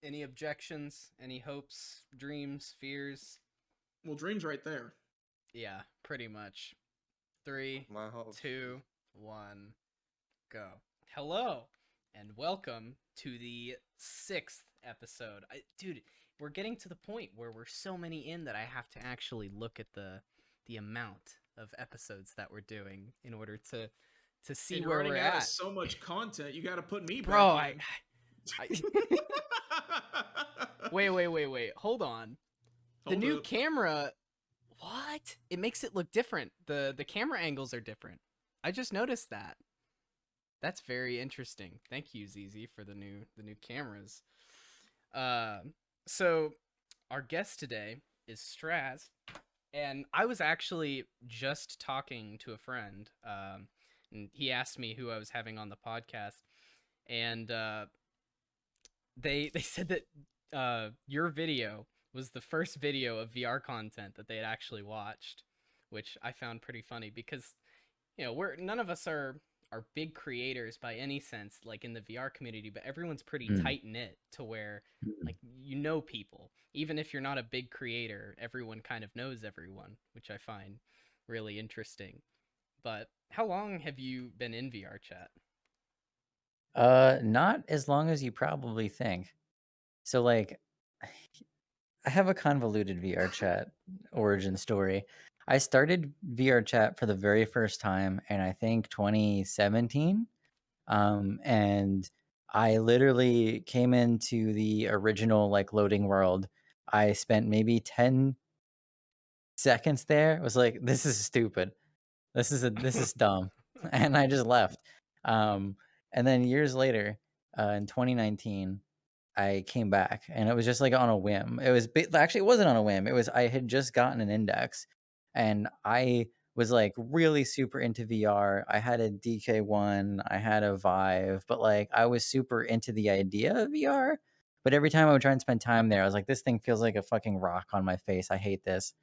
Any objections? Any hopes, dreams, fears? Well, Dream's right there. Yeah, pretty much. Three, My hopes. 2, 1, go. Hello, and welcome to the 6th episode. Dude, we're getting to the point where we're so many in that I have to actually look at the amount of episodes that we're doing in order to see And where running we're out of at. so much content, you got to put me Bro, back in. Wait. Hold on. The Hold new up. camera, what? It makes it look different. The camera angles are different. I just noticed that. That's very interesting. Thank you, ZZ, for the new cameras. So our guest today is Strasz, and I was actually just talking to a friend, and he asked me who I was having on the podcast, and they said that your video was the first video of VR content that they had actually watched, which I found pretty funny because none of us are big creators by any sense, like in the VR community, but everyone's pretty tight knit to where like people, even if you're not a big creator, everyone kind of knows everyone, which I find really interesting. But how long have you been in VRChat? Not as long as you probably think. So like I have a convoluted VRChat origin story. I started VRChat for the very first time in I think 2017. And I literally came into the original like loading world. I spent maybe 10 seconds there. It was like, this is stupid. This is dumb. And I just left. And then years later, in 2019, I came back and it was just like on a whim. Actually, it wasn't on a whim. I had just gotten an index and I was like really super into VR. I had a DK1, I had a Vive, but like I was super into the idea of VR. But every time I would try and spend time there, I was like, this thing feels like a fucking rock on my face. I hate this.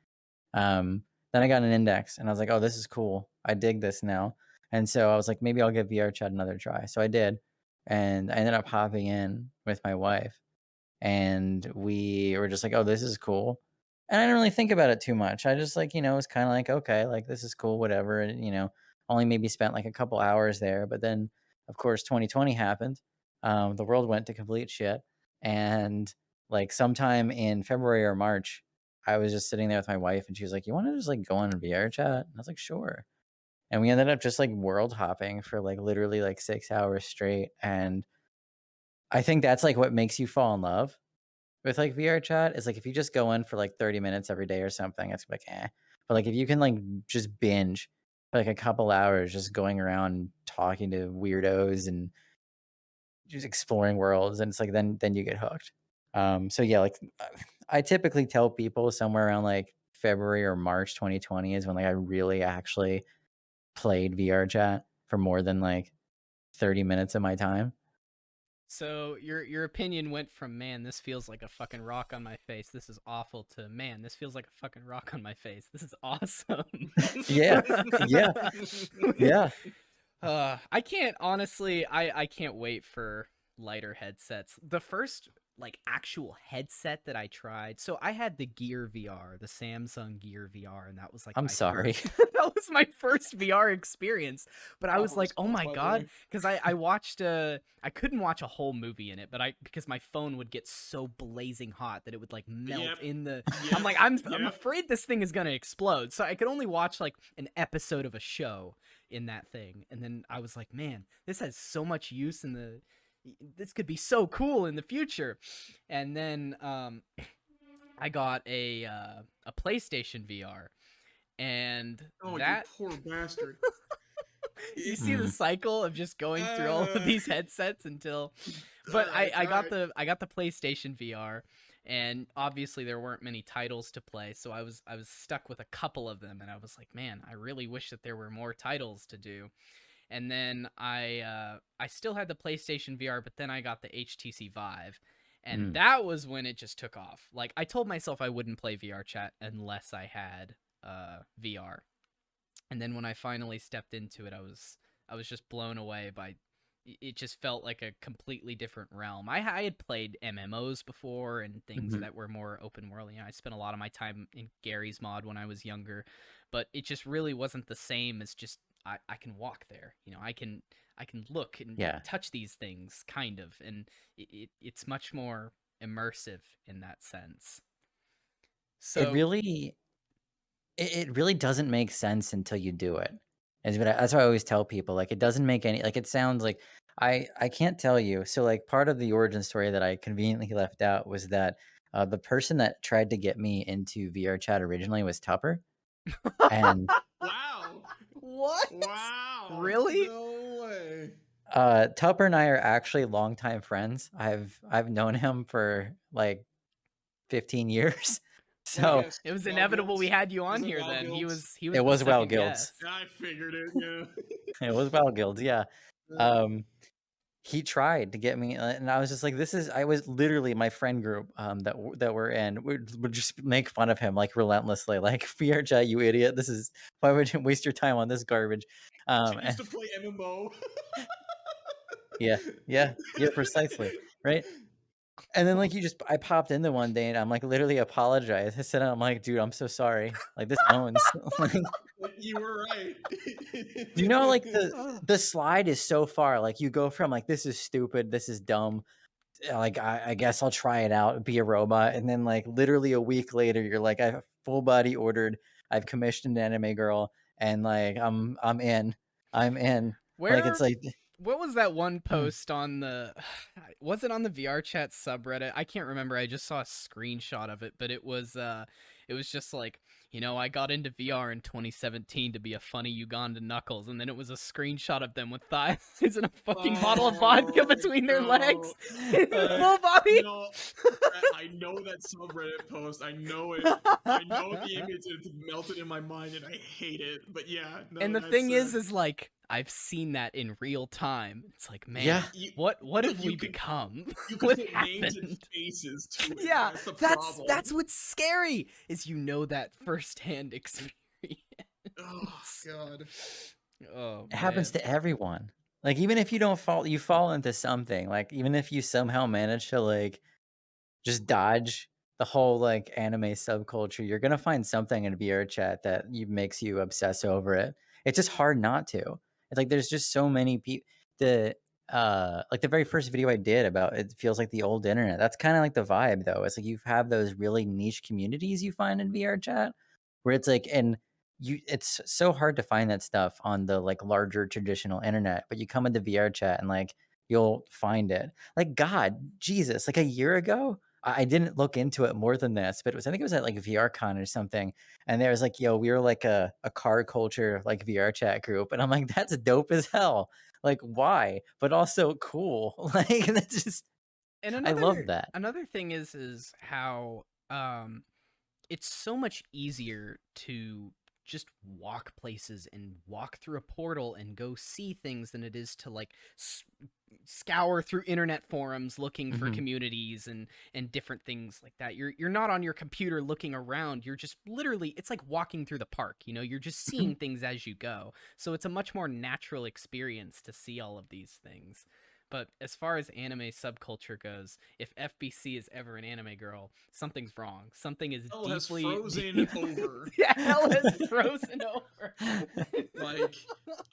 Then I got an index and I was like, oh, this is cool. I dig this now. And so I was like, maybe I'll give VRChat another try. So I did. And I ended up hopping in with my wife. And we were just like, oh, this is cool. And I didn't really think about it too much. I just like, was kind of like, okay, like this is cool, whatever. And, only maybe spent like a couple hours there. But then, of course, 2020 happened. The world went to complete shit. And like sometime in February or March, I was just sitting there with my wife and she was like, you want to just like go on a VR chat? And I was like, sure. And we ended up just like world hopping for like literally like 6 hours straight. And I think that's like what makes you fall in love with like VR chat is like if you just go in for like 30 minutes every day or something, it's like eh. But like if you can like just binge for like a couple hours just going around talking to weirdos and just exploring worlds, and it's like then you get hooked. So yeah, like I typically tell people somewhere around like February or March 2020 is when like I really actually played VR chat for more than like 30 minutes of my time. So your opinion went from, man, this feels like a fucking rock on my face, this is awful, to, man, this feels like a fucking rock on my face, this is awesome. Yeah. I can't, honestly, I can't wait for lighter headsets. The first like actual headset that I tried, so I had the Gear VR, the Samsung Gear VR, and that was like I'm sorry. that was my first VR experience. But I was like, oh my god, because I watched I couldn't watch a whole movie in it, but because my phone would get so blazing hot that it would like melt in the. I'm like, I'm afraid this thing is gonna explode, so I could only watch like an episode of a show in that thing. And then I was like, man, this has so much use this could be so cool in the future. And then I got a PlayStation VR, and that, you poor bastard. you see the cycle of just going through all of these headsets until, but I got the PlayStation VR, and obviously there weren't many titles to play, so I was stuck with a couple of them, and I was like, man, I really wish that there were more titles to do. And then I still had the PlayStation VR, but then I got the HTC Vive, and that was when it just took off. Like, I told myself I wouldn't play VRChat unless I had VR. And then when I finally stepped into it, I was just blown away by it just felt like a completely different realm. I had played MMOs before and things Mhm. that were more open world. I spent a lot of my time in Gary's mod when I was younger, but it just really wasn't the same as just I can walk there. I can look and Yeah. touch these things, kind of, and it's much more immersive in that sense. It So really it really doesn't make sense until you do it. That's what I always tell people. Like, it doesn't make any like, it sounds like I can't tell you. So, like, part of the origin story that I conveniently left out was that, the person that tried to get me into VRChat originally was Tupper, and, Wow. what? Wow. Really? No way. Tupper and I are actually longtime friends. I've known him for, like, 15 years. Let me So, guess. It was Wild inevitable we Guilds? had you Was on it here Wild then. Guilds? He it was the was Well second Guilds. guest. I figured it, yeah. It was Well Guilds, yeah. Uh, Um He tried to get me, and I was just like, "This is." I was literally my friend group that we're in would just make fun of him like relentlessly, like VRChat, you idiot. This is why would you waste your time on this garbage? Choose And to play MMO. yeah, yeah, precisely, right. And then like I popped in the one day and I'm like literally apologized. I said, I'm like, dude, I'm so sorry. Like this owns. Like, Like, you were right. you know, like Ugh. the slide is so far. Like you go from like this is stupid, this is dumb, like I guess I'll try it out, be a robot, and then like literally a week later, you're like I've full body ordered, I've commissioned an anime girl, and like I'm in. Like it's Where like what was that one mm, post on the was it on the VRChat subreddit? I can't remember. I just saw a screenshot of it, but it was just like, I got into VR in 2017 to be a funny Ugandan Knuckles, and then it was a screenshot of them with thighs and a fucking bottle of vodka Oh, between their legs no. in full body. No, I know that subreddit post. I know it. I know the image. It's melted in my mind, and I hate it. But yeah, no, And the that's thing is like I've seen that in real time. It's like, yeah, man, you, what have like we become? you can What put names and happened? faces to it. Yeah, That's the that's problem. that's what's scary is that firsthand experience. Oh God. Oh it happens man. to everyone. Like even if you don't fall, you fall into something. Like even if you somehow manage to like just dodge the whole like anime subculture, you're gonna find something in VR chat that makes you obsess over it. It's just hard not to. It's like there's just so many people. The like the very first video I did about it feels like the old internet. That's kind of like the vibe though. It's like you have those really niche communities you find in VR chat where it's like and it's so hard to find that stuff on the like larger traditional internet, but you come into VR chat and like you'll find it. Like God, Jesus, like a year ago, I didn't look into it more than this, but I think it was at like VRCon or something. And there was like, yo, we were like a car culture like VR chat group. And I'm like, that's dope as hell. Like, why? But also cool. Like, that's just, And I love another that. another thing is how it's so much easier to just walk places and walk through a portal and go see things than it is to like scour through internet forums looking for Mhm. communities and different things like that. You're not on your computer looking around. You're just literally it's like walking through the park, you're just seeing things as you go. So it's a much more natural experience to see all of these things. But as far as anime subculture goes, if FBC is ever an anime girl, something's wrong. Something is Hell has deeply frozen over. yeah, hell has frozen over. Like,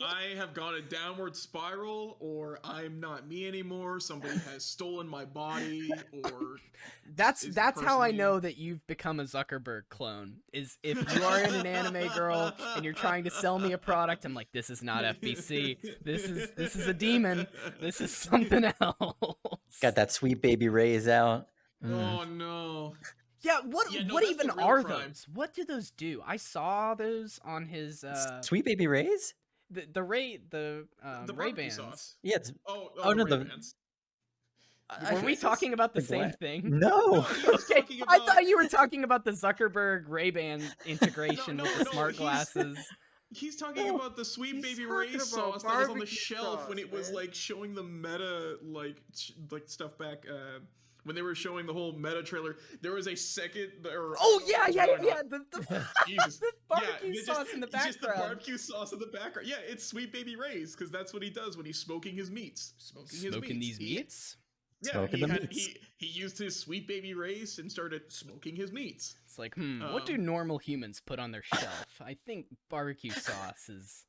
I have gone a downward spiral, or I'm not me anymore. Somebody has stolen my body, or That's is the that's how person I me? know that you've become a Zuckerberg clone. Is if you are in an anime girl and you're trying to sell me a product, I'm like, this is not FBC. This is a demon. This is something else. Got that sweet baby rays out. Mm. Oh no. Yeah, Yeah, no, what that's the even real are crime. those? What do those do? I saw those on his Sweet baby rays? the The Ray barbecue Bans. sauce. Yeah, it's Oh, oh the no, Ray-Bans. The Were we glasses? talking about the same glass. thing? No. No, he was Okay, talking I about. thought you were talking about the Zuckerberg Ray-Ban integration No, with no, the no. smart glasses. He's talking No. about the Sweet He's Baby talking Ray about sauce that was on the barbecue shelf when sauce, it was man. like showing the meta like stuff back when they were showing the whole meta trailer, there was a second. Oh yeah. The Jesus. the barbecue it's sauce in the background. Just the barbecue sauce in the background. Yeah, it's Sweet Baby Ray's because that's what he does when he's smoking his meats. Smoking these meats. Yeah, Smoking the meats. he used his Sweet Baby Ray's and started smoking his meats. It's like, what do normal humans put on their shelf? I think barbecue sauce is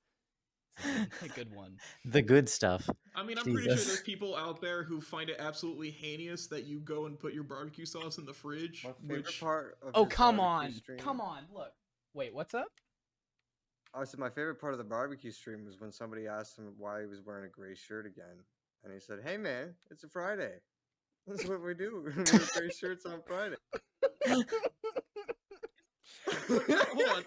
a good one. The good stuff. I mean, I'm Jesus. pretty sure there's people out there who find it absolutely heinous that you go and put your barbecue sauce in the fridge. My favorite part of Oh, your come barbecue on. stream- Come on. Look. Wait, what's up? I said my favorite part of the barbecue stream was when somebody asked him why he was wearing a gray shirt again, and he said, "Hey man, it's a Friday. That's what we do. We wear gray shirts on Friday." Hold on.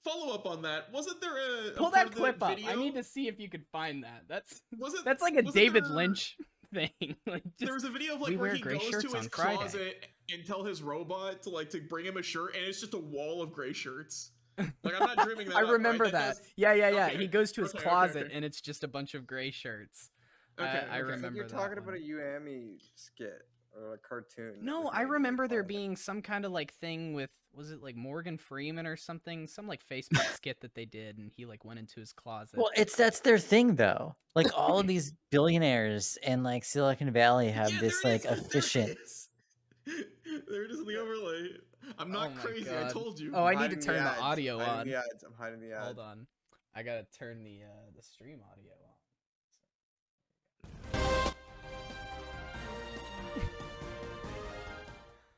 Follow up on that. Wasn't there a Pull part that of the clip up. video? I need to see if you could find that. Wasn't That's like a wasn't David there- Lynch thing. Like, There just, was a video of we like where wear he gray goes shirts to his on Friday. closet and tell his robot to bring him a shirt, and it's just a wall of gray shirts. Like, I'm not dreaming that. I up, remember right? that. was- Yeah. Okay, He goes to his okay, closet okay. and it's just a bunch of gray shirts. Okay, I okay. I think remember you're that talking about one. a UAMI skit or a cartoon. that No, was I made in remember there Closet. being some kind of like thing with, was it like Morgan Freeman or something? Some like Facebook skit that they did, and he like went into his closet. Well, that's their thing though. Like all of these billionaires in like Silicon Valley have Yeah, this there like is, there efficient. is. There it is in the overlay. I'm not Oh my crazy. I God. told you. Oh, I need to Hiding the turn the ads, audio hiding on. the ads, I'm hiding the ads. Hold on, I gotta turn the stream audio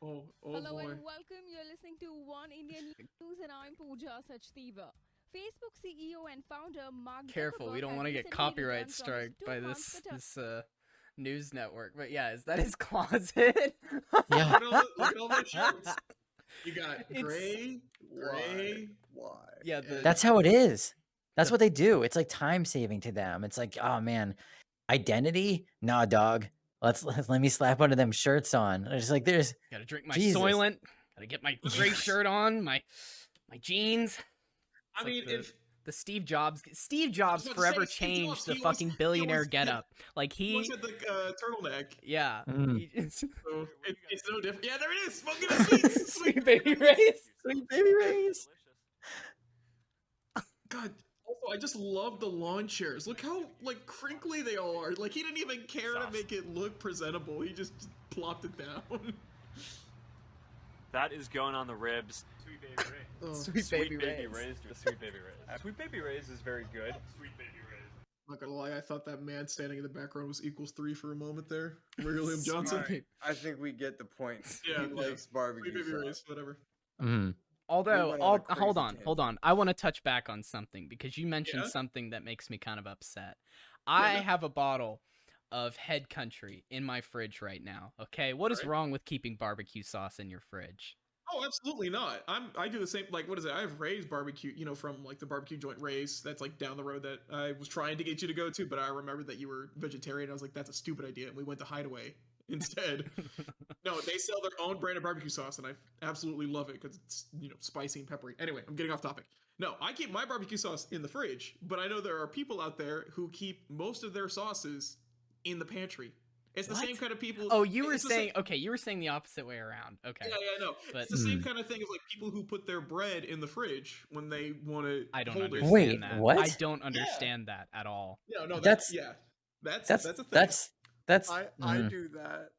Oh Hello boy. and welcome. You're listening to One Indian News, and I'm Pooja Sachdeva. Facebook CEO and founder Mark on. Careful, we Zuckerberg don't has want to get recently copyright returned from his strike by 2-month this paternity news network. But yeah, is that his closet? Yeah. Look at all my shirts. You got It's- gray. Why? Yeah, That's how it is. That's what they do. It's like time saving to them. It's like, oh man, identity? Nah, dog. Let me slap one of them shirts on. It's like there's gotta drink my Jesus. Soylent. Gotta get my gray shirt on. My jeans. I It's like mean, if the Steve Jobs about to forever say, Steve changed Jobs, the he fucking was- billionaire he getup. Like he he, looks at the turtleneck, yeah. Mm. so it's no different. Yeah, there it is. Smoking the sweets. Sweet baby rays. Sweet baby rays. God. Also, I just love the lawn chairs. Look how like crinkly they all are. Like he didn't even care to make it look presentable. He just plopped it down. That is going on the ribs. Sweet Baby Ray. Oh, Sweet baby rays. Rays to Sweet Baby Rays. Sweet Baby Rays is very good. Sweet Baby Rays. not gonna lie, I thought that man standing in the background was equals 3 for a moment there. William Johnson. Alright, I think we get the point. Yeah, He yeah. likes Sweet barbecue baby sauce. race, whatever. Mm. Although, went on a hold crazy on. I want to touch back on something because you mentioned Yeah? something that makes me kind of upset. I Yeah. have a bottle of Head Country in my fridge right now. Okay, what is Right. wrong with keeping barbecue sauce in your fridge? Oh, absolutely not. I do the same. Like, what is it? I have Ray's barbecue. You know, from like the barbecue joint Ray's. That's like down the road that I was trying to get you to go to, but I remembered that you were vegetarian. I was like, that's a stupid idea, and we went to Hideaway instead. No, they sell their own brand of barbecue sauce, and I absolutely love it because it's spicy and peppery. Anyway, I'm getting off topic. No, I keep my barbecue sauce in the fridge, but I know there are people out there who keep most of their sauces in the pantry. It's the What? same kind of people. Oh, you were it's the same- saying okay. You were saying the opposite way around. Okay, Yeah, no. But- It's the same kind of thing as like people who put their bread in the fridge when they want to. I don't hold understand it. Wait, that. what? I don't understand that at all. No, That's- that's That's a thing. that's I mm. do that.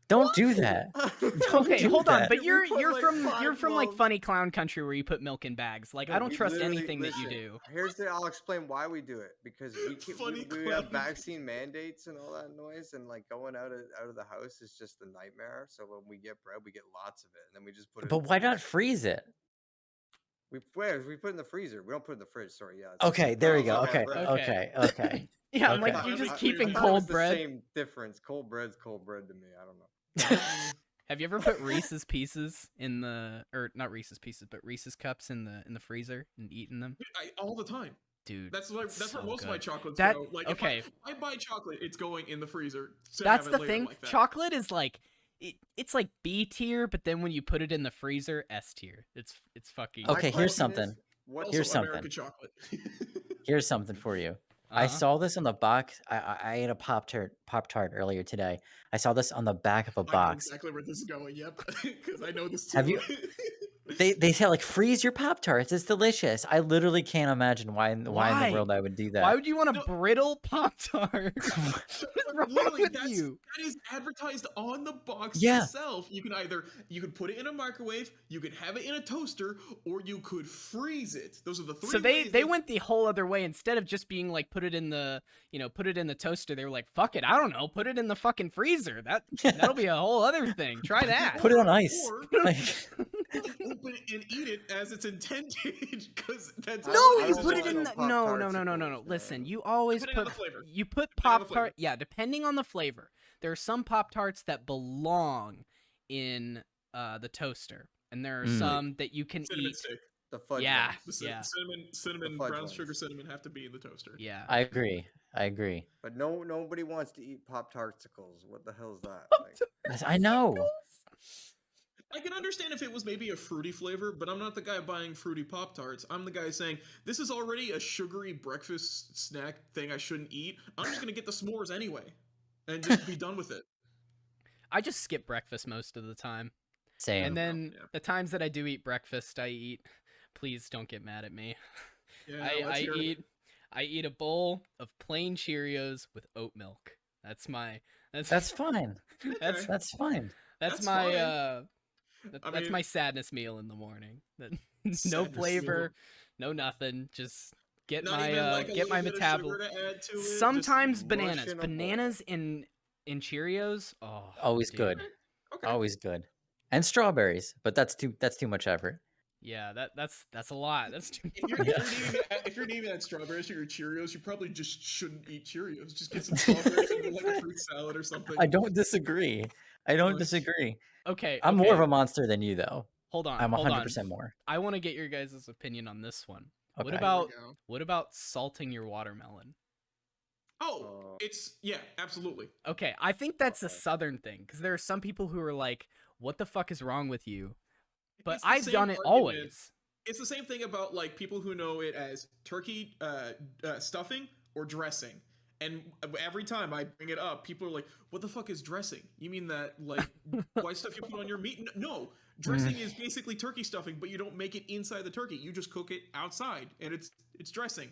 Don't do that. Don't Okay, do hold on, that. but We you're put, you're like, from 5 like loaves. funny clown country where you put milk in bags. Like No, I don't we trust literally- anything that you listen, do. I'll explain why we do it because Funny we have clown. vaccine mandates and all that noise, and like going out of the house is just a nightmare. So when we get bread, we get lots of it, and then we just put it. But in the why not fridge. freeze it? We put it in the freezer. We don't put it in the fridge. Sorry, yeah. Okay, there you go. Oh, Okay, right. okay, okay. Yeah, I'm Okay. like you're just I keeping thought it was cold the bread. Same difference. Cold bread's cold bread to me. I don't know. Have you ever put Reese's Pieces in the or not Reese's Pieces, but Reese's cups in the freezer and eaten them? All the time. Dude, That's where so most of my good. chocolates That- go. Like, okay. if I buy chocolate, it's going in the freezer. To That's have the it later thing. Like that. Chocolate is like it's like B tier, but then when you put it in the freezer, S tier. It's fucking Okay, My here's question is, something. What Also Here's American something. chocolate. Here's something for you. I Uh-huh. saw this on the box. I ate a Pop-Tart earlier today. I saw this on the back of a I know box. exactly where this is going. Yep, because I know this too. Have you? They say like freeze your Pop-Tarts. It's delicious. I literally can't imagine why in the Why? world I would do Why that. would you want a No. brittle Pop-Tart? What's wrong Literally, with that you? is advertised on the box Yeah. itself. You could put it in a microwave, you could have it in a toaster, or you could freeze it. Those are the three So ways. they went the whole other way. Instead of just being like put it in the toaster, they were like, fuck it, I don't know, put it in the fucking freezer. That'll be a whole other thing. Try that. Put it on ice. Or Like, open it and eat it as it's intended, because that's I No, don't- I you don't put want it in no the no. Pop-Tartsicles, Listen, man. you always Depending on put the flavor. you put Depending on the Pop-Tart. flavor. Yeah, depending on the flavor. There are some Pop-Tarts that belong in the toaster, and there are Mm. some that you can cinnamon eat. stick. The fudge Yeah. ones. The Yeah. cinnamon, fudge brown ones. sugar cinnamon have to be in the toaster. Yeah. I agree. But nobody wants to eat Pop-Tartsicles. What the hell is that? Like, I know. I can understand if it was maybe a fruity flavor, but I'm not the guy buying fruity Pop Tarts. I'm the guy saying, this is already a sugary breakfast snack thing I shouldn't eat. I'm just going to get the s'mores anyway and just be done with it. I just skip breakfast most of the time. Same. And then Yeah. the times that I do eat breakfast, I eat. Please don't get mad at me. Yeah, let's hear it. I eat a bowl of plain Cheerios with oat milk. That's fine. Okay. That's fine. that's That's my fine. that's mean- my sadness meal in the morning. No Sadness flavor, no nothing. Just get Not my even like a get my little bit of sugar metabolism. to add to it. Sometimes mush bananas. in a bowl. Bananas in Cheerios. Oh, Always dude. good. Okay. Always good. And strawberries, but that's too much effort. Yeah, that's a lot. That's too If much. if you're eating that strawberries or your Cheerios, you probably just shouldn't eat Cheerios. Just get some strawberries and like a fruit salad or something. I don't disagree. Nice. Okay, I'm more of okay. a monster than you, though. Hold on. I'm hold 100% on. more. I want to get your guys' opinion on this one. Okay. What Here we about go. salting your watermelon? Oh, yeah, absolutely. Okay, I think that's a Okay. southern thing because there are some people who are like, "What the fuck is wrong with you?" But It's the I've same done it argument- always. It's the same thing about like people who know it as turkey stuffing or dressing. And every time I bring it up, people are like, "What the fuck is dressing? You mean that like white stuff you put on your meat?" No, dressing is basically turkey stuffing, but you don't make it inside the turkey. You just cook it outside, and it's dressing.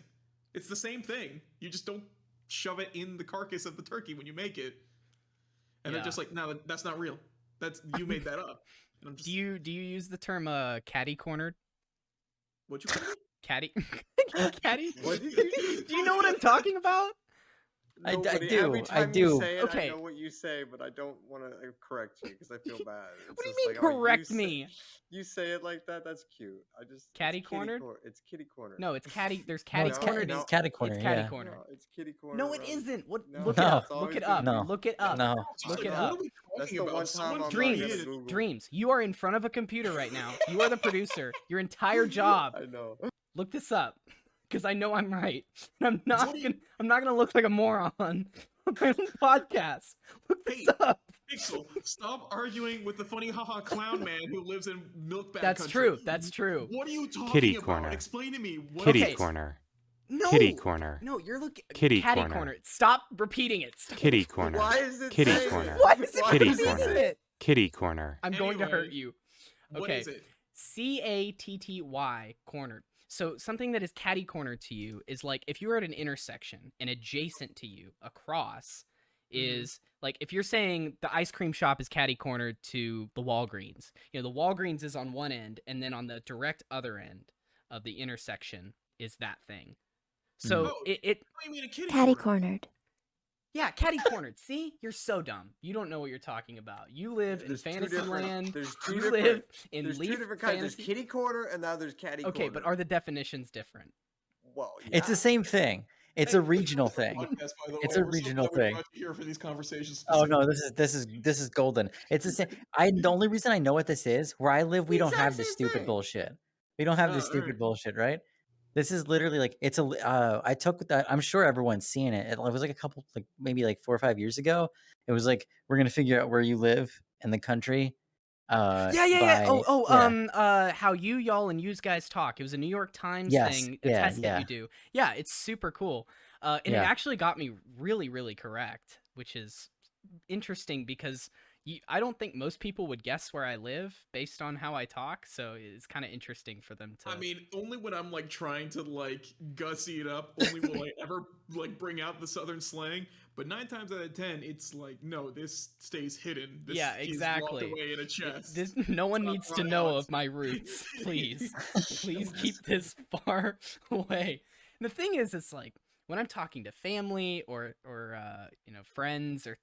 It's the same thing. You just don't shove it in the carcass of the turkey when you make it. And they're Yeah. just like, "No, that's not real. That's you made that up." And I'm just, Do you use the term catty cornered? what you call it? Catty catty? What? Do you know what I'm talking about? I Nobody- do, Every I time do. you say it, Okay. I know what you say, but I don't want to correct you because I feel bad. What It's do you just mean like, oh, correct say- me? You say it like that. That's cute. It's Catty-cornered? It's kitty corner. No, it's catty. There's No, catty it's, cornered. it's catty corner. It's catty Yeah. corner. No, it's kitty corner. No, it around- isn't. What? No, Look it No. up. it's Look always it gonna up. be- No. Look it up. No. Just Look like, it what up. are we That's talking the about? one time Someone I'm not Dreams. gonna created- Google. Dreams. You are in front of a computer right now. You are the producer. Your entire job. I know. Look this up, because I know I'm right. And I'm not What do you- gonna. I'm not gonna look like a moron on my own podcast. Look this Hey, up. Pixel, stop arguing with the funny haha clown man who lives in milk bag That's country. true. That's true. What are you talking Kitty about? corner. Explain to me. What Kitty Okay. corner. No. Kitty corner. No, you're looking. Kitty catty corner. Stop repeating it. Stop. Kitty corner. Why is it Kitty saying it? corner. Why is it Why Kitty is it corner. repeating saying it? Kitty corner. I'm going to hurt Anyway, you. What Okay. is it? CATTY cornered. So something that is catty cornered to you is like if you're at an intersection and adjacent to you across is like if you're saying the ice cream shop is catty cornered to the Walgreens. You know, the Walgreens is on one end and then on the direct other end of the intersection is that thing. So Oh. it What do you mean a kitty Catty corner? cornered. yeah, catty cornered. See? You're so dumb. You don't know what you're talking about. You live in There's two fantasy different- land. There's two You different. live in There's Leaf two different kinds. fantasy. There's kitty corner and now there's catty corner. Okay, but are the definitions different? Well, It's the yeah. same thing. It's Hey, a regional this is a thing. podcast, by the It's way. a We're so regional glad we thing. brought you here for these conversations. Oh no, specifically. this is golden. It's the same. The only reason I know what this is, where I live, we The don't have exact this same stupid thing. bullshit. We don't have this Oh, stupid alright. bullshit, right? This is literally like it's a. I took that. I'm sure everyone's seen it. It was like a couple, like maybe like 4 or 5 years ago. It was like we're gonna figure out where you live in the country. Yeah. How y'all and yous guys talk. It was a New York Times Yes, thing, a yeah, test that yeah. you do. Yeah, it's super cool. And it Yeah. actually got me really, really correct, which is interesting because I don't think most people would guess where I live based on how I talk. So it's kind of interesting for them to. I mean, only when I'm like trying to like gussy it up, only will I ever like bring out the southern slang. But 9 times out of 10, it's like, no, this stays hidden. This Yeah, is locked exactly. away in a chest. No one It's not needs to brought know out. of my roots, please. Please keep this far away. And the thing is, it's like when I'm talking to family or friends or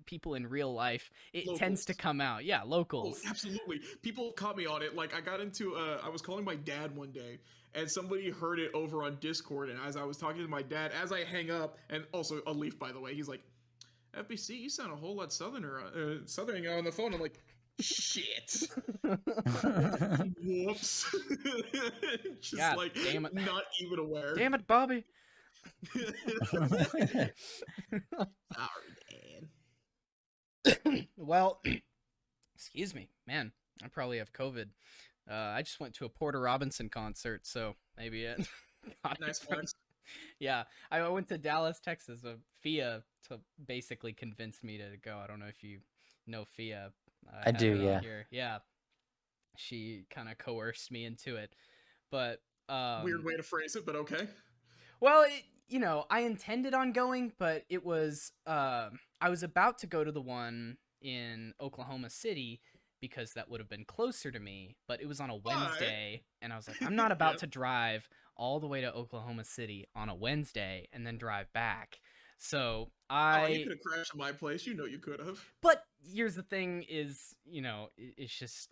people in real life, it tends to Locals. come out. Yeah, Oh, locals. absolutely. People caught me on it. Like I got into I was calling my dad one day and somebody heard it over on Discord, and as I was talking to my dad, as I hang up, and also a leaf by the way, he's like, FBC, you sound a whole lot southern on the phone. I'm like, shit. Whoops. Just God like damn it. not even aware. Damn it, Bobby. Sorry, Dad. Well, excuse me, man. I probably have COVID. I just went to a Porter Robinson concert, so maybe it. Nice flex. Yeah, I went to Dallas, Texas. Fia to basically convinced me to go. I don't know if you know Fia. I do, had her on yeah. here. Yeah, she kind of coerced me into it, but Weird way to phrase it, but okay. well, I intended on going, but it was I was about to go to the one in Oklahoma City because that would have been closer to me, but it was on a Wednesday, and I was like, I'm not about Yep. to drive all the way to Oklahoma City on a Wednesday and then drive back. So Oh, you could have crashed at my place. You know you could have. but here's the thing is, it's just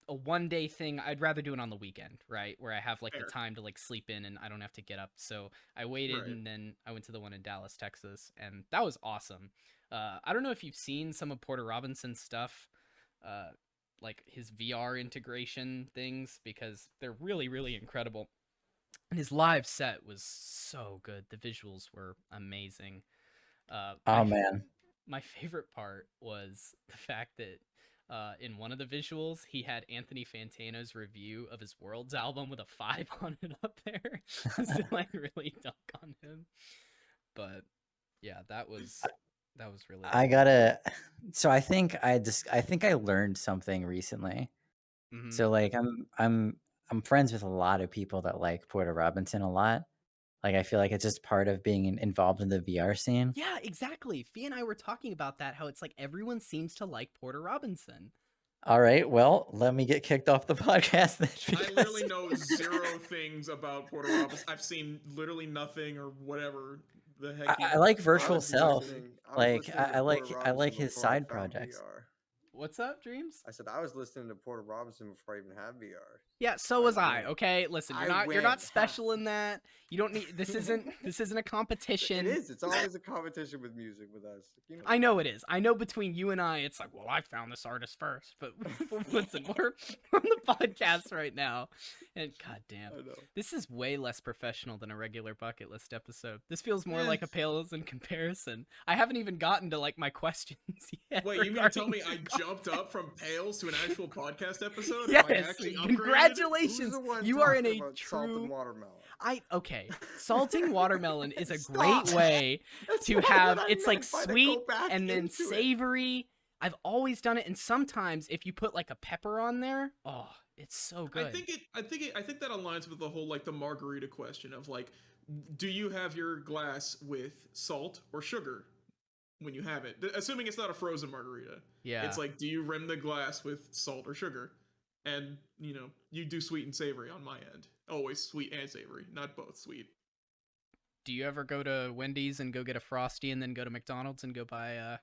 a 1-day thing. I'd rather do it on the weekend, right? Where I have like Fair. the time to like sleep in and I don't have to get up. So I waited Right. and then I went to the one in Dallas, Texas, and that was awesome. I don't know if you've seen some of Porter Robinson's stuff, like his VR integration things, because they're really, really incredible. And his live set was so good. The visuals were amazing. Oh man. My favorite part was the fact that in one of the visuals, he had Anthony Fantano's review of his Worlds album with a 5 on it up there. To like really dunk on him. But yeah, that was really I gotta. So I think I learned something recently. Mhm. So like I'm friends with a lot of people that like Porter Robinson a lot. Like I feel like it's just part of being involved in the VR scene. Yeah, exactly. Fee and I were talking about that, how it's like everyone seems to like Porter Robinson. All right, well, let me get kicked off the podcast then. I literally know 0 things about Porter Robinson. I've seen literally nothing or whatever the heck. I like I Virtual was Self. listening- I was Like listening to I like Porter I like Robinson his before I side found projects. VR. What's up, Dreams? I said I was listening to Porter Robinson before I even had VR. Yeah, so was I. went. Okay, listen, you're I not went. special in that. You don't need. This isn't a competition. It is. It's always a competition with music with us. You know. I know it is. I know between you and I, it's like, well, I found this artist first. But listen, we're on the podcast right now, and goddamn, I know. this is way less professional than a regular bucket list episode. This feels more Eh. like a pales in comparison. I haven't even gotten to like my questions yet. Wait, you mean to tell regarding me I the jumped up from Pales to an actual podcast episode? Yes, Am I actually upgraded? congratulations. Who's the one You are in talking a about salt and true. watermelon? Okay, salting watermelon is a Stop. great way That's to not have. what I It's like meant by to go sweet back and then into it. savory. I've always done it, and sometimes if you put like a pepper on there, oh, it's so good. I think that aligns with the whole like the margarita question of like, do you have your glass with salt or sugar when you have it? Assuming it's not a frozen margarita. Yeah, It's like, do you rim the glass with salt or sugar? And you do sweet and savory on my end. Always sweet and savory, not both sweet. do you ever go to Wendy's and go get a Frosty and then go to McDonald's and go buy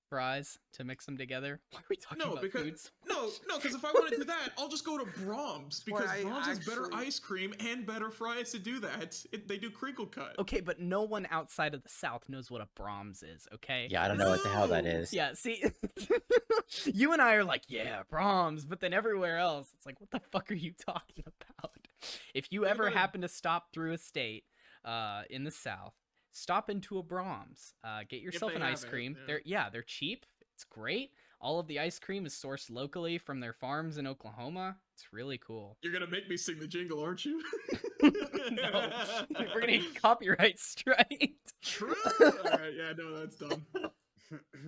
fries to mix them together? Why are we talking No, about because foods? because if I want to do that, I'll just go to Brahms because Well, I Brahms has better actually- ice cream and better fries to do that. They do crinkle cut. Okay, but no one outside of the South knows what a Brahms is. Okay. Yeah, I don't know what the hell that No. is. Yeah, see, you and I are like, yeah, Brahms, but then everywhere else, it's like, what the fuck are you talking about? If you Think ever about it. happen to stop through a state in the South, stop into a Brahms, get yourself they an ice have it, cream. yeah. They're cheap. It's great. all of the ice cream is sourced locally from their farms in Oklahoma. It's really cool. You're gonna make me sing the jingle, aren't you? No, we're gonna get copyright strike. True. All right. Yeah. No, that's dumb.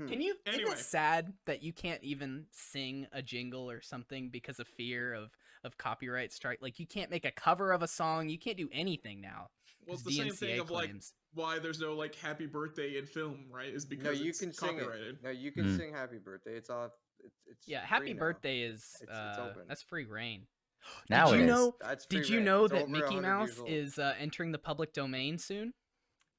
Can you? Isn't Anyway. it sad that you can't even sing a jingle or something because of fear of copyright strike? Like you can't make a cover of a song. You can't do anything now. Well, it's 'cause the same DMCA thing of like claims. why there's no like happy birthday in film, right? Is No, because you it's can sing copyrighted. it. No, you can sing Happy Birthday. It's off. It's Yeah, free Happy now. Birthday is It's open. that's free reign. Now Did it you is. know? That's free Did you reign. know It's that over Mickey 100 years Mouse old. is entering the public domain soon?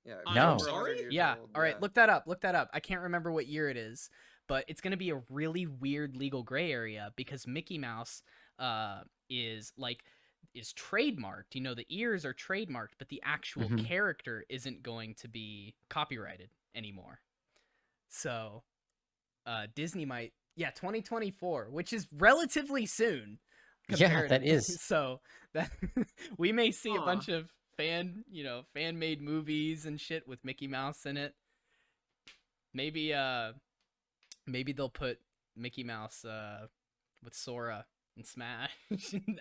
Yeah, I'm No. over 100 sorry? years Yeah. old, All right, yeah. look that up. Look that up. I can't remember what year it is, but it's going to be a really weird legal gray area because Mickey Mouse is trademarked. You know, the ears are trademarked, but the actual Mhm. character isn't going to be copyrighted anymore. So, Disney might 2024, which is relatively soon. Yeah, that comparatively. is. So that we may see a Huh. bunch of fan-made movies and shit with Mickey Mouse in it. Maybe they'll put Mickey Mouse with Sora and Smash.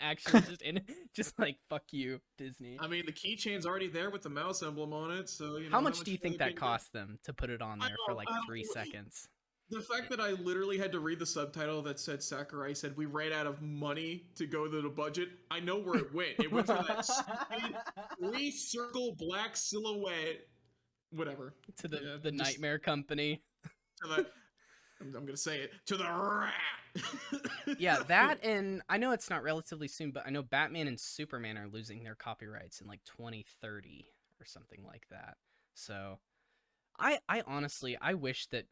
Actually, just like fuck you, Disney. I mean, the keychain's already there with the mouse emblem on it, so you know. How much do you think really that can do? cost them to put it on I there for don't- like I don't- 3 seconds? The fact that I literally had to read the subtitle that said Sakurai said we ran out of money to go to the budget. I know where it went. It went for that stupid 3-circle black silhouette, whatever. To the Yeah, the just Nightmare Company. to the. I'm gonna say it to the rat. Yeah, that and I know it's not relatively soon, but I know Batman and Superman are losing their copyrights in like 2030 or something like that. So I honestly I wish that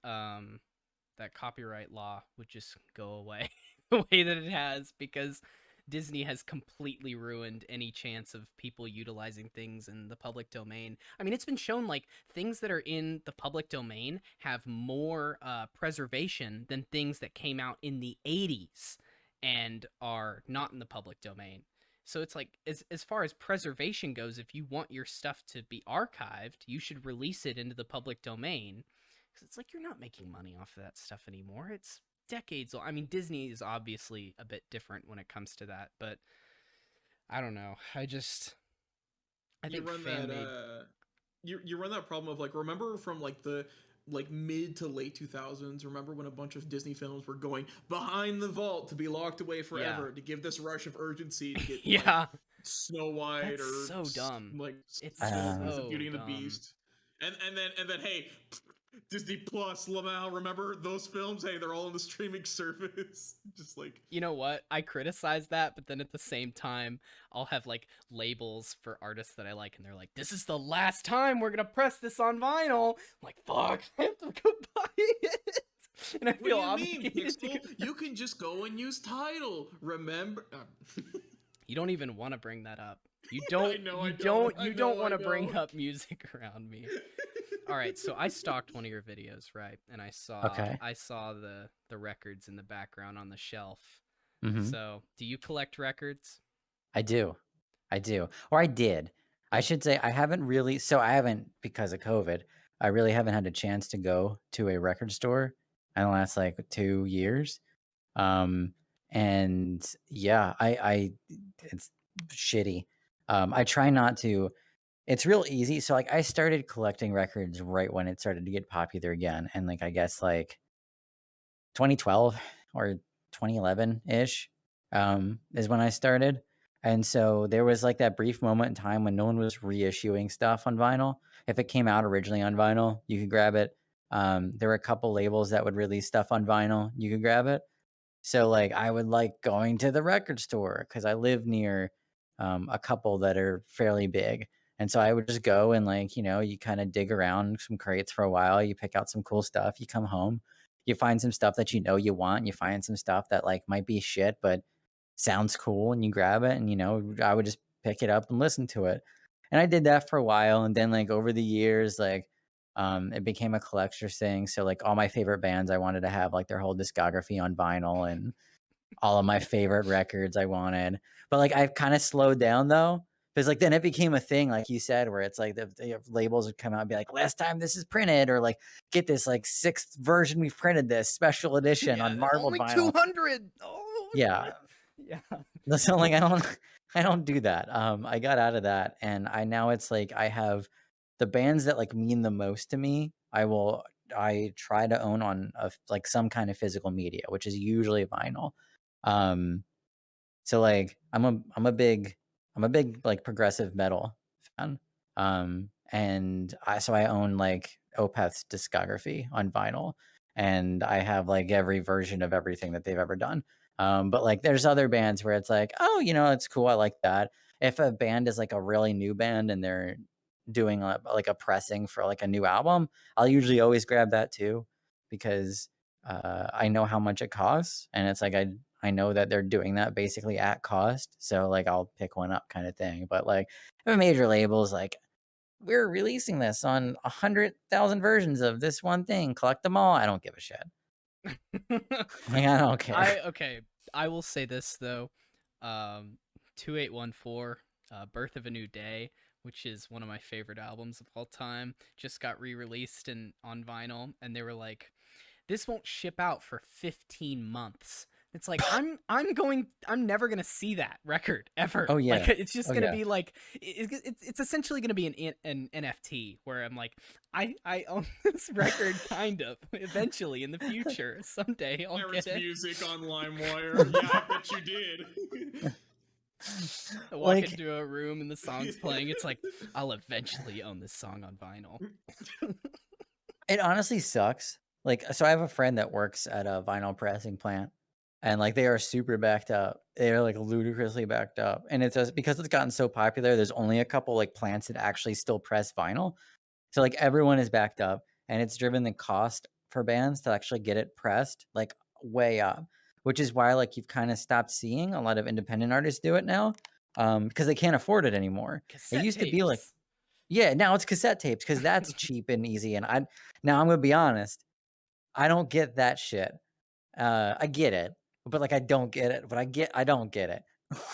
that copyright law would just go away the way that it has, because Disney has completely ruined any chance of people utilizing things in the public domain. I mean, it's been shown like things that are in the public domain have more preservation than things that came out in the 80s and are not in the public domain. So it's like, as far as preservation goes, if you want your stuff to be archived, you should release it into the public domain. Because it's like, you're not making money off of that stuff anymore. It's decades old. I mean, Disney is obviously a bit different when it comes to that, but I don't know. I think you run fan that made. you run that problem of like, remember from like the mid to late 2000s, remember when a bunch of Disney films were going behind the vault to be locked away forever to give this rush of urgency to get Yeah, like Snow White That's or so dumb. like It's the so Beauty and the dumb. Beast, and then hey, Disney Plus, Lamau, remember those films? Hey, they're all on the streaming service. Just like, You know what? I criticize that, but then at the same time, I'll have like labels for artists that I like, and they're like, "This is the last time we're gonna press this on vinyl." I'm like, fuck, I have to go buy it, and I what feel do you mean? obligated to Pixel? go- You can just go and use Tidal. Remember? You don't even want to bring that up. You don't. know, I you don't, don't. I You know, don't I want to bring know. up music around me. All right, so I stalked one of your videos, right? And I saw Okay. the records in the background on the shelf. Mhm. So, do you collect records? I do. Or I did. I should say I haven't really. So I haven't, because of COVID, I really haven't had a chance to go to a record store in the last like 2 years. And yeah, I it's shitty. I try not to. It's real easy. So like I started collecting records right when it started to get popular again, and like I guess like 2012 or 2011 ish is when I started. And so there was like that brief moment in time when no one was reissuing stuff on vinyl. If it came out originally on vinyl, you could grab it. There were a couple labels that would release stuff on vinyl. You could grab it. So like I would like going to the record store because I live near a couple that are fairly big. And so I would just go and like, you kind of dig around some crates for a while. You pick out some cool stuff. You come home, you find some stuff that you want. And you find some stuff that like might be shit, but sounds cool, and you grab it. And I would just pick it up and listen to it. And I did that for a while. And then like over the years, like it became a collector's thing. So like all my favorite bands, I wanted to have like their whole discography on vinyl, and all of my favorite records I wanted. But like I've kind of slowed down though, Because like then it became a thing, like you said, where it's like the labels would come out and be like, last time this is printed, or like get this like 6th version we've printed, this special edition Yeah, on marbled only vinyl. 200. Oh, Yeah. yeah. So like I don't do that. I got out of that, and now it's like I have the bands that like mean the most to me. I try to own on like some kind of physical media, which is usually vinyl. So like I'm a big like progressive metal fan. And I own like Opeth's discography on vinyl, and I have like every version of everything that they've ever done. But like there's other bands where it's like, oh, it's cool, I like that. If a band is like a really new band and they're doing like a pressing for like a new album, I'll usually always grab that too, because I know how much it costs, and it's like I know that they're doing that basically at cost, so like I'll pick one up kind of thing. But like if a major label's like, we're releasing this on 100,000 versions of this one thing, collect them all, I don't give a shit. Like, I don't care. Okay, I will say this though. 2814, Birth of a New Day, which is one of my favorite albums of all time, just got re-released on vinyl, and they were like, this won't ship out for 15 months. It's like I'm never gonna see that record ever. Oh yeah. Like it's just gonna yeah. be like it's essentially gonna be an NFT where I'm like I own this record kind of eventually in the future someday I'll Pirates get it. music on LimeWire. Yeah, I bet you did. I walk Like- into a room and the song's playing. It's like I'll eventually own this song on vinyl. It honestly sucks. Like, so I have a friend that works at a vinyl pressing plant, and like they are super backed up. They are like ludicrously backed up, and it's just because it's gotten so popular. There's only a couple like plants that actually still press vinyl, so like everyone is backed up, and it's driven the cost for bands to actually get it pressed like way up, which is why like you've kind of stopped seeing a lot of independent artists do it now, because they can't afford it anymore. Cassette It used to be like, tapes. yeah, now it's cassette tapes because that's cheap and easy. And now I'm gonna be honest, I don't get that shit. I get it, but like I don't get it. But I don't get it.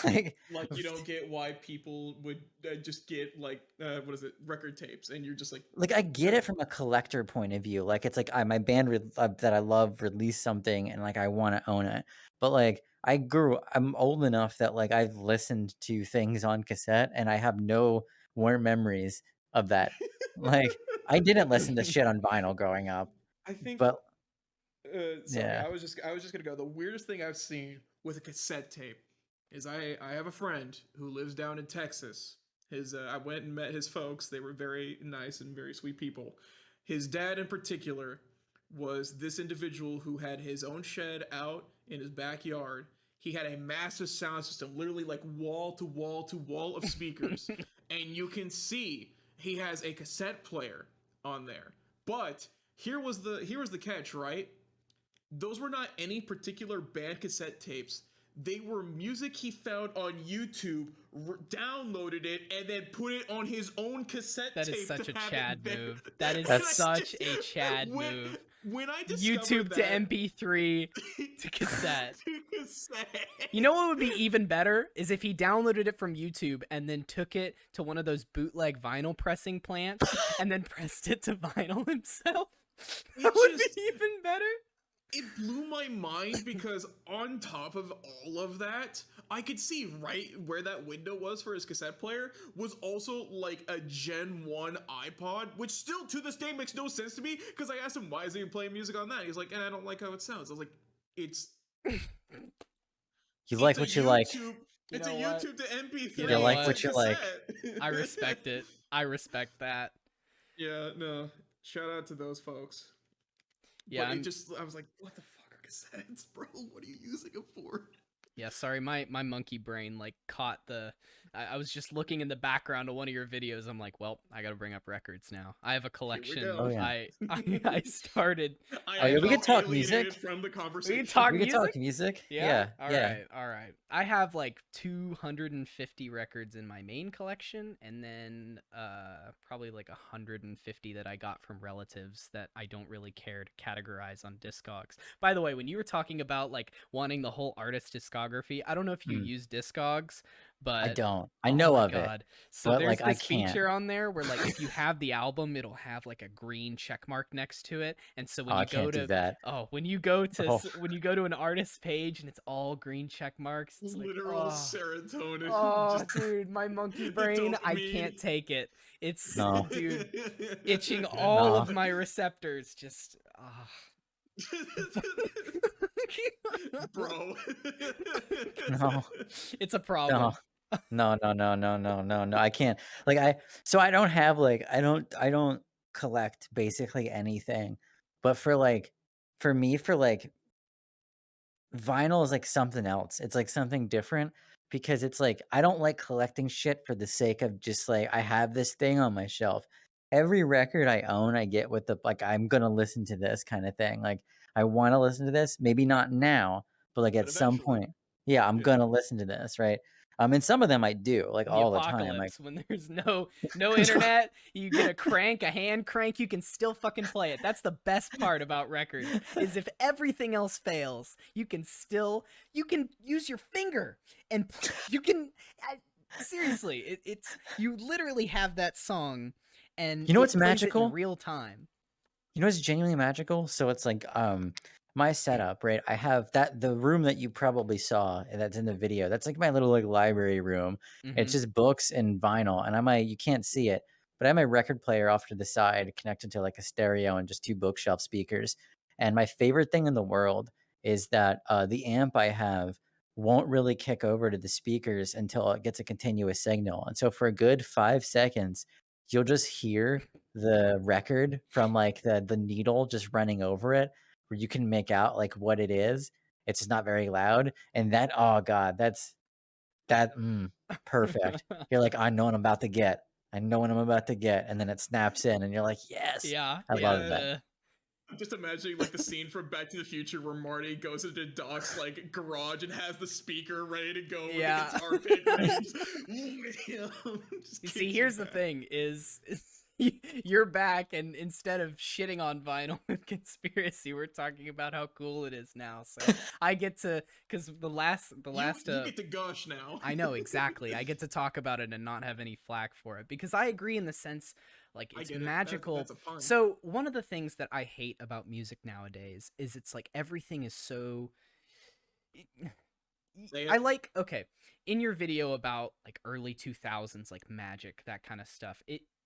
Like you don't get why people would just get like what is it, record tapes, and you're just like I get it from a collector point of view. Like it's like my band that I love released something, and like I want to own it. But like I'm old enough that like I've listened to things on cassette, and I have no warm memories of that. Like I didn't listen to shit on vinyl growing up. I think. But Sorry, yeah. I was just gonna go. The weirdest thing I've seen with a cassette tape is I have a friend who lives down in Texas. I went and met his folks. They were very nice and very sweet people. His dad in particular was this individual who had his own shed out in his backyard. He had a massive sound system, literally like wall to wall to wall of speakers, and you can see he has a cassette player on there. But here was the catch, right? Those were not any particular band cassette tapes. They were music he found on YouTube, downloaded it, and then put it on his own cassette tape. That is such a have Chad it there. move. That is That's- such a Chad move. When I discovered YouTube to that, MP3 to cassette. to cassette. You know what would be even better is if he downloaded it from YouTube and then took it to one of those bootleg vinyl pressing plants and then pressed it to vinyl himself. That would be even better. It blew my mind because on top of all of that, I could see right where that window was for his cassette player was also like a Gen 1 iPod, which still to this day makes no sense to me because I asked him, why is he playing music on that? He's like, I don't like how it sounds. I was like, it's... You like what you like. It's a You know what? YouTube to MP3. You know like what what you like. I respect it. I respect that. Yeah, no. Shout out to those folks. Yeah, But I was like, what the fuck are cassettes, bro? What are you using them for? yeah, sorry, my monkey brain like caught the. I was just looking in the background of one of your videos. I'm like, well, I got to bring up records now. I have a collection. go. Oh, yeah. I started. I yeah, we felt can talk alienated music. from the conversation. talk We can music? talk music. Yeah. Yeah. All right. I have like 250 records in my main collection, and then probably like 150 that I got from relatives that I don't really care to categorize on Discogs. By the way, when you were talking about like wanting the whole artist discography, I don't know if you use Discogs, but don't. I oh know my of it, god. So but there's like I this can't. feature on there where like if you have the album, it'll have like a green check mark next to it. And so Oh, when I you go can't do to that. when you go to Oh, when you go to an artist page and it's all green check marks, it's like Literal serotonin. oh Just dude, my monkey the brain, I dopamine. can't take it. It's no, dude, itching all no, of my receptors just Bro. no, it's a no, problem. no. I can't. Like so I don't have like I don't collect basically anything, but for me for like vinyl is like something else. It's like something different because it's like I don't like collecting shit for the sake of just like I have this thing on my shelf. Every record I own, I get with the like I'm gonna listen to this kind of thing. Like I want to listen to this, maybe not now, but like But at some eventually. point, yeah, I'm Yeah. gonna listen to this, right? And some of them I do like The all the time. Like apocalypse when there's no internet, you get a hand crank, you can still fucking play it. That's the best part about records is if everything else fails, you can use your finger and you can seriously, it's you literally have that song and you know it what's plays it in magical? real time. You know what's genuinely magical? So it's like my setup, right? I have the room that you probably saw that's in the video. That's like my little like library room. It's Mm-hmm. just books and vinyl. And you can't see it, but I have my record player off to the side connected to like a stereo and just two bookshelf speakers. And my favorite thing in the world is that the amp I have won't really kick over to the speakers until it gets a continuous signal. And so for a good 5 seconds, you'll just hear the record from like the needle just running over it where you can make out like what it is. It's just not very loud. And that, oh God, perfect. You're like, I know what I'm about to get. I know what I'm about to get. And then it snaps in and you're like, yes, Yeah, I love that. I'm just imagining like the scene from Back to the Future where Marty goes into Doc's like garage and has the speaker ready to go with Yeah. the guitar pick. Ready. Just You see, kicks here's you the back. thing is you're back and instead of shitting on vinyl and conspiracy, we're talking about how cool it is now. So I get to cuz the last You get to gush now. I know exactly. I get to talk about it and not have any flack for it because I agree in the sense like I it's get it. magical. That's a pun. So one of the things that I hate about music nowadays is it's like everything is so Say I it. like okay in your video about like early 2000s like magic that kind of stuff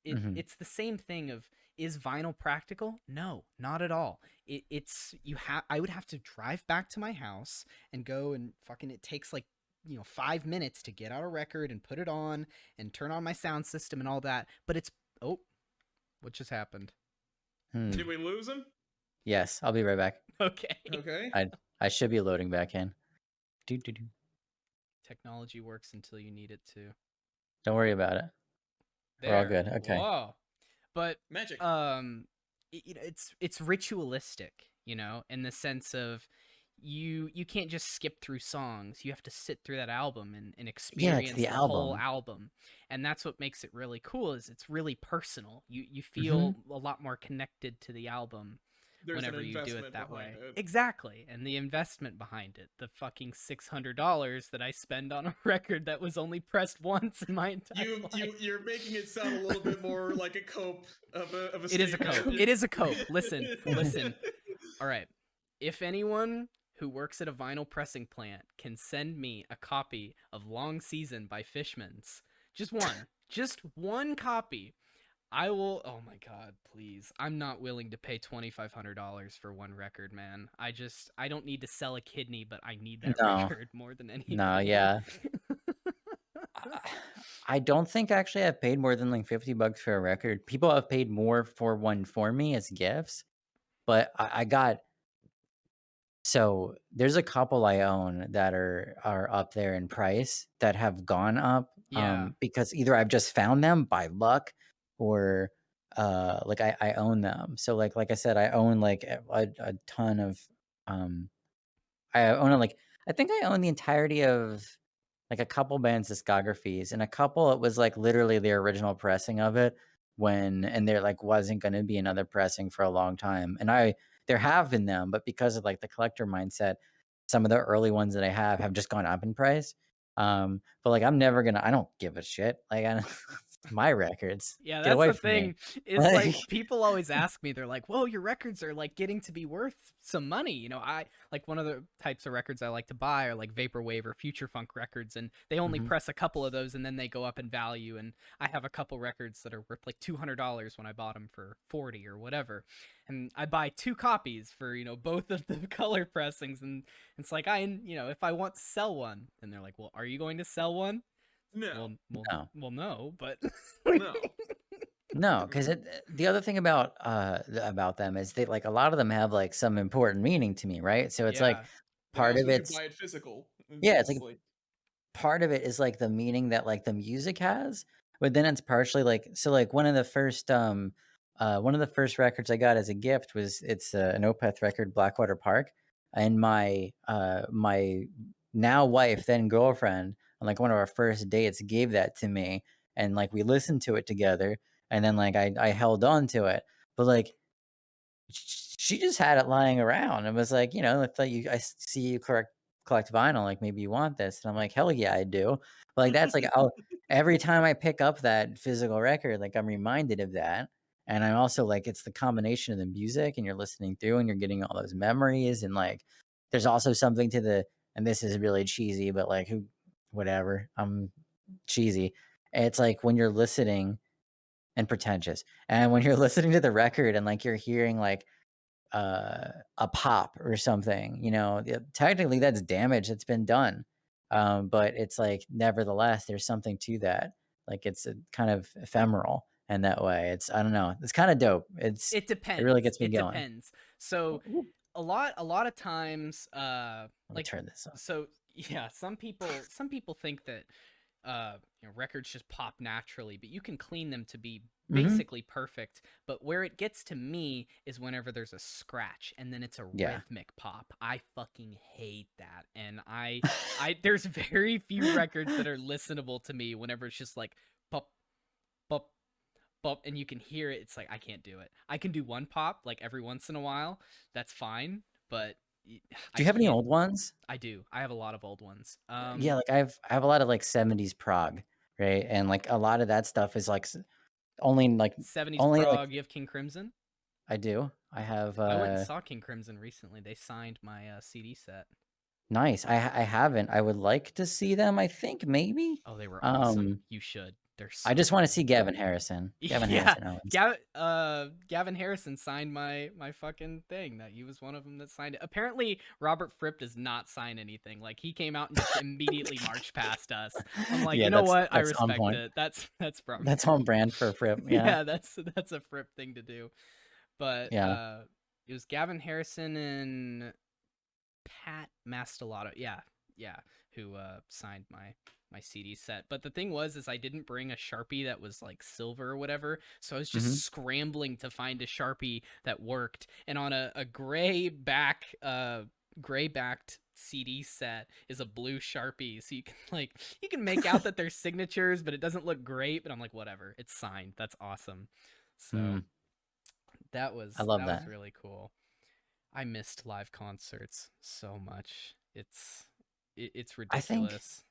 Mhm. it's the same thing of is vinyl practical? No, not at all. It's you have I would have to drive back to my house and go and fucking it takes like 5 minutes to get out a record and put it on and turn on my sound system and all that, but it's oh what just happened? Did we lose him? Yes, I'll be right back. Okay. Okay. I should be loading back in. Do. Technology works until you need it to. Don't worry about it. We're all good. Okay. Whoa. But Magic. it's ritualistic, in the sense of you can't just skip through songs. You have to sit through that album and Yeah, it's experience the the whole album. album. And that's what makes it really cool is it's really personal. You Mm-hmm. feel a lot more connected to the album There's whenever an you do investment it that way. behind it. Exactly. And the investment behind it. The fucking $600 that I spend on a record that was only pressed once in my entire life. You're making it sound a little bit more like a cope of a It is a statement. cope. It is a cope. Listen. All right. If anyone who works at a vinyl pressing plant can send me a copy of Long Season by Fishmans, just one copy, I will. Oh my god, please! I'm not willing to pay $2,500 for one record, man. I don't need to sell a kidney, but I need that No. record more than anything. No, yeah. I don't think actually I've paid more than like $50 for a record. People have paid more for one for me as gifts, but I got so there's a couple I own that are up there in price that have gone up Yeah. because either I've just found them by luck or like I own them. So like I said, I own like a ton of I own like I think I own the entirety of like a couple bands' discographies, and a couple it was like literally the original pressing of it and there like wasn't going to be another pressing for a long time. And there have been them, but because of like the collector mindset, some of the early ones that I have just gone up in price. But like I'm never gonna. I don't give a shit. Like it's my records. Yeah, Get that's away the from me. thing. Is like people always ask me, they're like, "Whoa, your records are like getting to be worth some money." You know, I like one of the types of records I like to buy are like vaporwave or future funk records, and they only Mhm. press a couple of those and then they go up in value. And I have a couple records that are worth like $200 when I bought them for 40 or whatever, and I buy 2 copies for both of the color pressings, and it's like if I want to sell one, and they're like, "Well, are you going to sell one?" No. Well, no, but No. No, because the other thing about them is they like a lot of them have like some important meaning to me, right? So it's like yeah, Yeah, part of especially if you it's buy it physical. yeah, it's It's like part of it is like the meaning that like the music has, but then it's partially like so like one of the first records I got as a gift was it's an Opeth record, Blackwater Park, and my now wife, then girlfriend, on like one of our first dates gave that to me, and like we listened to it together, and then like I held on to it, but like she just had it lying around and was like, if like I see you collect vinyl, like maybe you want this, and I'm like, hell yeah, I do. But like that's like every time I pick up that physical record, like I'm reminded of that, and I'm also like it's the combination of the music and you're listening through and you're getting all those memories, and like there's also something to the, and this is really cheesy, but like whatever, I'm cheesy. It's like when you're listening and pretentious. And when you're listening to the record and like you're hearing like a pop or something, technically that's damage that's been done. But it's like nevertheless, there's something to that. Like it's a kind of ephemeral in that way. I don't know. It's kind of dope. it It really depends. gets me It going. depends. So a lot of times Let me like turn this up. so yeah, some people think that records just pop naturally, but you can clean them to be basically perfect. But where it gets to me is whenever there's a scratch and then it's a Yeah. rhythmic pop. I fucking hate that. And I there's very few records that are listenable to me whenever it's just like pop pop pop and you can hear it. It's like I can't do it. I can do one pop like every once in a while. That's fine, but Do you have any can't- old ones? I do. I have a lot of old ones. Yeah, like I have a lot of like 70s prog, right? And like a lot of that stuff is like only like 70s only like prog. You have King Crimson. I do. I have I went and saw King Crimson recently. They signed my CD set. nice. I haven't. I would like to see them, I think maybe. Oh, they were awesome. You should. They're so I just want to good. see Gavin Harrison. Gavin Yeah, Harrison owns. Gavin Harrison signed my fucking thing. That he was one of them that signed it. Apparently, Robert Fripp does not sign anything. Like he came out and just immediately marched past us. I'm like, Yeah, you know what? I that's on respect point. it. That's from. That's on brand for Fripp. Yeah. Yeah, that's a Fripp thing to do. But Yeah. it was Gavin Harrison and Pat Mastelotto. Yeah, who signed my CD set. But the thing was I didn't bring a Sharpie that was like silver or whatever, so I was just scrambling to find a Sharpie that worked. And on a gray backed CD set is a blue Sharpie, so you can make out that they're signatures, but it doesn't look great. But I'm like, whatever, it's signed. That's awesome. So that was I love that that. was really cool. I missed live concerts so much. It's ridiculous.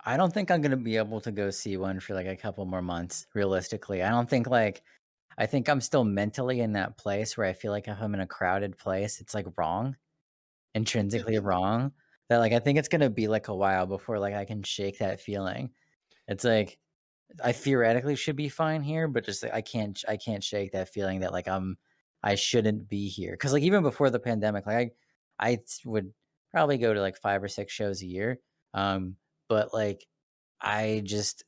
I don't think I'm gonna be able to go see one for like a couple more months, realistically. I think I'm still mentally in that place where I feel like if I'm in a crowded place, it's like wrong, intrinsically wrong. That like I think it's gonna be like a while before like I can shake that feeling. It's like I theoretically should be fine here, but just like I can't shake that feeling that like I shouldn't be here. Cause like even before the pandemic, like I would probably go to like 5 or 6 shows a year. But like I just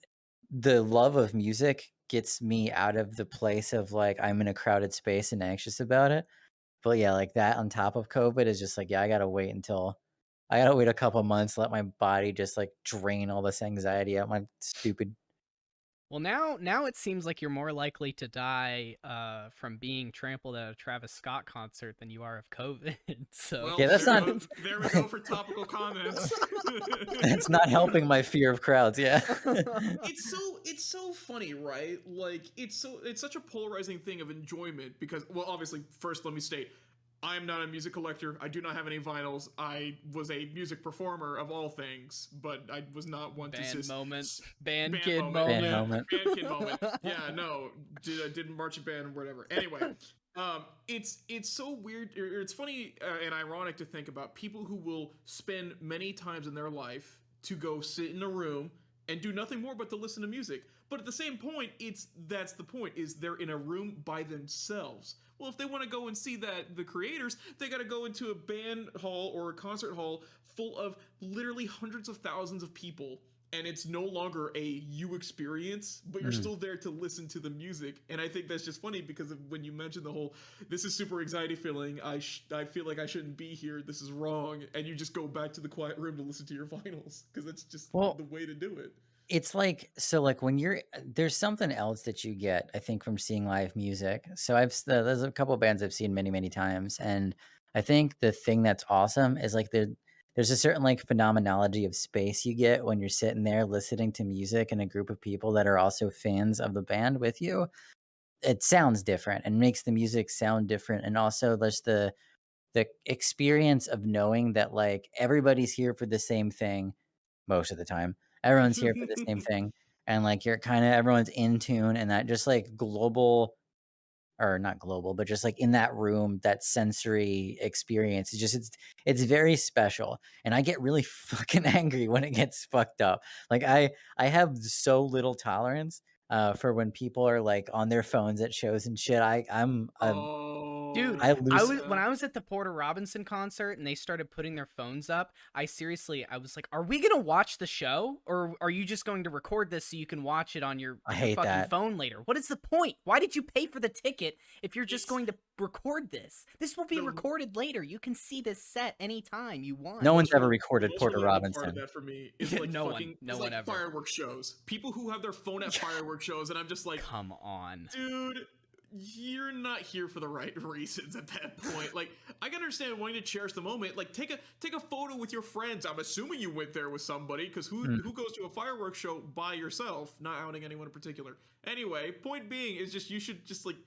the love of music gets me out of the place of like I'm in a crowded space and anxious about it. But yeah, like that on top of COVID is just like, yeah, I gotta wait a couple months, let my body just like drain all this anxiety out my stupid. Well, now it seems like you're more likely to die from being trampled at a Travis Scott concert than you are of COVID. So Well, Yeah, that's not there we go for topical comments. that's not helping my fear of crowds, yeah. It's so funny, right? Like it's such a polarizing thing of enjoyment because, well, obviously, first let me state, I am not a music collector. I do not have any vinyls. I was a music performer of all things, but I was not one to Band just moment. s- Band band kid moment. Band Yeah, moment. band kid moment. Yeah, no, did marching band or whatever. Anyway, it's so weird. It's funny and ironic to think about people who will spend many times in their life to go sit in a room and do nothing more but to listen to music. But at the same point, that's the point, is they're in a room by themselves. Well, if they want to go and see the creators, they got to go into a band hall or a concert hall full of literally hundreds of thousands of people, and it's no longer a you experience, but you're still there to listen to the music. And I think that's just funny because of when you mentioned the whole "this is super anxiety feeling, I feel like I shouldn't be here, this is wrong," and you just go back to the quiet room to listen to your vinyls because that's just Well, the way to do it. it's like, so like when you're there's something else that you get, I think, from seeing live music. So there's a couple bands I've seen many times, and I think the thing that's awesome is like there's a certain like phenomenology of space you get when you're sitting there listening to music in a group of people that are also fans of the band with you. It sounds different and makes the music sound different, and also there's the experience of knowing that like everybody's here for the same thing most of the time. Everyone's here for the same thing. And like you're kind of everyone's in tune, and that just like global, or not global, but just like in that room, that sensory experience is just it's very special. And I get really fucking angry when it gets fucked up. Like I have so little tolerance for when people are like on their phones at shows and shit. Dude, I Oh, lose when I was at the Porter Robinson concert and they started putting their phones up, I was like, "Are we gonna watch the show, or are you just going to record this so you can watch it on your I hate fucking that. phone later? What is the point? Why did you pay for the ticket if you're just It's going to record this? This will be the recorded later. You can see this set anytime you want." No one's ever the recorded most Porter relatable part of Robinson. that for me is like no fucking one is like ever. fireworks shows. People who have their phone at fireworks shows, and I'm just like, Come on. dude, you're not here for the right reasons at that point. Like, I can understand wanting to cherish the moment. Like, take a photo with your friends. I'm assuming you went there with somebody, because who goes to a fireworks show by yourself? Not outing anyone in particular. Anyway, point being is just you should just like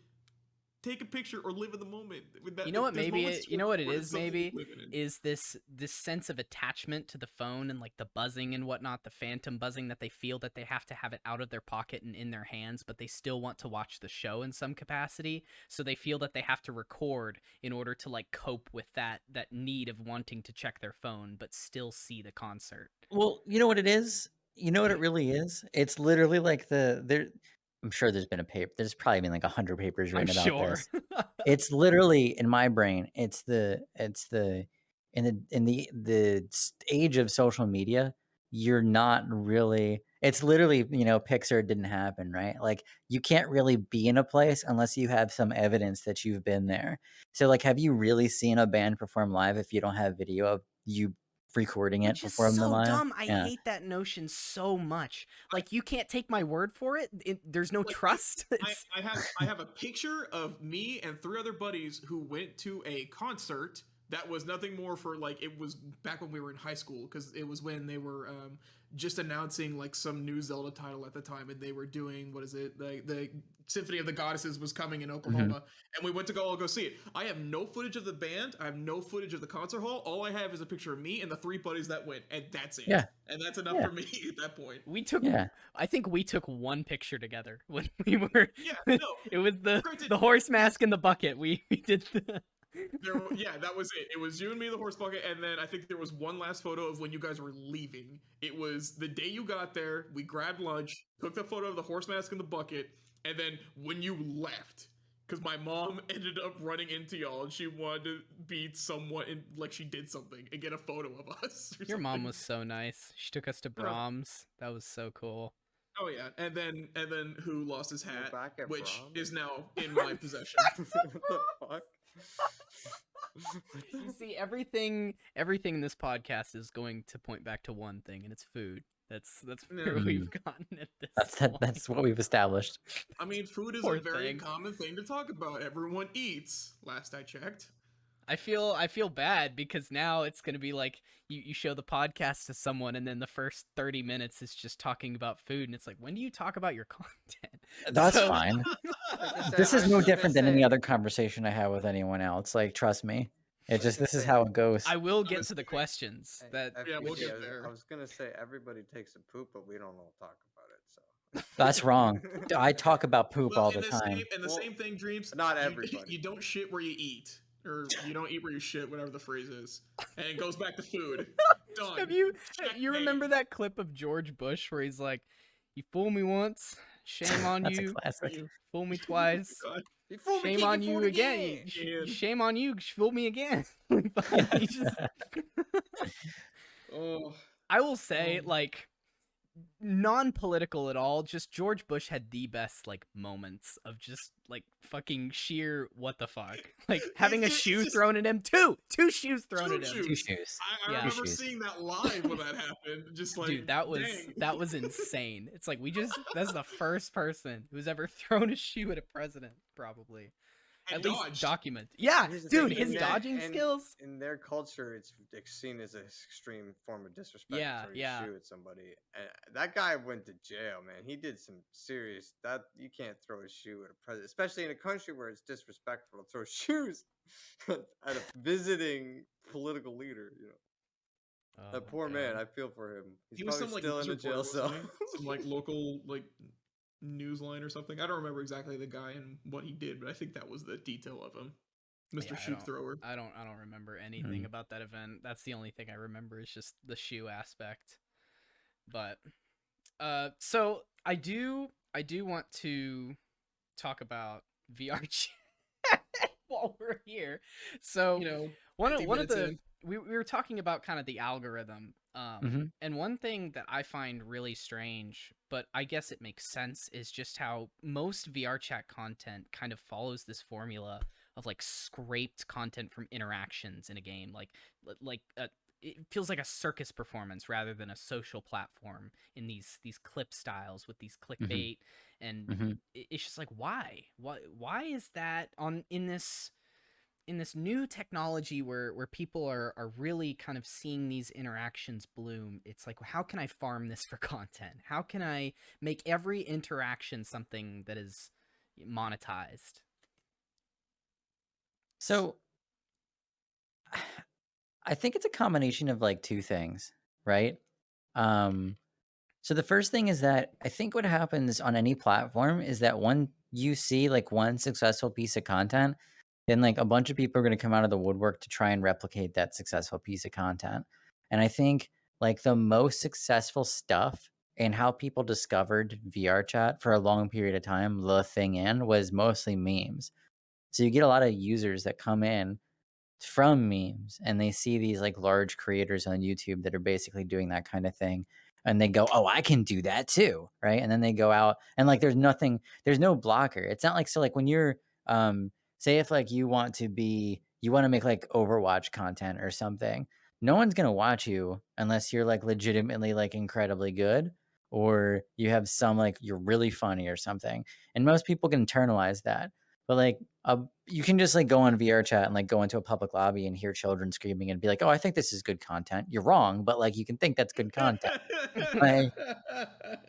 take a picture or live in the moment. With that, You know what? those moments You know what it where is. it's something you Maybe live in. is this sense of attachment to the phone and like the buzzing and whatnot, the phantom buzzing that they feel that they have to have it out of their pocket and in their hands, but they still want to watch the show in some capacity. So they feel that they have to record in order to like cope with that need of wanting to check their phone but still see the concert. Well, you know what it is? You know what it really is? It's literally like I'm sure there's been a paper. There's probably been like 100 papers I'm written about sure. this. It's literally in my brain. It's in the age of social media. You're not really. It's literally, Pixar didn't happen, right? Like you can't really be in a place unless you have some evidence that you've been there. So like, have you really seen a band perform live if you don't have video of you recording it Which is perform them so live? dumb. I Yeah. hate that notion so much. Like you can't take my word for it. There's no Like, trust. I have a picture of me and 3 other buddies who went to a concert that was nothing more for like, it was back when we were in high school, because it was when they were just announcing like some new Zelda title at the time, and they were doing, what is it, the Symphony of the Goddesses was coming in Oklahoma, and we went to go see it. I have no footage of the band. I have no footage of the concert hall. All I have is a picture of me and the 3 buddies that went, and that's it. Yeah. And that's enough Yeah. for me at that point. Yeah. I think we took one picture together when we were. Yeah, no. It was Granted, the horse mask and the bucket. We did the. Yeah, that was it. It was you and me, the horse bucket, and then I think there was one last photo of when you guys were leaving. It was the day you got there. We grabbed lunch, took the photo of the horse mask and the bucket, and then when you left, because my mom ended up running into y'all, and she wanted to be somewhat like she did something and get a photo of us. Your mom was so nice. She took us to Brahms. That was so cool. Oh yeah, and then who lost his hat, back at which Brahms? is now in my possession. What the fuck? You see, everything in this podcast is going to point back to one thing, and it's food. That's where we've gotten at this. That's what we've established. I mean, food is Poor a very thing. common thing to talk about. Everyone eats, last I checked. I feel bad because now it's gonna be like you show the podcast to someone and then the first 30 minutes is just talking about food and it's like, when do you talk about your content? That's So- fine. Like I said, This is I no was gonna different than any say- other conversation I have with anyone else. Like, trust me. It just this is how it goes. I will I get was to the thinking- questions. That Yeah, we'll FPG, get I was- there. I was gonna say everybody takes a poop, but we don't all talk about it. So That's wrong. I talk about poop Well, all and the time. the Well, same thing, Dreams. not you- everybody. You don't shit where you eat, or you don't eat where you shit, whatever the phrase is. And it goes back to food. Done. have you Checkmate. remember that clip of George Bush where he's like, "You fool me once, shame on That's a you. classic. You- Fool me twice, God. You fool me, shame can't on get you fooled again. again." Shame on you, fool me again." He just- Oh, I will say, Um, like, non-political at all, just George Bush had the best, like, moments of just, like, fucking sheer what the fuck. Like, having a it's shoe just- thrown at him. Two shoes thrown Two at him. shoes. Two shoes. I Yeah. remember Shoes. seeing that live when that happened. Just like, Dude, that dang. was insane. It's like, that's the first person who's ever thrown a shoe at a president, probably. And At least dodged. document. Yeah, Here's the dude, thing, his in that- dodging and skills. in their culture, it's seen as an extreme form of disrespect. Yeah, to throw your yeah. shoe at somebody. And that guy went to jail, man. He did some serious. That you can't throw a shoe at a president, especially in a country where it's disrespectful to throw shoes at a visiting political leader. You know, Oh, that poor man. I feel for him. He's He was probably some like still in news a jail reporter, cell. wasn't he? Some like local like news line or something. I don't remember exactly the guy and what he did, but I think that was the detail of him, Mr. Yeah, I Shoe don't- Thrower. I don't remember anything Mm. about that event. That's the only thing I remember is just the shoe aspect. But so I do want to talk about VRChat while we're here. So You know, one 50 of minutes the in. we were talking about kind of the algorithm. Mhm. And one thing that I find really strange, but I guess it makes sense, is just how most VRChat content kind of follows this formula of like scraped content from interactions in a game, it feels like a circus performance rather than a social platform in these clip styles with these clickbait, and Mhm. it's just like, why is that in this new technology where people are really kind of seeing these interactions bloom? It's like, how can I farm this for content? How can I make every interaction something that is monetized? So I think it's a combination of like two things, right? So the first thing is that I think what happens on any platform is that when you see like one successful piece of content, then like a bunch of people are going to come out of the woodwork to try and replicate that successful piece of content. And I think like the most successful stuff and how people discovered VRChat for a long period of time, the thing in was mostly memes. So you get a lot of users that come in from memes and they see these like large creators on YouTube that are basically doing that kind of thing. And they go, oh, I can do that too. Right. And then they go out and like there's no blocker. It's not like, so like when you're say if like you want to make like Overwatch content or something, no one's gonna watch you unless you're like legitimately like incredibly good or you have some like you're really funny or something. And most people can internalize that. But like you can just like go on VRChat and like go into a public lobby and hear children screaming and be like, oh, I think this is good content. You're wrong, but like you can think that's good content. Right.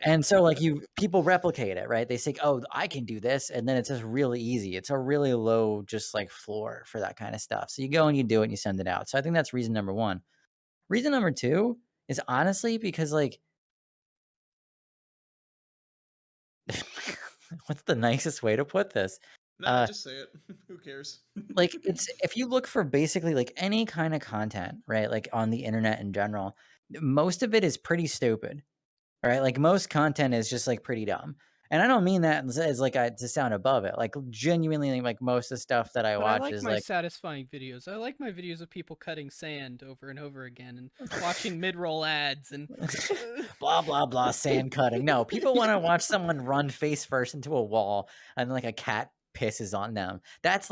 And so like people replicate it, right? They say, oh, I can do this. And then it's just really easy. It's a really low, just like floor for that kind of stuff. So you go and you do it and you send it out. So I think that's reason number one. Reason number two is honestly because like, what's the nicest way to put this? Nah, just say it. Who cares? Like it's if you look for basically like any kind of content, right? Like on the internet in general, most of it is pretty stupid. Right? Like most content is just like pretty dumb. And I don't mean that as like to sound above it. Like genuinely like most of the stuff that I But watch I like is my like satisfying videos. I like my videos of people cutting sand over and over again and watching mid-roll ads and blah blah blah sand cutting. No, people want to watch someone run face first into a wall and like a cat pisses on them. That's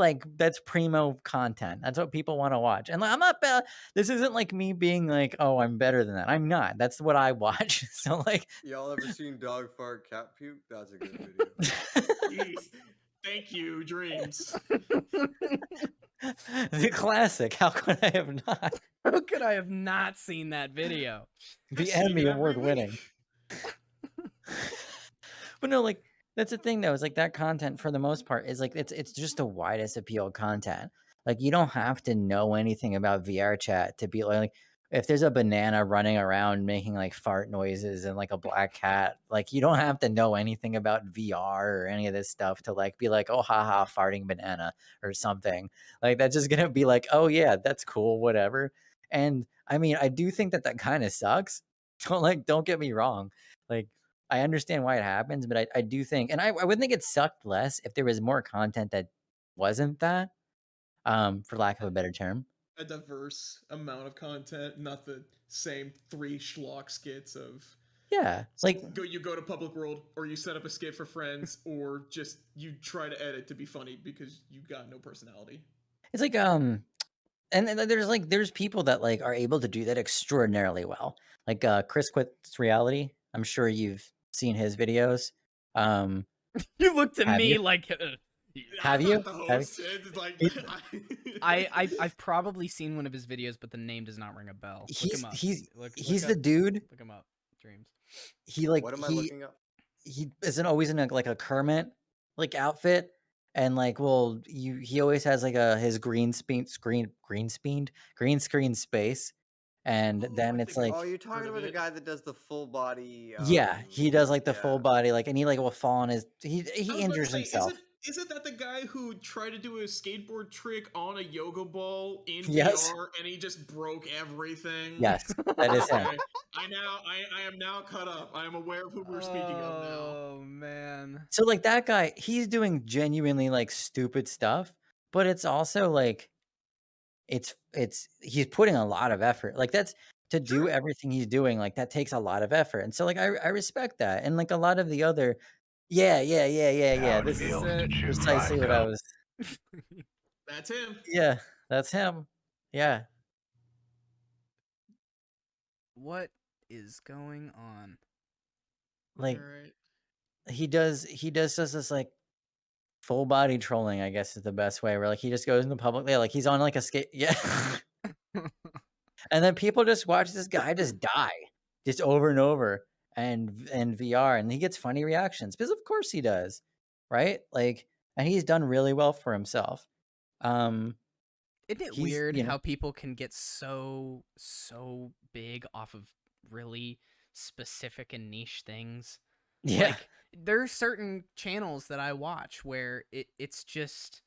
primo content. That's what people want to watch. And like, I'm not bad. This isn't like me being like, oh, I'm better than that. I'm not. That's what I watch. So like, Y'all ever seen dog fart cat puke? That's a good video. Jeez. Thank you, Dreams. The classic. How could I have not? How could I have not seen that video? I The see Emmy it every Award winning. week. But no, like that's the thing though, is like that content for the most part is like it's just the widest appeal content. Like you don't have to know anything about VRChat to be like if there's a banana running around making like fart noises and like a black cat, like you don't have to know anything about VR or any of this stuff to like be like, oh haha, farting banana or something. Like that's just gonna be like, oh yeah, that's cool, whatever. And I mean, I do think that that kind of sucks. Don't get me wrong. Like I understand why it happens, but I do think, and I would think it sucked less if there was more content that wasn't that, for lack of a better term. A diverse amount of content, not the same 3 schlock skits of Yeah, like you go to Public World, or you set up a skit for friends, or just you try to edit to be funny because you got no personality. it's like and there's people that like are able to do that extraordinarily well. Like Chris Quit's Reality. I'm sure you've seen his videos. You looked at Have me you? like Have I'm you? not the Have host. It's like I've probably seen one of his videos, but the name does not ring a bell. Look him up. He's the dude. Look him up. Dreams. He like What am I looking up? he isn't always in like a Kermit like outfit, and like he always has like his green screen space, and then it's like Oh, you're talking about the guy that does the full body. yeah, he does like the yeah. full body like, and he like will fall on his he I was about to injures say, himself. Isn't that the guy who tried to do a skateboard trick on a yoga ball in Yes. VR and he just broke everything? Yes, that is him. Okay. I am now caught up. I am aware of who we're speaking of now. Oh man. So like that guy, he's doing genuinely like stupid stuff, but it's also like it's he's putting a lot of effort. Like that's to do everything he's doing, like that takes a lot of effort. And so like I respect that. And like a lot of the other yeah. This is precisely what I was That's him. Yeah, that's him. Yeah. What is going on? Like Alright. he does just this like full body trolling, I guess is the best way, where like he just goes into public, yeah, like he's on like a skate, yeah. And then people just watch this guy just die just over and over and VR, and he gets funny reactions because of course he does, right? Like, and he's done really well for himself. Isn't it He's, weird you know, how people can get so big off of really specific and niche things? yeah. Like there are certain channels that I watch where it's just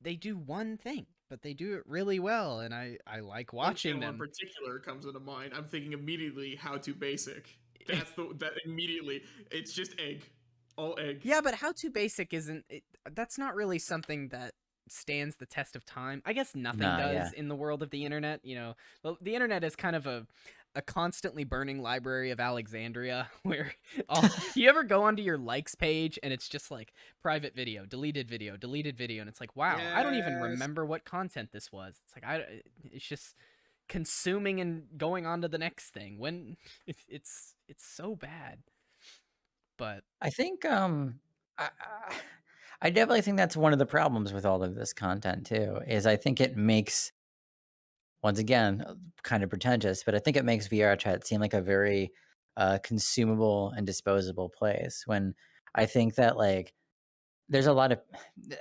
they do one thing, but they do it really well, and I like watching One them. in particular comes into mind. I'm thinking immediately How to Basic. That immediately. It's just egg. All egg. Yeah, but How to Basic isn't that's not really something that stands the test of time. I guess nothing does in the world of the internet. You know, the internet is kind of a constantly burning library of Alexandria where you ever go onto your likes page and it's just like private video, deleted video, and it's like, wow, I don't even remember what content this was. It's like it's just consuming and going on to the next thing when it's so bad. But I think I definitely think that's one of the problems with all of this content too, is I think it makes, once again, kind of pretentious, but I think it makes VRChat seem like a very consumable and disposable place, when I think that like there's a lot of,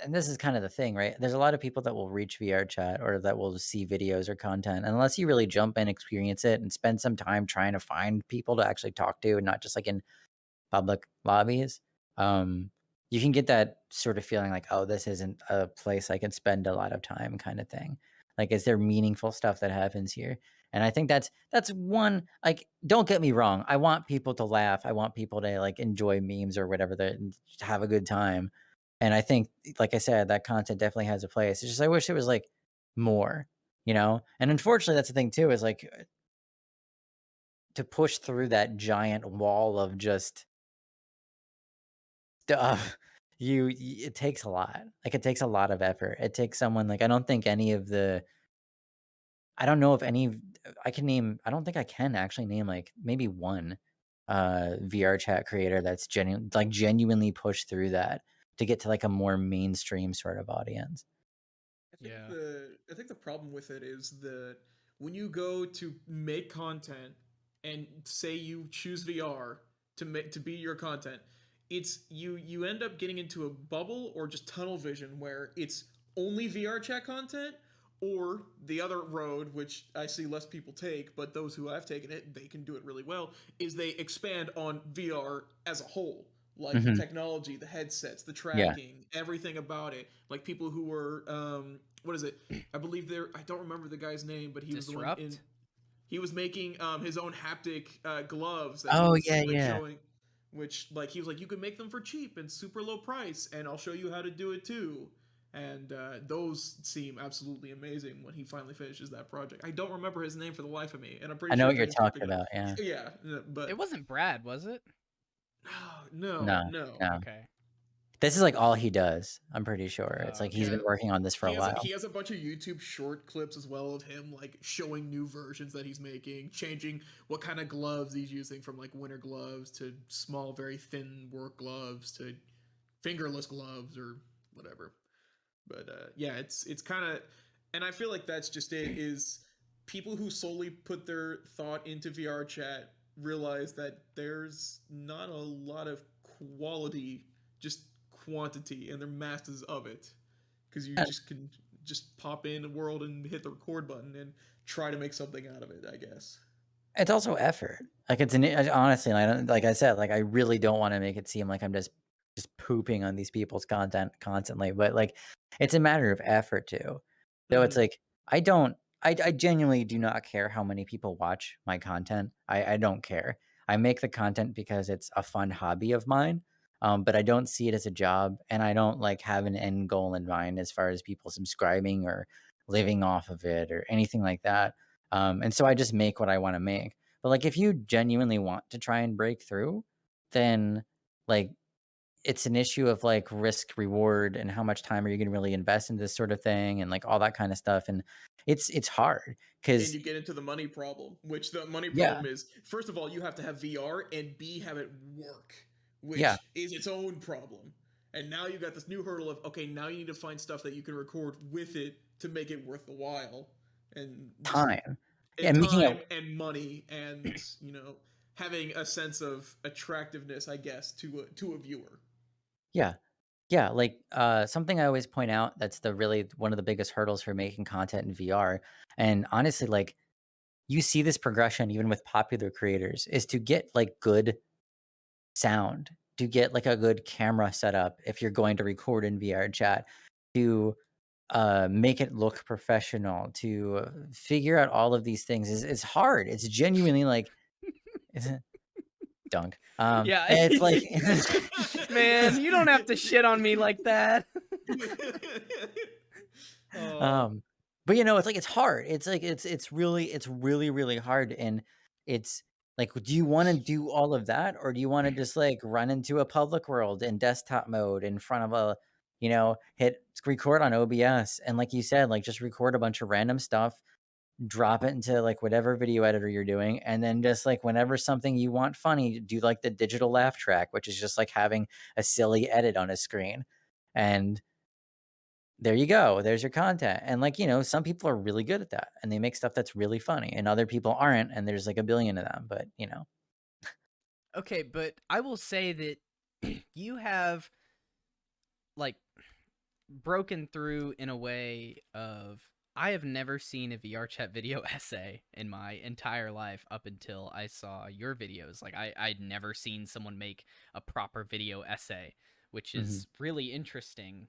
and this is kind of the thing, right? There's a lot of people that will reach VRChat or that will see videos or content, and unless you really jump in, experience it, and spend some time trying to find people to actually talk to, and not just like in public lobbies, you can get that sort of feeling like, oh, this isn't a place I can spend a lot of time kind of thing. Like, is there meaningful stuff that happens here? And I think that's one, like, don't get me wrong. I want people to laugh. I want people to like enjoy memes or whatever, that have a good time. And I think, like I said, that content definitely has a place. It's just, I wish it was like more, you know? And unfortunately, that's the thing too, is like to push through that giant wall of just stuff, it takes a lot. Like it takes a lot of effort. It takes someone like, I don't think any of the I don't know if any I can name, I don't think I can actually name like maybe one VRChat creator that's genuinely pushed through that to get to like a more mainstream sort of audience. Yeah. I think the problem with it is that when you go to make content and say you choose VR to be your content, it's you end up getting into a bubble or just tunnel vision where it's only VR chat content, or the other road, which I see less people take, but those who have taken it, they can do it really well, is they expand on VR as a whole. Like the Hmm. technology, the headsets, the Yeah. tracking, everything about it. Like people who were, what is it? I believe I don't remember the guy's name, but he was the one in. Disrupt. He was making his own haptic gloves that he Oh was yeah, like yeah. showing, which like he was like, you can make them for cheap and super low price, and I'll show you how to do it too. And those seem absolutely amazing when he finally finishes that project. I don't remember his name for the life of me, and I'm I pretty know sure what if you're anyone's gonna talking pick it up, about. Yeah. yeah, but It wasn't Brad, was it? no, No, no. no. Okay. This is like all he does. I'm pretty sure. It's Oh, like he's okay. Yeah, been working on this for a while. he has a bunch of YouTube short clips as well of him like showing new versions that he's making, changing what kind of gloves he's using from like winter gloves to small, very thin work gloves to fingerless gloves or whatever. But yeah, it's kind of, and I feel like that's just it. Is people who solely put their thought into VR chat realize that there's not a lot of quality, just quantity, and there are masses of it because you And just can just pop in a world and hit the record button and try to make something out of it, I guess. it's also effort. Like it's honestly, I don't, like I said, like I really don't want to make it seem like I'm just pooping on these people's content constantly, but like it's a matter of effort too. Though it's Mm-hmm. like I genuinely do not care how many people watch my content. I don't care. I make the content because it's a fun hobby of mine. But I don't see it as a job, and I don't like have an end goal in mind as far as people subscribing or living off of it or anything like that. And so I just make what I want to make. But like if you genuinely want to try and break through, then like it's an issue of like risk reward and how much time are you going to really invest in this sort of thing and like all that kind of stuff. And it's hard And because you get into the money problem, which the money yeah, problem is, first of all, you have to have VR, and B, have it work, yeah, which is its own problem. And now you got this new hurdle of, okay, now you need to find stuff that you can record with it to make it worth the while. And just time. Yeah, and making it time and money and, having a sense of attractiveness, I guess, to a viewer. yeah. Yeah, like something I always point out that's the really one of the biggest hurdles for making content in VR. And honestly, like you see this progression even with popular creators is to get like good sound, to get like a good camera setup if you're going to record in VRChat, to make it look professional, to figure out all of these things is hard. It's genuinely like it's a dunk. Yeah. And it's like Man, you don't have to shit on me like that. Oh. but you know, it's like it's hard. It's like it's really really hard, and it's like, do you want to do all of that, or do you want to just like run into a public world in desktop mode in front of a, hit record on OBS and like you said, like just record a bunch of random stuff, drop it into like whatever video editor you're doing, and then just like whenever something you want funny, do like the digital laugh track, which is just like having a silly edit on a screen, and there you go. There's your content. And like, some people are really good at that and they make stuff that's really funny and other people aren't. And there's like a billion of them, but Okay, but I will say that you have like broken through in a way of I have never seen a VRChat video essay in my entire life up until I saw your videos. Like I'd never seen someone make a proper video essay, which Mhm. is really interesting.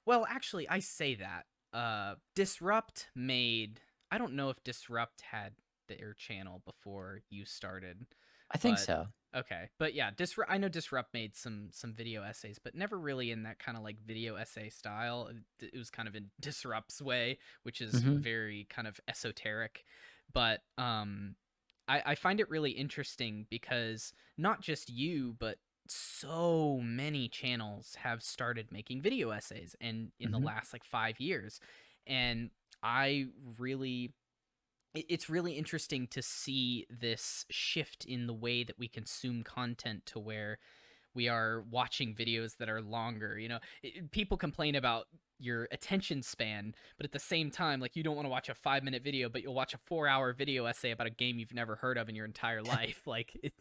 Well, actually, I say that. Disrupt made. I don't know if Disrupt had their channel before you started, I think but so. okay. But yeah, Disrupt. I know Disrupt made some video essays, but never really in that kind of like video essay style. It was kind of in Disrupt's way, which is Hmm. very kind of esoteric. But I find it really interesting because not just you, but so many channels have started making video essays and in the Hmm. last like 5 years. And I really it's really interesting to see this shift in the way that we consume content to where we are watching videos that are longer. You know, people complain about your attention span, but at the same time, like, you don't want to watch a 5-minute video, but you'll watch a 4-hour video essay about a game you've never heard of in your entire life. Like,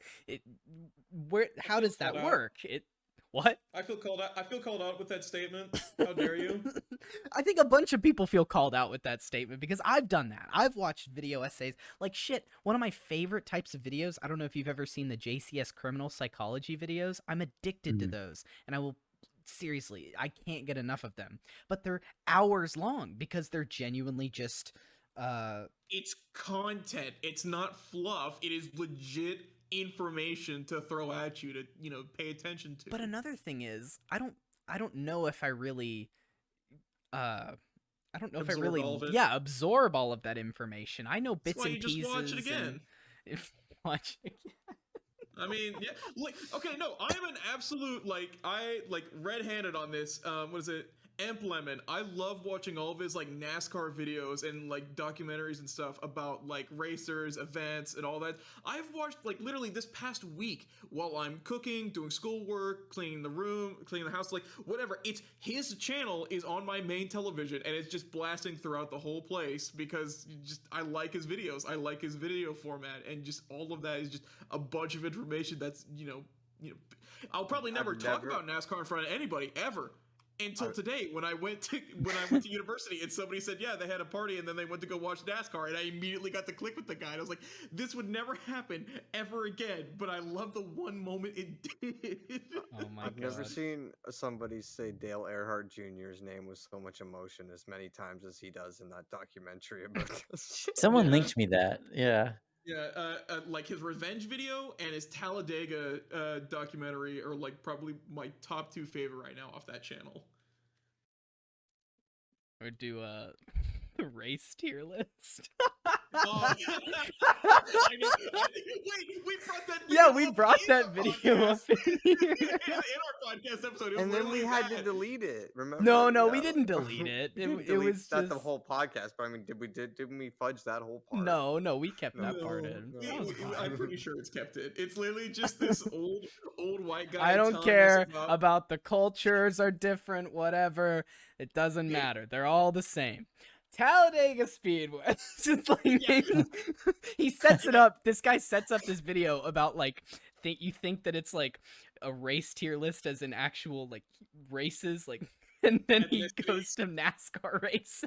how does that work? What? I feel called out. I feel called out with that statement. How dare you? I think a bunch of people feel called out with that statement because I've done that. I've watched video essays. Like, shit, one of my favorite types of videos, I don't know if you've ever seen the JCS criminal psychology videos. I'm addicted to those, and I will, seriously, I can't get enough of them. But they're hours long because they're genuinely just It's content. It's not fluff. It is legit information to throw at you to, you know, pay attention to. But another thing is, I don't know if I really I don't know if I Absorb really all of it? absorb all of that information. I know bits That's why and you just pieces. watch it again. Watch it again. I mean, yeah, like, okay, no, I'm an absolute, like, I, like, red-handed on this, what is it, Amp Lemon. I love watching all of his, like, NASCAR videos and, like, documentaries and stuff about, like, racers, events, and all that. I've watched, like, literally this past week while I'm cooking, doing schoolwork, cleaning the room, cleaning the house, like, whatever. It's, his channel is on my main television, and it's just blasting throughout the whole place because I like his videos. I like his video format, and just all of that is just a bunch of information that's, you know, I'll probably never talk about NASCAR in front of anybody ever until today when I went to university and somebody said, yeah, they had a party and then they went to go watch NASCAR, and I immediately got to click with the guy, and I was like, this would never happen ever again, but I love the one moment it did. Oh my I've god. never seen somebody say Dale Earnhardt Jr.'s name with so much emotion as many times as he does in that documentary about this. Someone Yeah. linked me that. Yeah. Yeah, like his revenge video and his Talladega documentary are like probably my top 2 favorite right now off that channel. Or do a race tier list. Oh. Wait, we brought that video Yeah, we up brought in that the video up podcast. in in our podcast episode. It was And then we literally had to that. delete it. Remember? No, we Yeah. didn't delete it. We didn't It delete was that the just whole podcast. But I mean, didn't we fudge that whole part? No, we kept No. that part in. No. That was I'm fine. pretty sure it's kept it. It's literally just this old white guy. I don't telling care us about the cultures are different, whatever. It doesn't Hey. matter. They're all the same. Talladega Speedway. It's just like he sets it up. This guy sets up this video about like you think that it's like a race tier list as in actual like races, like, and then he goes to NASCAR races.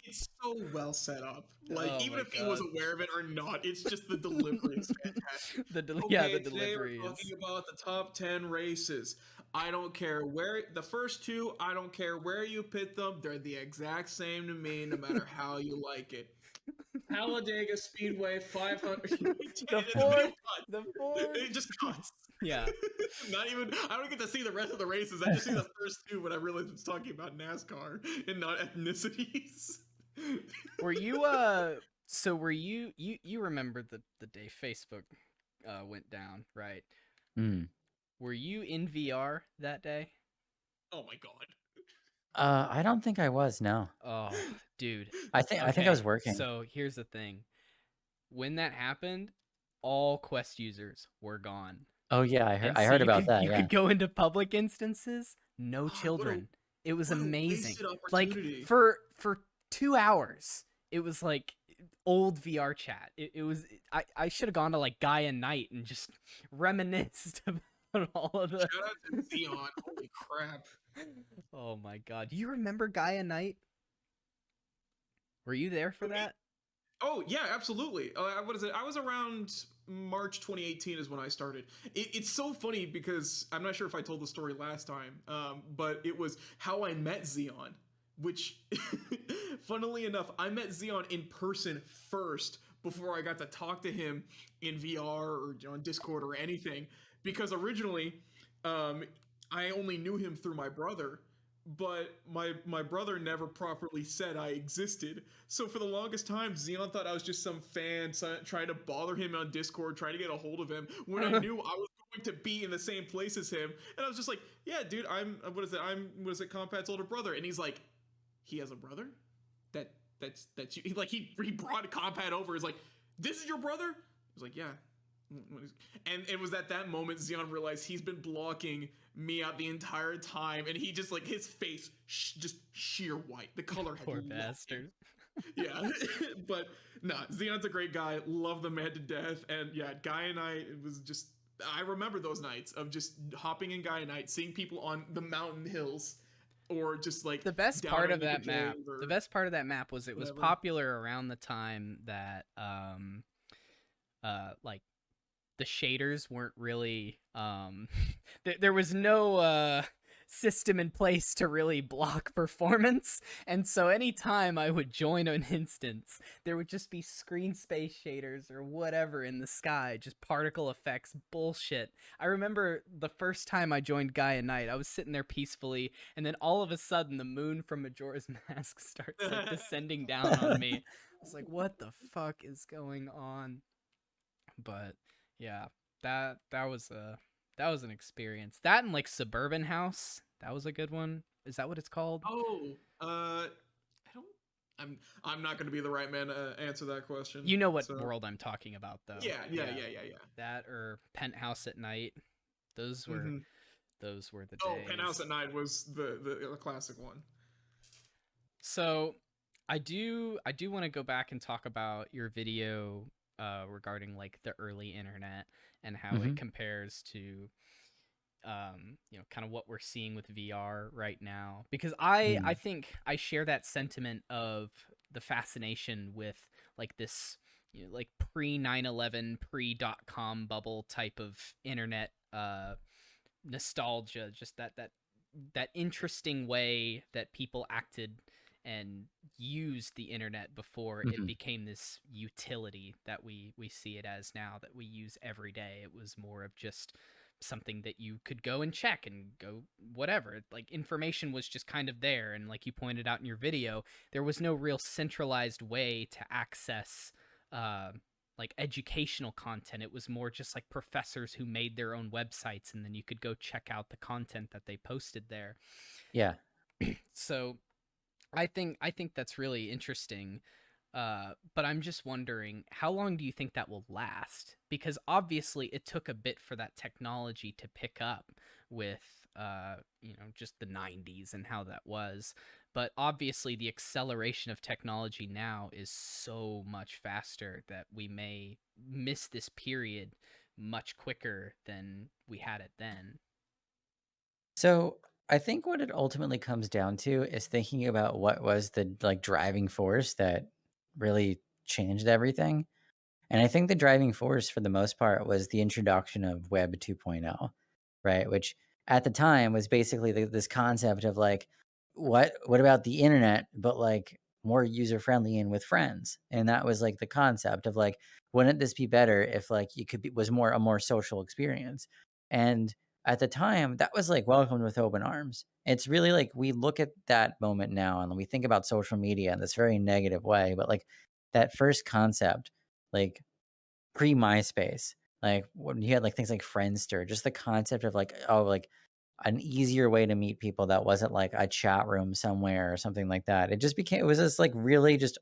It's so well set up. Like, Oh even my if he was God. aware of it or not, it's just the delivery is fantastic. The Today delivery we're is. talking about the top 10 races. I don't care where the first 2. I don't care where you pit them. They're the exact same to me, no matter how you like it. Talladega Speedway 500. The fourth. It just cuts. Yeah. Not even. I don't get to see the rest of the races. I just see the first 2 when I realize it's talking about NASCAR and not ethnicities. Were you so were you remember the day Facebook went down, right? Mm. Were you in VR that day? Oh my god. I don't think I was. No. Oh, dude. I think I was working. So here's the thing. When that happened, all Quest users were gone. Oh yeah, I And heard you about could, that. You Yeah. could go into public instances, no What a- children. It was what a amazing. wasted Like opportunity. for 2 hours, it was like old VRChat. It was I should have gone to like Gaia Night and just reminisced about all of the. Shout out to Xeon. Holy crap. Oh my god. Do you remember Gaia Night? Were you there for that? Oh yeah, absolutely. What is it? I was around March 2018 is when I started. It's so funny because I'm not sure if I told the story last time, but it was how I met Xeon, which, funnily enough, I met Xeon in person first before I got to talk to him in VR or on Discord or anything. Because originally, I only knew him through my brother. But my brother never properly said I existed. So for the longest time, Xeon thought I was just some fan trying to bother him on Discord, trying to get a hold of him, when I knew I was going to be in the same place as him. And I was just like, yeah, dude, I'm Compat's older brother. And he's like, he has a brother? That's you. Like, he brought Compat over. He's like, this is your brother? I was like, yeah. And it was at that moment Xeon realized he's been blocking me out the entire time, and he just like his face just sheer white. The color had Poor left him. bastard. Yeah, but nah, Xeon's a great guy. Love the man to death, and yeah, Guy and I, it was just. I remember those nights of just hopping in Guy Night, seeing people on the mountain hills, or just like The best down part in of Nika that map, Cave or the best part of that map was it was whatever. popular around the time that like the shaders weren't really there was no system in place to really block performance, and so anytime I would join an instance there would just be screen space shaders or whatever in the sky, just particle effects bullshit. I remember the first time I joined Gaia Night, I was sitting there peacefully, and then all of a sudden the moon from Majora's Mask starts like descending down on me. I was like, what the fuck is going on? But yeah, that was an experience. That and like Suburban House, that was a good one. Is that what it's called? Oh, I don't. I'm not going to be the right man to answer that question. You know what So world I'm talking about, though. yeah. That or Penthouse at Night. Those were Mhm. those were the days. Oh, Penthouse at Night was the classic one. So I do want to go back and talk about your video regarding like the early internet and how Mhm. it compares to kind of what we're seeing with VR right now, because I think I share that sentiment of the fascination with like this like pre 9/11 pre .com bubble type of internet nostalgia, just that interesting way that people acted and used the internet before it Mhm. became this utility that we see it as now, that we use every day. It was more of just something that you could go and check and go whatever. Like information was just kind of there, and like you pointed out in your video, there was no real centralized way to access uh, like educational content. It was more just like professors who made their own websites, and then you could go check out the content that they posted there. Yeah. So I think that's really interesting. But I'm just wondering, how long do you think that will last? Because obviously it took a bit for that technology to pick up with just the 90s and how that was. But obviously the acceleration of technology now is so much faster that we may miss this period much quicker than we had it then. So I think what it ultimately comes down to is thinking about what was the like driving force that really changed everything. And I think the driving force for the most part was the introduction of Web 2.0, right? Which at the time was basically this concept of like, what about the internet, but like more user friendly and with friends? And that was like the concept of like, wouldn't this be better if like you could be was more a more social experience? And at the time, that was like welcomed with open arms. It's really like we look at that moment now and we think about social media in this very negative way, but like that first concept, like pre MySpace, like when you had like things like Friendster, just the concept of like, oh, like an easier way to meet people that wasn't like a chat room somewhere or something like that. It was this like really just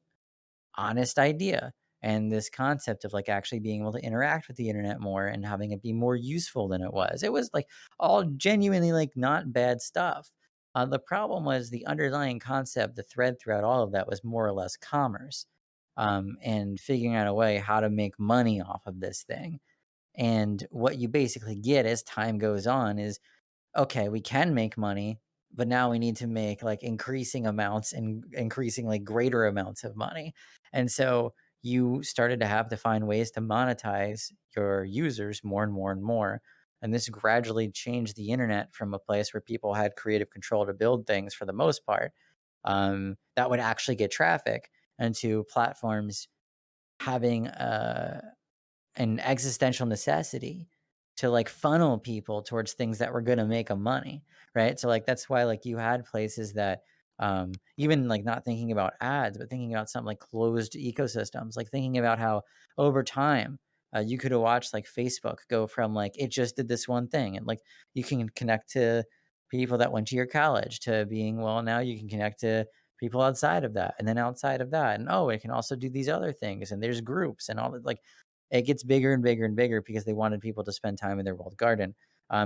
honest idea. And this concept of like actually being able to interact with the internet more and having it be more useful than it was. It was like all genuinely like not bad stuff. The problem was the underlying concept, the thread throughout all of that was more or less commerce, and figuring out a way how to make money off of this thing. And what you basically get as time goes on is, okay, we can make money, but now we need to make like increasing amounts and increasingly greater amounts of money. And so you started to have to find ways to monetize your users more and more and more. And this gradually changed the internet from a place where people had creative control to build things for the most part, that would actually get traffic, into platforms having an existential necessity to like funnel people towards things that were going to make them money, right? So like that's why like you had places that, even like not thinking about ads but thinking about something like closed ecosystems, like thinking about how over time, you could have watched like Facebook go from like it just did this one thing and like you can connect to people that went to your college to being, well, now you can connect to people outside of that and then outside of that, and oh, it can also do these other things and there's groups and all that. Like it gets bigger and bigger and bigger because they wanted people to spend time in their walled garden.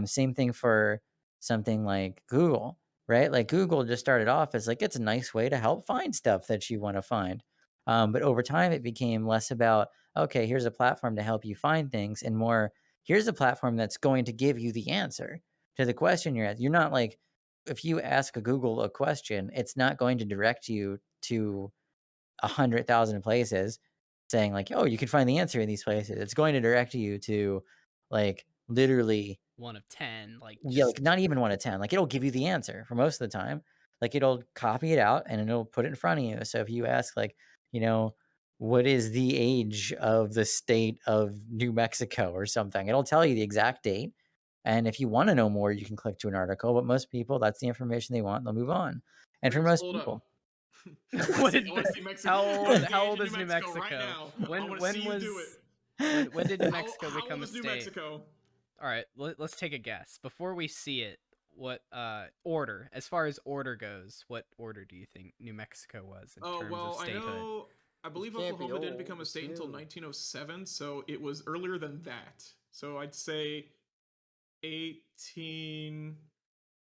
Same thing for something like Google, right? Like Google just started off as like it's a nice way to help find stuff that you want to find. But over time, it became less about, okay, here's a platform to help you find things, and more, here's a platform that's going to give you the answer to the question you're at. You're not like, if you ask a Google a question, it's not going to direct you to 100,000 places saying like, oh, you can find the answer in these places. It's going to direct you to like literally, 1 of 10, like yeah, like just not even 1 of 10. Like it'll give you the answer for most of the time. Like it'll copy it out and it'll put it in front of you. So if you ask like, you know, what is the age of the state of New Mexico or something, it'll tell you the exact date. And if you want to know more, you can click to an article. But most people, that's the information they want. They'll move on. And for Dreams, most hold up. people, I What want did to see Mexico. how old in is New Mexico? right now. I want to When see you do it. when did New How Mexico how become old a is New state? Mexico? All right, let's take a guess. Before we see it, what order, as far as order goes, what order do you think New Mexico was in Oh terms well, of statehood? I believe can't be Oklahoma didn't old, become a it's state until new. 1907, so it was earlier than that. So I'd say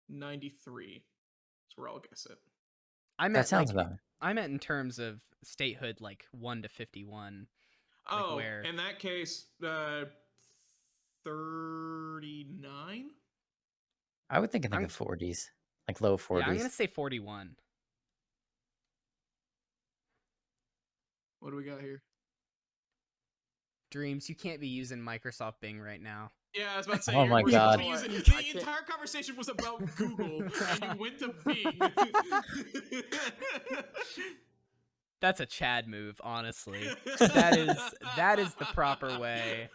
1893. That's where I'll guess it. I that meant sounds like about it. I meant in terms of statehood, like 1 to 51. Oh, where- in that case, 39. I would think in like I'm- the 40s, like low 40s. Yeah, I'm gonna say 41. What do we got here? Dreams, you can't be using Microsoft Bing right now. Yeah, I was about to say. Oh you're my supposed to God. be using- I the can't- entire conversation was about Google, and you went to Bing. That's a Chad move, honestly. That is the proper way.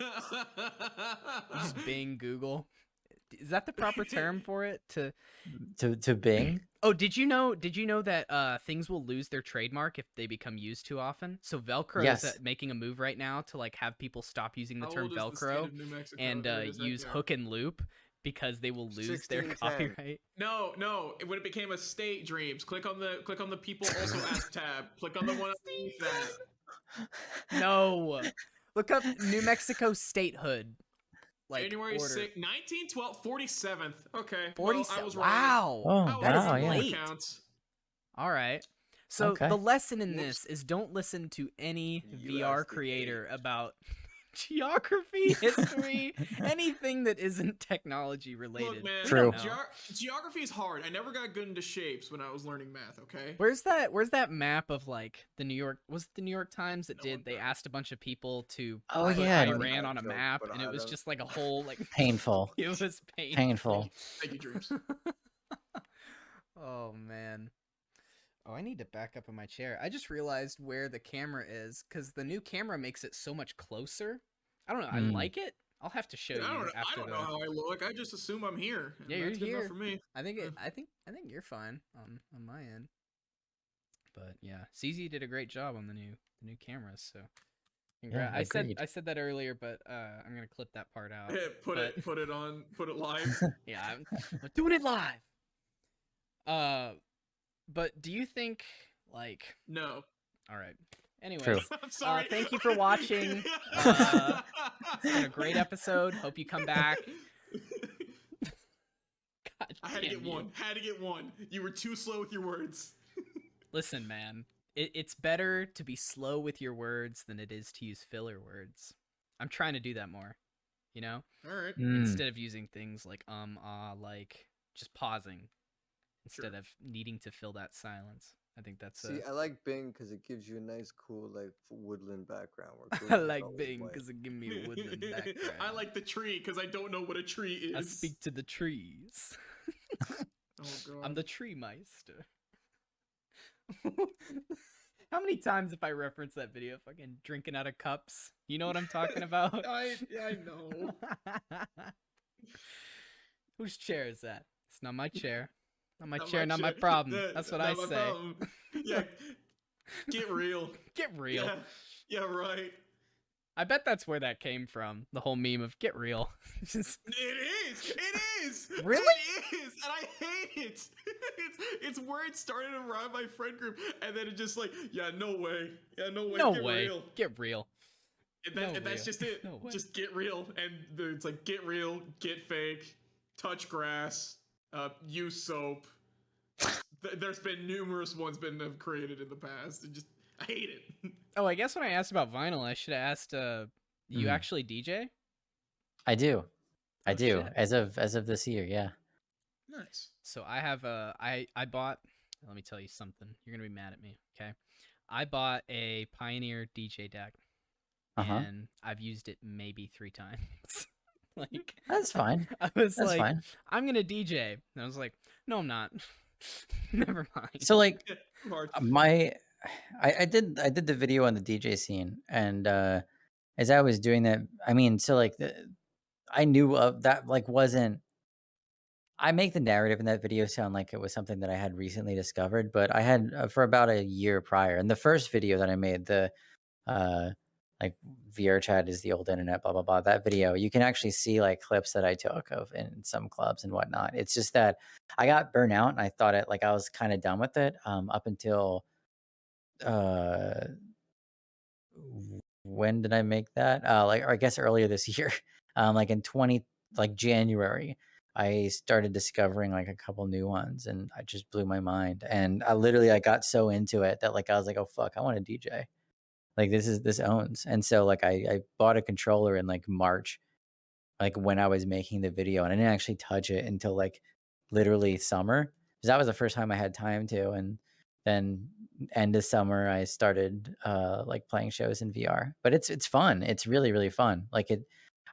Just Bing Google. Is that the proper term for it? To Bing. Oh, did you know that things will lose their trademark if they become used too often? So Velcro Yes. is making a move right now to like have people stop using the How term old is the state Velcro of New Mexico? and What is that use here? hook and loop because they will lose their 1610. copyright. No. When it became a state, Dreams. Click on the people also ask tab. Click on the one underneath that. No. Look up New Mexico statehood. Like January order. 6th, 1912, 47th. Okay. 47. Well, I was wrong. Wow. Oh, How that old is are you? yeah. late. Counts. All right. So Okay. the lesson in Whoops. this is don't listen to any You VR asked the creator age. about geography, history, anything that isn't technology related. Look, man. We True. don't know. Geography is hard. I never got good into shapes when I was learning math. Okay. Where's that map of like the New York? Was it the New York Times that No did? one They knows. asked a bunch of people to Oh, put yeah. Iran I on a joke, map, but and it I was don't- just like a whole like Painful. It was painful. Painful. Thank you, Dreams. Oh man. Oh, I need to back up in my chair. I just realized where the camera is because the new camera makes it so much closer. I don't know. I Mm. like it. I'll have to show you I don't after know how I look. I just assume I'm here. And Yeah, you're that's good here. enough for me. I think I think you're fine on my end. But yeah, CZ did a great job on the new cameras. So, congrats. Yeah, agreed. I said that earlier, but I'm gonna clip that part out. Put but- it live. Yeah, I'm doing it live. But do you think like? No. All right. Anyways, True. I'm sorry. thank you for watching. It's been a great episode. Hope you come back. God I had to damn get you. one. Had to get one. You were too slow with your words. Listen, man. It's better to be slow with your words than it is to use filler words. I'm trying to do that more. You know? All right. Mm. Instead of using things like like just pausing instead Sure. of needing to fill that silence. I think that's See, I like Bing because it gives you a nice, cool, like woodland background. Where I Google's like always Bing white. because it gives me a woodland background. I like the tree because I don't know what a tree is. I speak to the trees. Oh god. I'm the tree meister. How many times if I reference that video, fucking drinking out of cups? You know what I'm talking about? I know. Whose chair is that? It's not my chair. Not my Not chair, not my chair. problem. That- That's what not I my say. problem. Yeah. Get real. Get real. Yeah, right. I bet that's where that came from. The whole meme of get real. Just- It is. It is. Really? It is. And I hate it. It's where it started around my friend group, and then it just like, yeah, no way. Yeah, no way. no Get way. real. Get real. And that's just it. No way. Just get real, and it's like get real, get fake, touch grass, use soap. There's been numerous ones been created in the past, and just I hate it. Oh, I guess when I asked about vinyl, I should have asked. You Mhm. actually DJ? I do. I Oh, do. shit. As of this year, yeah. Nice. So I have I bought. Let me tell you something. You're gonna be mad at me, okay? I bought a Pioneer DJ deck, Uh-huh. and I've used it maybe 3 times. Like That's fine. I was That's like, fine. I'm gonna DJ, and I was like, no, I'm not. Never mind. So like Yeah, too hard. I did the video on the DJ scene, and as I was doing that, I mean, so like I knew of that, like wasn't I make the narrative in that video sound like it was something that I had recently discovered, but I had for about a year prior. And the first video that I made, the uh like VRChat is the old internet, blah blah blah. That video, you can actually see like clips that I took of in some clubs and whatnot. It's just that I got burnt out and I thought it like I was kind of done with it up until uh when did I make that? Like, or I guess earlier this year, like in like January, I started discovering like a couple new ones, and I just blew my mind. And I got so into it that like I was like, oh fuck, I want to DJ. Like this owns. And so like I bought a controller in like March, like when I was making the video, and I didn't actually touch it until like literally summer, because that was the first time I had time to. And then end of summer I started like playing shows in VR. But it's fun. It's really fun. Like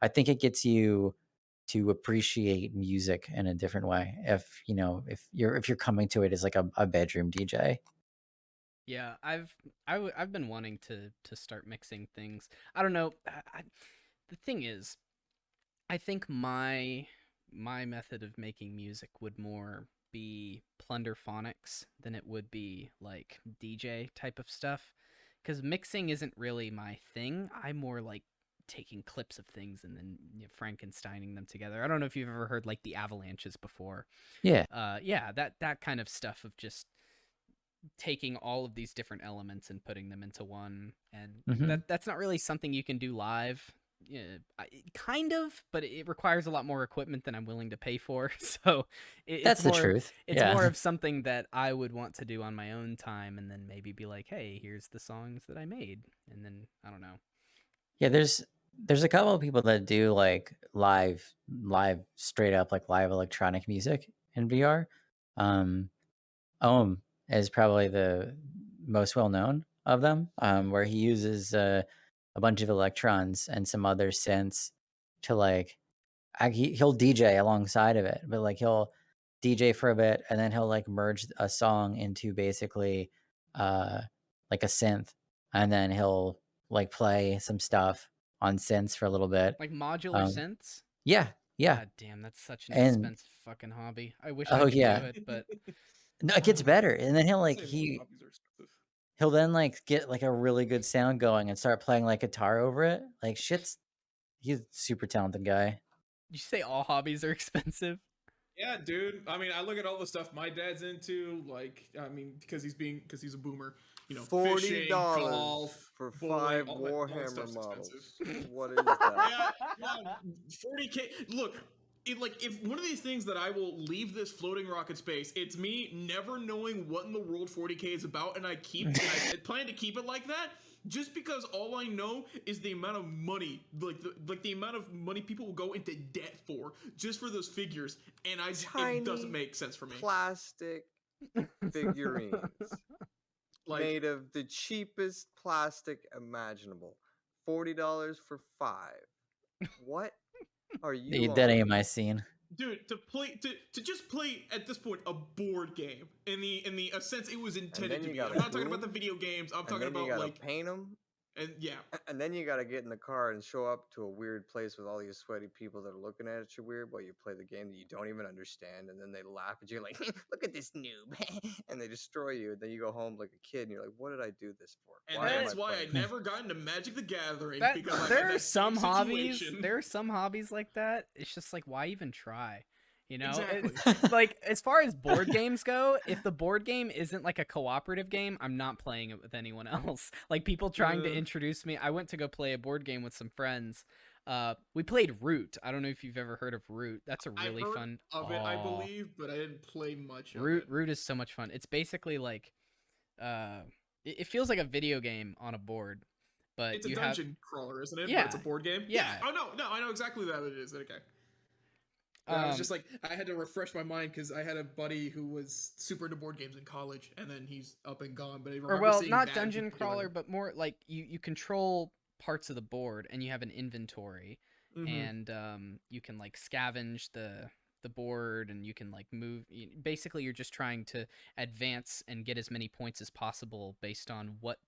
I think it gets you to appreciate music in a different way if you know if you're coming to it as like a bedroom DJ. Yeah, I've been wanting to start mixing things. I don't know. The thing is, I think my method of making music would more be plunderphonics than it would be like DJ type of stuff. Because mixing isn't really my thing. I'm more like taking clips of things and then Frankensteining them together. I don't know if you've ever heard like the avalanches before. Yeah. Yeah, that kind of stuff of just taking all of these different elements and putting them into one, and Hmm. that's not really something you can do live. Yeah, kind of, but it requires a lot more equipment than I'm willing to pay for. So That's it's the more truth. it's Yeah. more of something that I would want to do on my own time, and then maybe be like, hey, here's the songs that I made, and then I don't know. Yeah, there's a couple of people that do like straight up like live electronic music in VR. Um Ohm is probably the most well known of them, where he uses a bunch of electrons and some other synths to like he'll DJ alongside of it, but like he'll DJ for a bit and then he'll like merge a song into basically uh like a synth, and then he'll like play some stuff on synths for a little bit. Like modular Um, synths. yeah, yeah, God damn, that's such an and expensive fucking hobby. I wish I oh could do yeah, it, but no, it gets better, and then he'll like Same hobbies are expensive. he'll then like get like a really good sound going and start playing like guitar over it. Like he's a super talented guy. you say all hobbies are expensive. Yeah, dude. I mean, I look at all the stuff my dad's into. Like, I mean, because he's a boomer. You know, fishing, $40 golf, for bowling, 5 all that Warhammer stuff's models. expensive. What is that? Yeah, 40K. Look, if one of these things that I will leave this floating rocket space, it's me never knowing what in the world 40K is about, and I plan to keep it like that. Just because all I know is the amount of money, like the amount of money people will go into debt for just for those figures, and it doesn't make sense for me. Plastic figurines Like, made of the cheapest plastic imaginable. $40 for 5. What are you That on? ain't my scene. dude, to just play at this point a board game in the a sense it was intended then to you be. I'm gotta not talking about glue the video games. I'm And talking then you about gotta like paint them. and yeah. And then you gotta get in the car and show up to a weird place with all these sweaty people that are looking at you weird while you play the game that you don't even understand, and then they laugh at you like, "Look at this noob," and they destroy you. And then you go home like a kid, and you're like, "What did I do this for? And Why am that's why I playing never got into Magic the Gathering That because I there had are that same some hobbies. situation. There are some hobbies like that. It's just like, why even try? You know, Exactly. like as far as board games go, if the board game isn't like a cooperative game, I'm not playing it with anyone else. Like people trying to introduce me, I went to go play a board game with some friends. We played Root. I don't know if you've ever heard of Root. That's a really I've heard fun. of it, I believe, but I didn't play much of Root it. Root is so much fun. It's basically like, it feels like a video game on a board, but It's a you dungeon crawler, isn't it? Yeah. But it's a board game. Yeah. Oh no, I know exactly what it is. Okay. I was just like, I had to refresh my mind because I had a buddy who was super into board games in college, and then he's up and gone. But I remember or well, seeing not that dungeon people doing crawler, it. but more like you control parts of the board and you have an inventory, Mhm. and you can like scavenge the board, and you can like move. Basically, you're just trying to advance and get as many points as possible based on what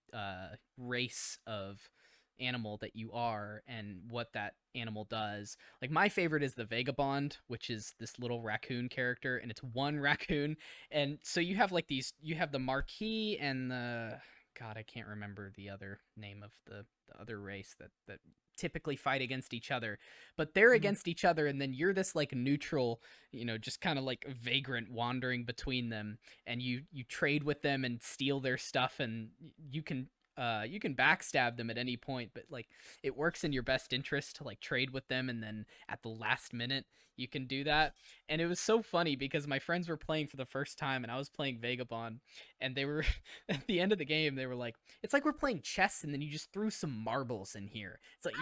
race of animal that you are and what that animal does. Like my favorite is the vagabond, which is this little raccoon character, and it's one raccoon. And so you have like these, you have the marquis and the, god, I can't remember the other name of the other race that typically fight against each other, but they're against each other, and then you're this like neutral, just kind of like vagrant wandering between them, and you trade with them and steal their stuff, and you can backstab them at any point, but like it works in your best interest to like trade with them, and then at the last minute you can do that. And it was so funny because my friends were playing for the first time and I was playing Vagabond, and they were at the end of the game they were like, it's like we're playing chess and then you just threw some marbles in here. It's like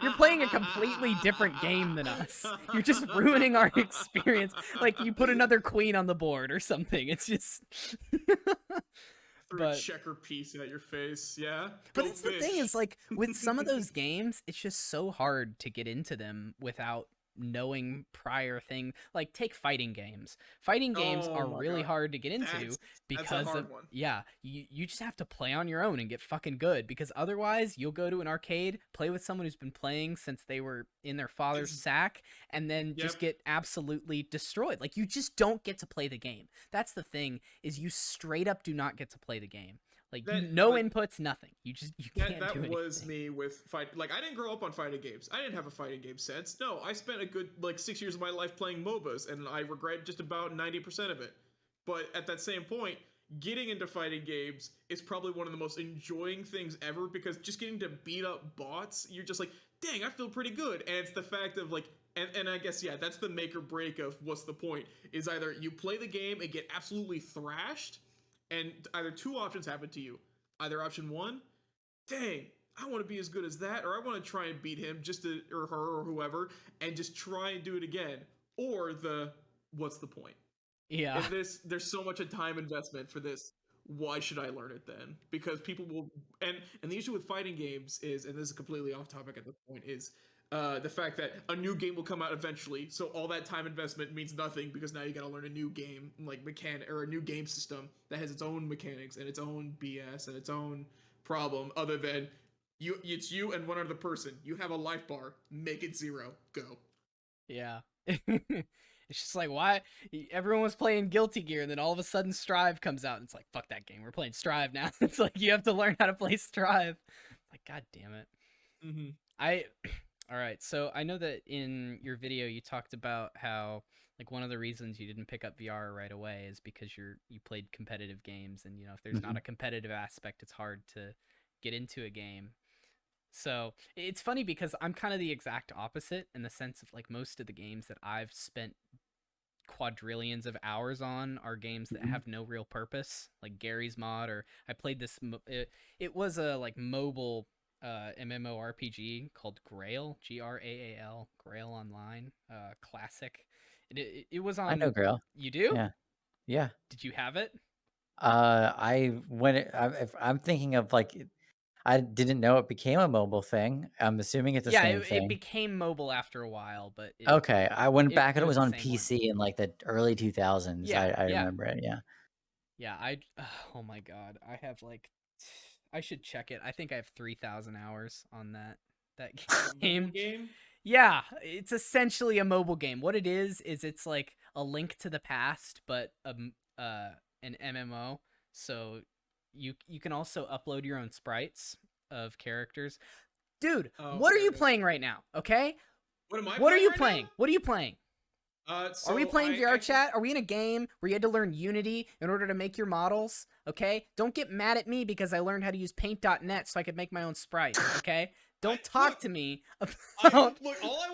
you're playing a completely different game than us. You're just ruining our experience. Like you put another queen on the board or something. It's just Threw a checker piece at your face. Yeah. But Go it's the fish. thing is, like, with some of those games, it's just so hard to get into them without knowing prior thing. Like, take fighting games. Fighting games Oh are my really God. hard to get into That's a because hard of one. yeah, you just have to play on your own and get fucking good, because otherwise you'll go to an arcade, play with someone who's been playing since they were in their father's sack, and then just get absolutely destroyed. Like, you just don't get to play the game. That's the thing, is you straight up do not get to play the game. Like, no inputs, nothing. You can't do anything. That was me with fight. Like, I didn't grow up on fighting games. I didn't have a fighting game sense. No, I spent a good like 6 years of my life playing MOBAs, and I regret just about 90% of it. But at that same point, getting into fighting games is probably one of the most enjoying things ever, because just getting to beat up bots, you're just like, dang, I feel pretty good. And it's the fact of like, and I guess, yeah, that's the make or break of what's the point, is either you play the game and get absolutely thrashed, and either two options happen to you. Either option one, dang, I want to be as good as that, or I want to try and beat him or her or whoever, and just try and do it again. Or what's the point? Yeah. If there's so much a time investment for this, why should I learn it then? Because people will, and the issue with fighting games is, and this is completely off topic at this point, is the fact that a new game will come out eventually, so all that time investment means nothing, because now you gotta learn a new game, like or a new game system that has its own mechanics and its own BS and its own problem, other than it's you and one other person. You have a life bar, make it 0, go. Yeah. It's just like, why everyone was playing Guilty Gear, and then all of a sudden Strive comes out, and it's like, fuck that game, we're playing Strive now. It's like, you have to learn how to play Strive. Like, god damn it. All right, so I know that in your video you talked about how, like, one of the reasons you didn't pick up VR right away is because you played competitive games, and if there's not a competitive aspect, it's hard to get into a game. So it's funny because I'm kind of the exact opposite, in the sense of, like, most of the games that I've spent quadrillions of hours on are games that have no real purpose, like Gary's Mod, or I played this, it was a like mobile MMORPG called Grail, Graal, Grail Online, classic. It was on. I know Grail. You do? Yeah. Did you have it? If I'm thinking of, like, I didn't know it became a mobile thing. I'm assuming it's the same thing. It became mobile after a while, but okay, I went back and it was the on same one. PC in like the early 2000s. Yeah, I remember it. Yeah. Yeah, oh my god, I have like, I should check it. I think I have 3,000 hours on that game. Yeah, it's essentially a mobile game. What it is it's like a Link to the Past, but an MMO. So you can also upload your own sprites of characters. Dude, what are you playing right now? Okay? What am I? What are you right playing? now? What are you playing? Are we So playing I VR actually, chat? Are we in a game where you had to learn Unity in order to make your models? Okay? Don't get mad at me because I learned how to use paint.net so I could make my own sprites, okay? Don't talk look, to me I about look. All I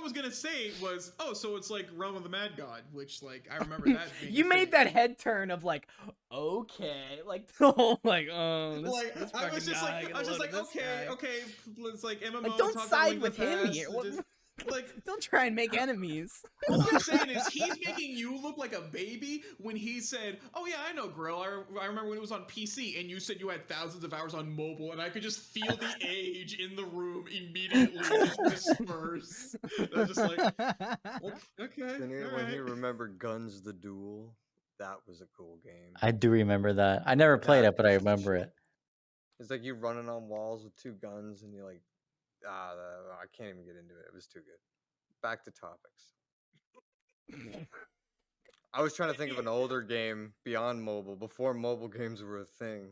was gonna say was, oh, so it's like Realm of the Mad God, which like I remember that being a you made thing. that head turn of like, okay, like the whole like, Like this I was fucking just like, guy I gonna was just load like, this okay, guy. okay, it's like Like, MMO don't talk about a side link to with the him past. here. Just like Don't try and make enemies. all I'm saying is he's making you look like a baby when he said, "Oh yeah, I know Grill. I remember when it was on PC and you said you had thousands of hours on mobile, and I could just feel the age in the room immediately just disperse." I was just like, okay, all When he right. remembered Guns the Duel, that was a cool game. I do remember that. I never played That it, but I was the remember shit. it. It's like you running on walls with two guns, and you're like, I can't even get into it. It was too good. Back to topics. I was trying to think of an older game beyond mobile, before mobile games were a thing.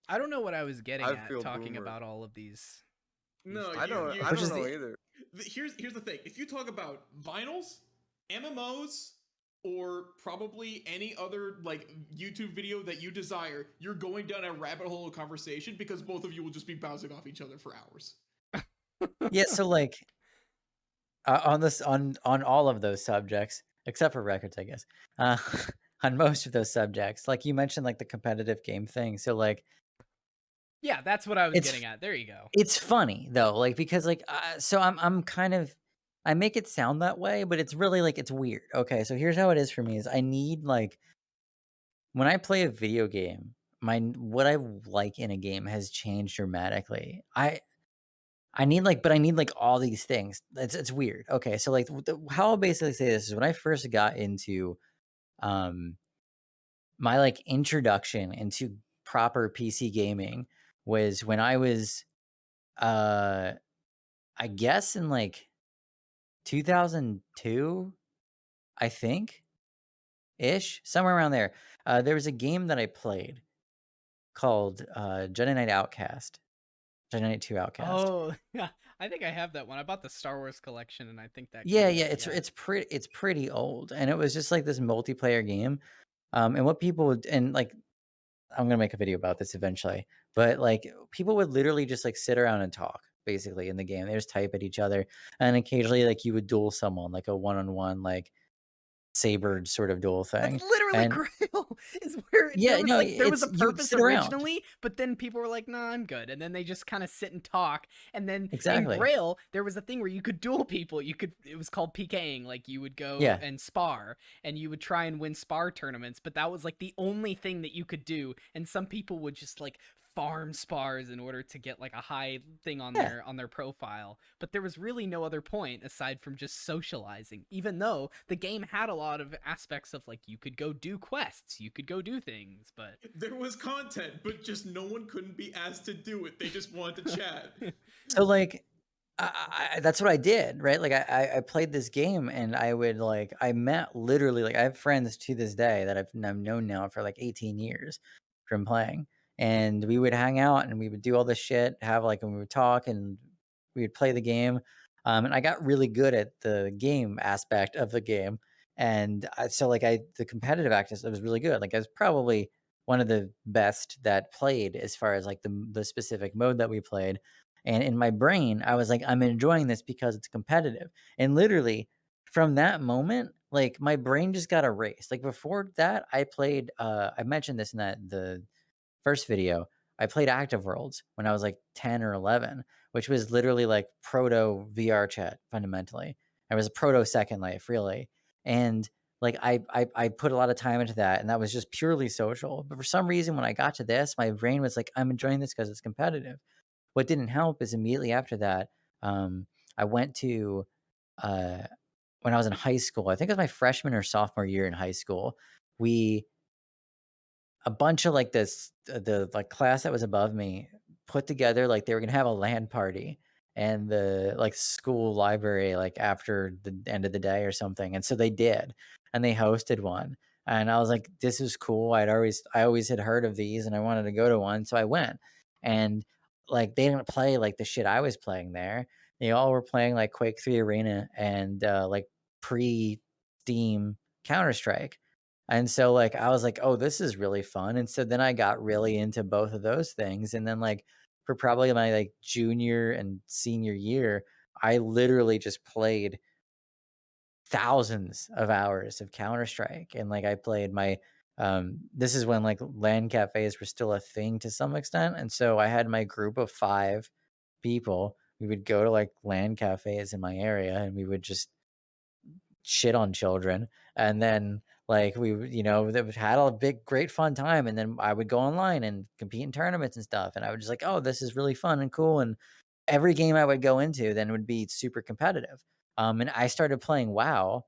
I don't know what I was getting I at feel talking boomer. about all of these. No, I don't you I Which don't is know the either. here's the thing. If you talk about vinyls, MMOs, or probably any other like YouTube video that you desire, you're going down a rabbit hole of conversation because both of you will just be bouncing off each other for hours. yeah. So like on this on all of those subjects, except for records, I guess. On most of those subjects, like you mentioned, like the competitive game thing. So like Yeah, that's what I was it's getting at. There you go. it's funny though, like because like so I'm kind of I make it sound that way, but it's really like it's weird. Okay, so here's how it is for me: is I need like when I play a video game, what I like in a game has changed dramatically. I need like, but I need like all these things. It's weird. Okay, so like how I'll basically say this is when I first got into um my like introduction into proper PC gaming was when I was uh I guess in like 2002, I think ish, somewhere around there. There was a game that I played called Jedi Knight Outcast, Jedi Knight 2 Outcast. Oh, yeah. I think I have that one. I bought the Star Wars collection, and I think that Yeah, came yeah, with it. it's pretty old, and it was just like this multiplayer game. And what people would and like I'm gonna make a video about this eventually, but like people would literally just like sit around and talk basically in the game. They just type at each other, and occasionally like you would duel someone like a one-on-one like saber sort of duel That's thing. literally And Grail. Is where yeah, there was no, like there was a it's you would purpose sit around. originally, but then people were like, "Nah, I'm good," and then they just kind of sit and talk. And then in Exactly. Grail, there was a thing where you could duel people. It was called PKing. Like you would go Yeah. and spar, and you would try and win spar tournaments. But that was like the only thing that you could do. And some people would just like farm spars in order to get like a high thing on Yeah. their profile, but there was really no other point aside from just socializing, even though the game had a lot of aspects of like you could go do quests, you could go do things, but There was content, but just no one couldn't be asked to do it. They just wanted to chat. So like that's what I did, right? Like I played this game and I would like I met literally like I have friends to this day that I've known now for like 18 years from playing. And we would hang out and we would do all this shit, have like and we would talk and we would play the game. And I got really good at the game aspect of the game. And so like the competitive aspect was really good. Like I was probably one of the best that played as far as like the specific mode that we played. And in my brain, I was like, I'm enjoying this because it's competitive. And literally from that moment, like my brain just got erased. Like before that, I played I mentioned this in the first video. I played Active Worlds when I was like 10 or 11, which was literally like proto VRChat fundamentally. It was a proto Second Life, really. And like I put a lot of time into that, and that was just purely social. But for some reason, when I got to this, my brain was like, I'm enjoying this because it's competitive. What didn't help is immediately after that, I went to when I was in high school. I think it was my freshman or sophomore year in high school. We a bunch of like the like class that was above me put together like they were gonna have a LAN party and the like school library like after the end of the day or something. And so they did, and they hosted one. And I was like, this is cool. I always had heard of these and I wanted to go to one. So I went, and like they didn't play like the shit I was playing there. They all were playing like Quake 3 Arena and like pre-Steam Counter-Strike. And so like I was like, oh, this is really fun. And so then I got really into both of those things. And then like for probably my like junior and senior year, I literally just played thousands of hours of Counter-Strike. And like I played my this is when like LAN cafes were still a thing to some extent. And so I had my group of 5 people. We would go to like LAN cafes in my area and we would just shit on children. And then like we had a big great fun time, and then I would go online and compete in tournaments and stuff, and I would just like, oh, this is really fun and cool. And every game I would go into then would be super competitive. And I started playing WoW,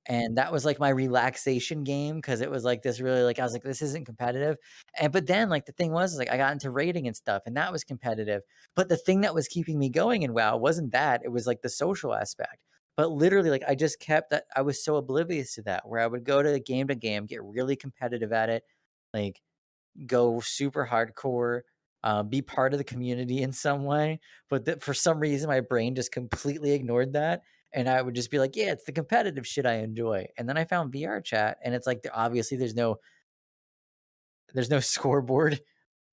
and that was like my relaxation game because it was like this really like I was like, this isn't competitive. And but then like the thing was like I got into raiding and stuff, and that was competitive. But the thing that was keeping me going in WoW wasn't that, it was like the social aspect. But literally like I just kept that, I was so oblivious to that, where I would go to game, get really competitive at it, like go super hardcore, be part of the community in some way. But for some reason, my brain just completely ignored that. And I would just be like, yeah, it's the competitive shit I enjoy. And then I found VRChat, and it's like, obviously there's no scoreboard.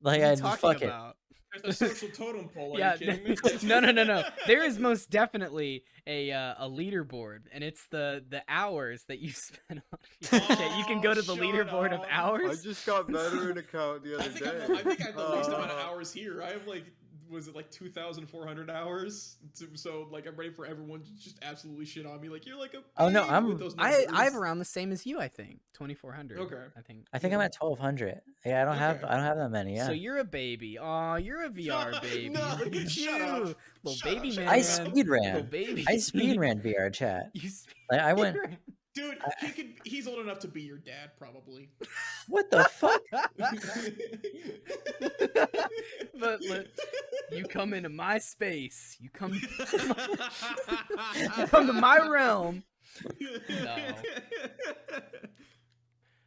Like What are I you just talking fuck it. about? There's a social totem pole. Are Yeah, you kidding me? no. There is most definitely a leaderboard, and it's the hours that you spend on VRChat. You can go to the shut leaderboard of up. I hours. just got veteran account the I other think, day. I think I have the least amount of hours here. I have like, was it like 2,400 hours? So like, I'm ready for everyone to just absolutely shit on me. Like, you're like a Oh, no, baby with those numbers. I have around the same as you. I think 2,400. Okay. I think. I'm at 1,200. Yeah, I don't have that many. Yeah. So you're a baby. Aw, you're a VR baby. No, Look at shut you, up. little Shut baby up, man. shut I up. speed Little ran. baby. I speed ran VRChat. You speed Like I went. ran. Dude, he's old enough to be your dad, probably. What the fuck? But look, you come into my space. You come to my realm. No.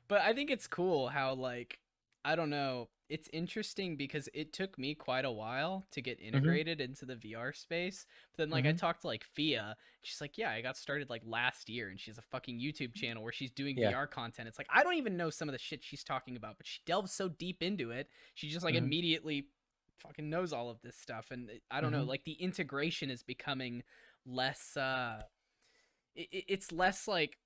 But I think it's cool how, like, I don't know, it's interesting because it took me quite a while to get integrated into the VR space. But then, like, I talked to, like, Fia. She's like, yeah, I got started, like, last year, and she has a fucking YouTube channel where she's doing VR content. It's like, I don't even know some of the shit she's talking about, but she delves so deep into it. She just, like, immediately fucking knows all of this stuff. And I don't know, like, the integration is becoming less, it's less, like,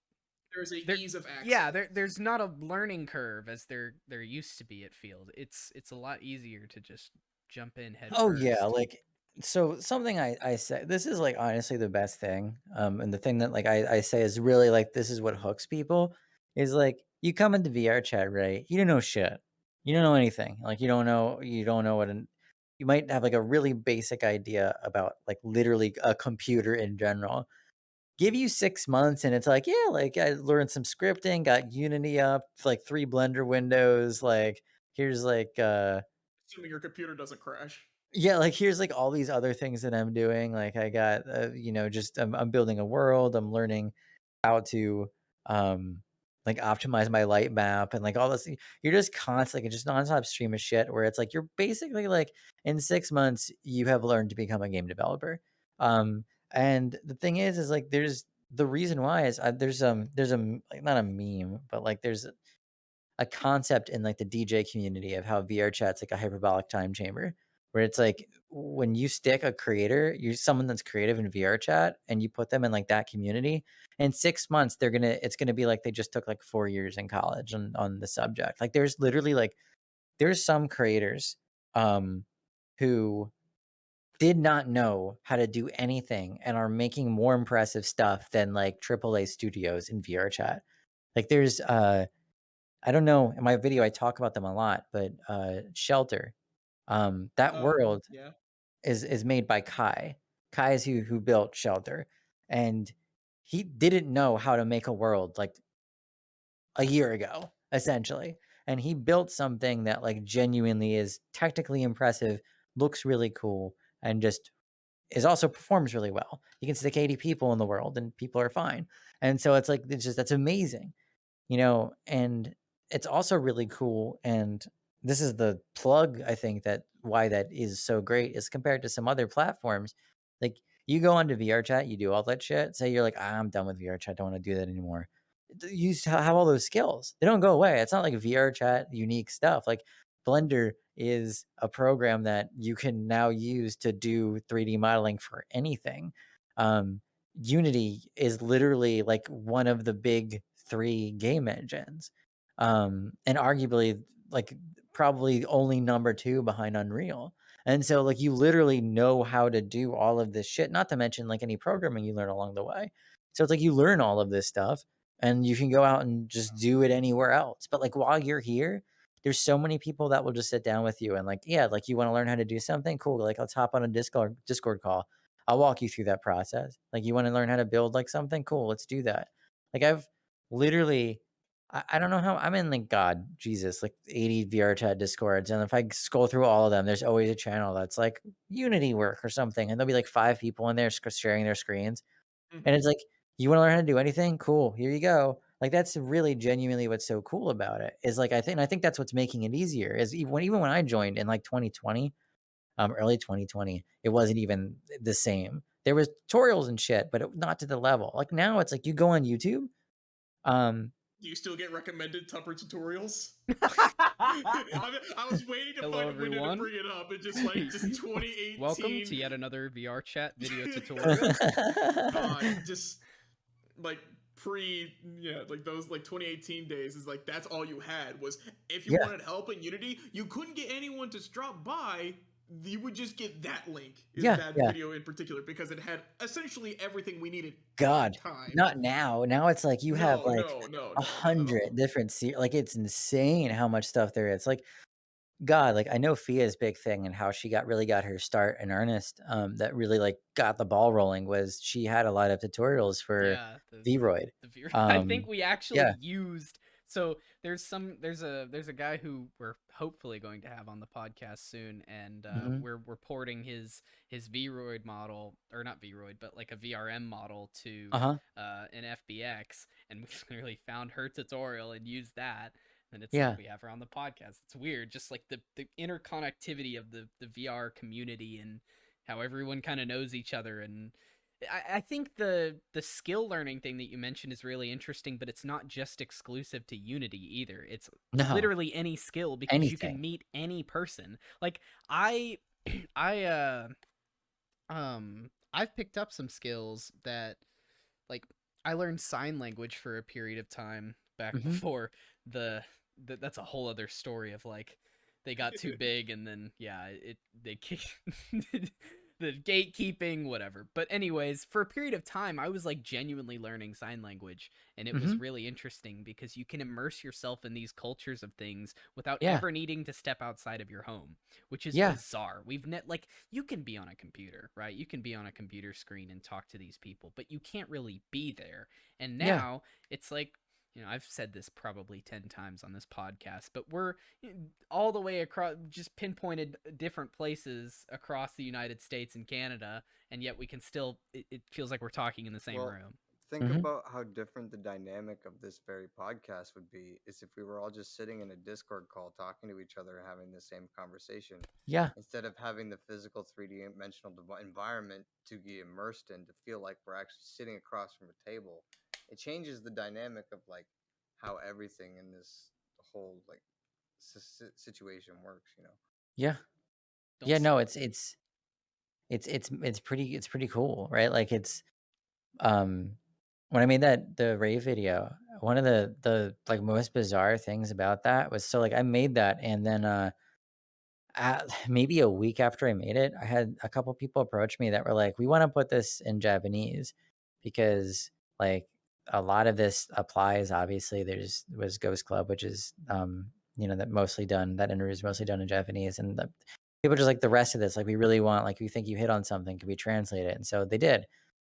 There's ease of access. yeah, there's not a learning curve as there used to be. It feels it's a lot easier to just jump in head first. Yeah, like so something I say, this is like honestly the best thing. And the thing that like I say is really like this is what hooks people is like you come into VRChat, right? You don't know shit. You don't know anything. Like you don't know you might have like a really basic idea about like literally a computer in general. Give you 6 months and it's like, yeah, like I learned some scripting, got Unity up, like 3 Blender windows, like here's like Assuming your computer doesn't crash. yeah, like here's like all these other things that I'm doing. Like I got just I'm building a world, I'm learning how to like optimize my light map and like all this. You're just constantly just nonstop stream of shit where it's like you're basically like in 6 months you have learned to become a game developer. And the thing is like there's the reason why is there's a like not a meme, but like there's a concept in like the DJ community of how VRChat's like a hyperbolic time chamber, where it's like when you stick a creator, you're someone that's creative in VRChat, and you put them in like that community. In 6 months, it's gonna be like they just took like 4 years in college on the subject. Like there's literally like there's some creators who did not know how to do anything and are making more impressive stuff than like AAA studios in VRChat. Like there's I don't know, in my video I talk about them a lot, but Shelter, that world Yeah. is made by Kai. Kai is who built Shelter, and he didn't know how to make a world like a year ago, essentially. And he built something that like genuinely is technically impressive, looks really cool, and just is also performs really well. You can stick 80 people in the world and people are fine. And so it's like that's amazing. And it's also really cool. And this is the plug, I think, that why that is so great is compared to some other platforms. Like You go onto VRChat, you do all that shit. Say you're like, I'm done with VRChat, don't want to do that anymore. You have all those skills. They don't go away. It's not like VRChat unique stuff. Like Blender is a program that you can now use to do 3D modeling for anything. Unity is literally like one of the big 3 game engines. And arguably like probably only number 2 behind Unreal. And so like you literally know how to do all of this shit, not to mention like any programming you learn along the way. So it's like you learn all of this stuff and you can go out and just do it anywhere else. But like while you're here, there's so many people that will just sit down with you and like, yeah, like you want to learn how to do something cool. Like let's hop on a Discord call. I'll walk you through that process. Like you want to learn how to build like something cool. Let's do that. Like I've literally, I don't know how I'm in like God, Jesus, like 80 VRChat Discords. And if I scroll through all of them, there's always a channel that's like Unity work or something. And there'll be like 5 people in there sharing their screens. And it's like, you want to learn how to do anything? Cool. Here you go. Like that's really genuinely what's so cool about it is like, I think that's what's making it easier is even when I joined in like 2020, early 2020, it wasn't even the same. There was tutorials and shit, but not to the level. Like now it's like you go on YouTube. Do you still get recommended Tupper tutorials? I was waiting to Hello, find a window to everyone. bring it up. It just 2018. Welcome to yet another VRChat video tutorial. Just like like those like 2018 days is like that's all you had was if you wanted help in Unity, you couldn't get anyone to drop by. You would just get that link in that video in particular because it had essentially everything we needed. God, at the time. not now. Now it's like you have like no, 100 different like it's insane how much stuff there is. Like God, like I know Fia's big thing and how she really got her start in earnest. That really like got the ball rolling was she had a lot of tutorials for Vroid. I think we actually used. So there's a guy who we're hopefully going to have on the podcast soon, and we're porting his Vroid model, or not Vroid, but like a VRM model to an FBX, and we literally found her tutorial and used that. And it's like we have her on the podcast. It's weird, just like the interconnectivity of the VR community and how everyone kind of knows each other. And I think the skill learning thing that you mentioned is really interesting, but it's not just exclusive to Unity either. It's literally any skill because you can meet any person. Like I've picked up some skills that like I learned sign language for a period of time back before that's a whole other story of like they got too big and then they kicked the gatekeeping, whatever. But anyways, for a period of time, I was like genuinely learning sign language, and it was really interesting because you can immerse yourself in these cultures of things without ever needing to step outside of your home, which is bizarre. Like you can be on a computer, right? You can be on a computer screen and talk to these people, but you can't really be there. And now it's like, you know, I've said this probably 10 times on this podcast, but we're all the way across, just pinpointed different places across the United States and Canada, and yet we can still, it feels like we're talking in the same room. Think about how different the dynamic of this very podcast would be is if we were all just sitting in a Discord call talking to each other and having the same conversation. Yeah. Instead of having the physical 3D-dimensional environment to be immersed in, to feel like we're actually sitting across from a table. It changes the dynamic of like how everything in this whole like situation works, you know. Yeah. No, it's pretty cool, right? Like it's when I made the rave video, one of the like most bizarre things about that was so like I made that and then maybe a week after I made it, I had a couple people approach me that were like, we want to put this in Japanese because like a lot of this applies. Obviously, was Ghost Club, which is that interview is mostly done in Japanese, and the people just like the rest of this, like we really want, like we think you hit on something, can we translate it? And so they did,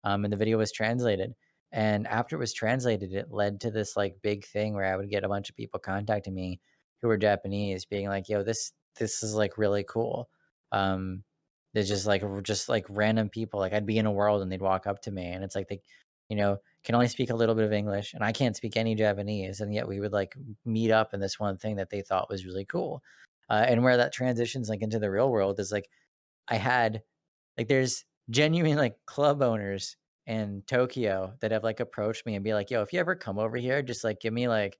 and the video was translated. And after it was translated, it led to this like big thing where I would get a bunch of people contacting me who were Japanese, being like, "Yo, this is like really cool." There's just like random people. Like I'd be in a world and they'd walk up to me, and it's like they, can only speak a little bit of English, and I can't speak any Japanese, and yet we would like meet up in this one thing that they thought was really cool. And where that transitions like into the real world is like I had like there's genuine like club owners in Tokyo that have like approached me and be like, "Yo, if you ever come over here, just like give me like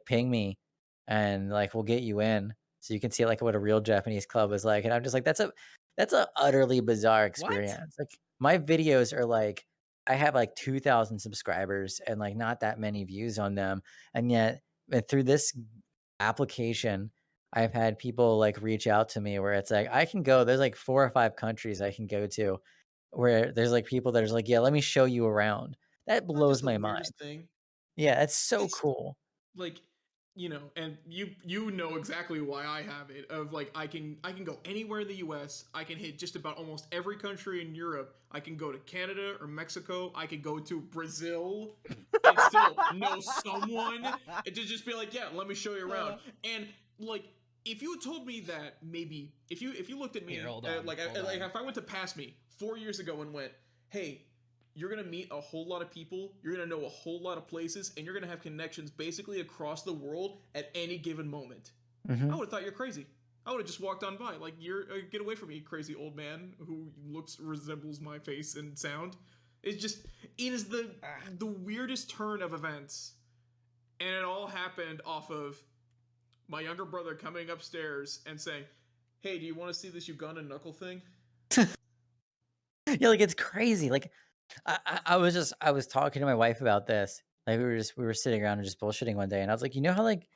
ping me, and like we'll get you in so you can see like what a real Japanese club is like." And I'm just like, that's a utterly bizarre What? experience. Like my videos are like I have like 2,000 subscribers and like not that many views on them, and yet through this application, I've had people like reach out to me where it's like I can go. There's like 4 or 5 countries I can go to where there's like people that are like, yeah, let me show you around. That Not just blows the my mind. weirdest thing. Yeah, it's so It's cool. like, and you know exactly why I have it. Of like, I can go anywhere in the U.S. I can hit just about almost every country in Europe. I can go to Canada or Mexico. I could go to Brazil and still know someone and to just be like, yeah, let me show you around. And like, if you had told me that maybe if you looked at me Here, hold on, like hold like on. if I went to pass me 4 years ago and went, hey, you're gonna meet a whole lot of people, you're gonna know a whole lot of places, and you're gonna have connections basically across the world at any given moment. I Hmm. would have thought you're crazy. I would have just walked on by like, you're get away from me, crazy old man who resembles my face and sound. It's just it is the weirdest turn of events, and it all happened off of my younger brother coming upstairs and saying, "Hey, do you want to see this Uganda knuckle thing?" Yeah, like it's crazy. Like I was talking to my wife about this. Like we were sitting around and just bullshitting one day, and I was like, you know how like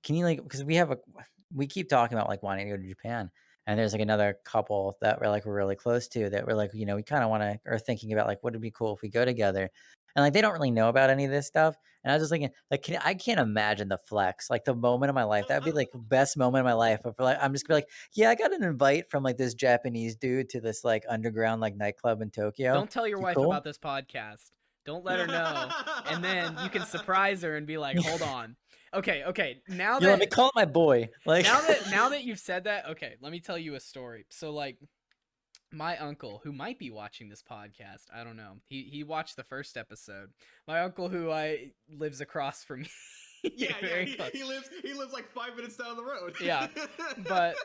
can you like because we keep talking about like wanting to go to Japan, and there's like another couple that we're really close to that we're like, we kind of want to are thinking about like what would be cool if we go together, and like they don't really know about any of this stuff, and I was just thinking like I can't imagine the flex, like the moment of my life that would be like the best moment of my life. Of like I'm just gonna be like, yeah, I got an invite from like this Japanese dude to this like underground like nightclub in Tokyo. Don't tell your You wife cool? about this podcast. Don't let her know. And then you can surprise her and be like, "Hold on." Okay. Now You let me that call it my boy. Like now that you've said that, okay, let me tell you a story. So like my uncle who might be watching this podcast, I don't know. He watched the first episode. My uncle who I lives across from me. Yeah, Very close. he lives like 5 minutes down the road. Yeah. But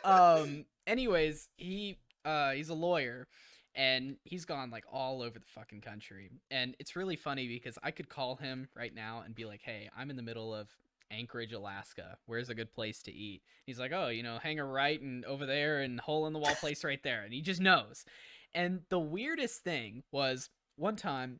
anyways, he's a lawyer and he's gone like all over the fucking country. And it's really funny because I could call him right now and be like, "Hey, I'm in the middle of Anchorage, Alaska. Where's a good place to eat?" He's like, "Oh, hang a right and over there and hole in the wall place right there." And he just knows. And the weirdest thing was one time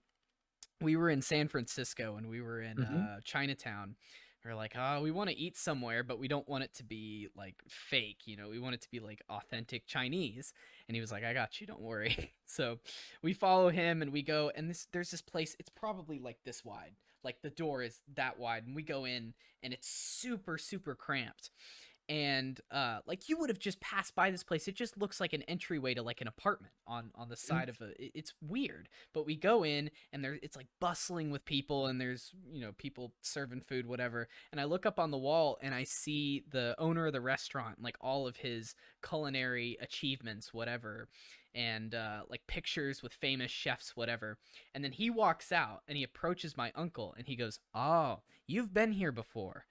we were in San Francisco and we were in Mhm. Chinatown. We're like, oh, we want to eat somewhere, but we don't want it to be like fake, we want it to be like authentic Chinese. And he was like, I got you, don't worry. So we follow him and we go, and there's this place, it's probably like this wide. Like the door is that wide, and we go in and it's super, super cramped. And like you would have just passed by this place. It just looks like an entryway to like an apartment on the side of it's weird. But we go in and it's like bustling with people, and there's people serving food, whatever. And I look up on the wall and I see the owner of the restaurant, like all of his culinary achievements, whatever, and like pictures with famous chefs, whatever. And then he walks out and he approaches my uncle and he goes, "Oh, you've been here before."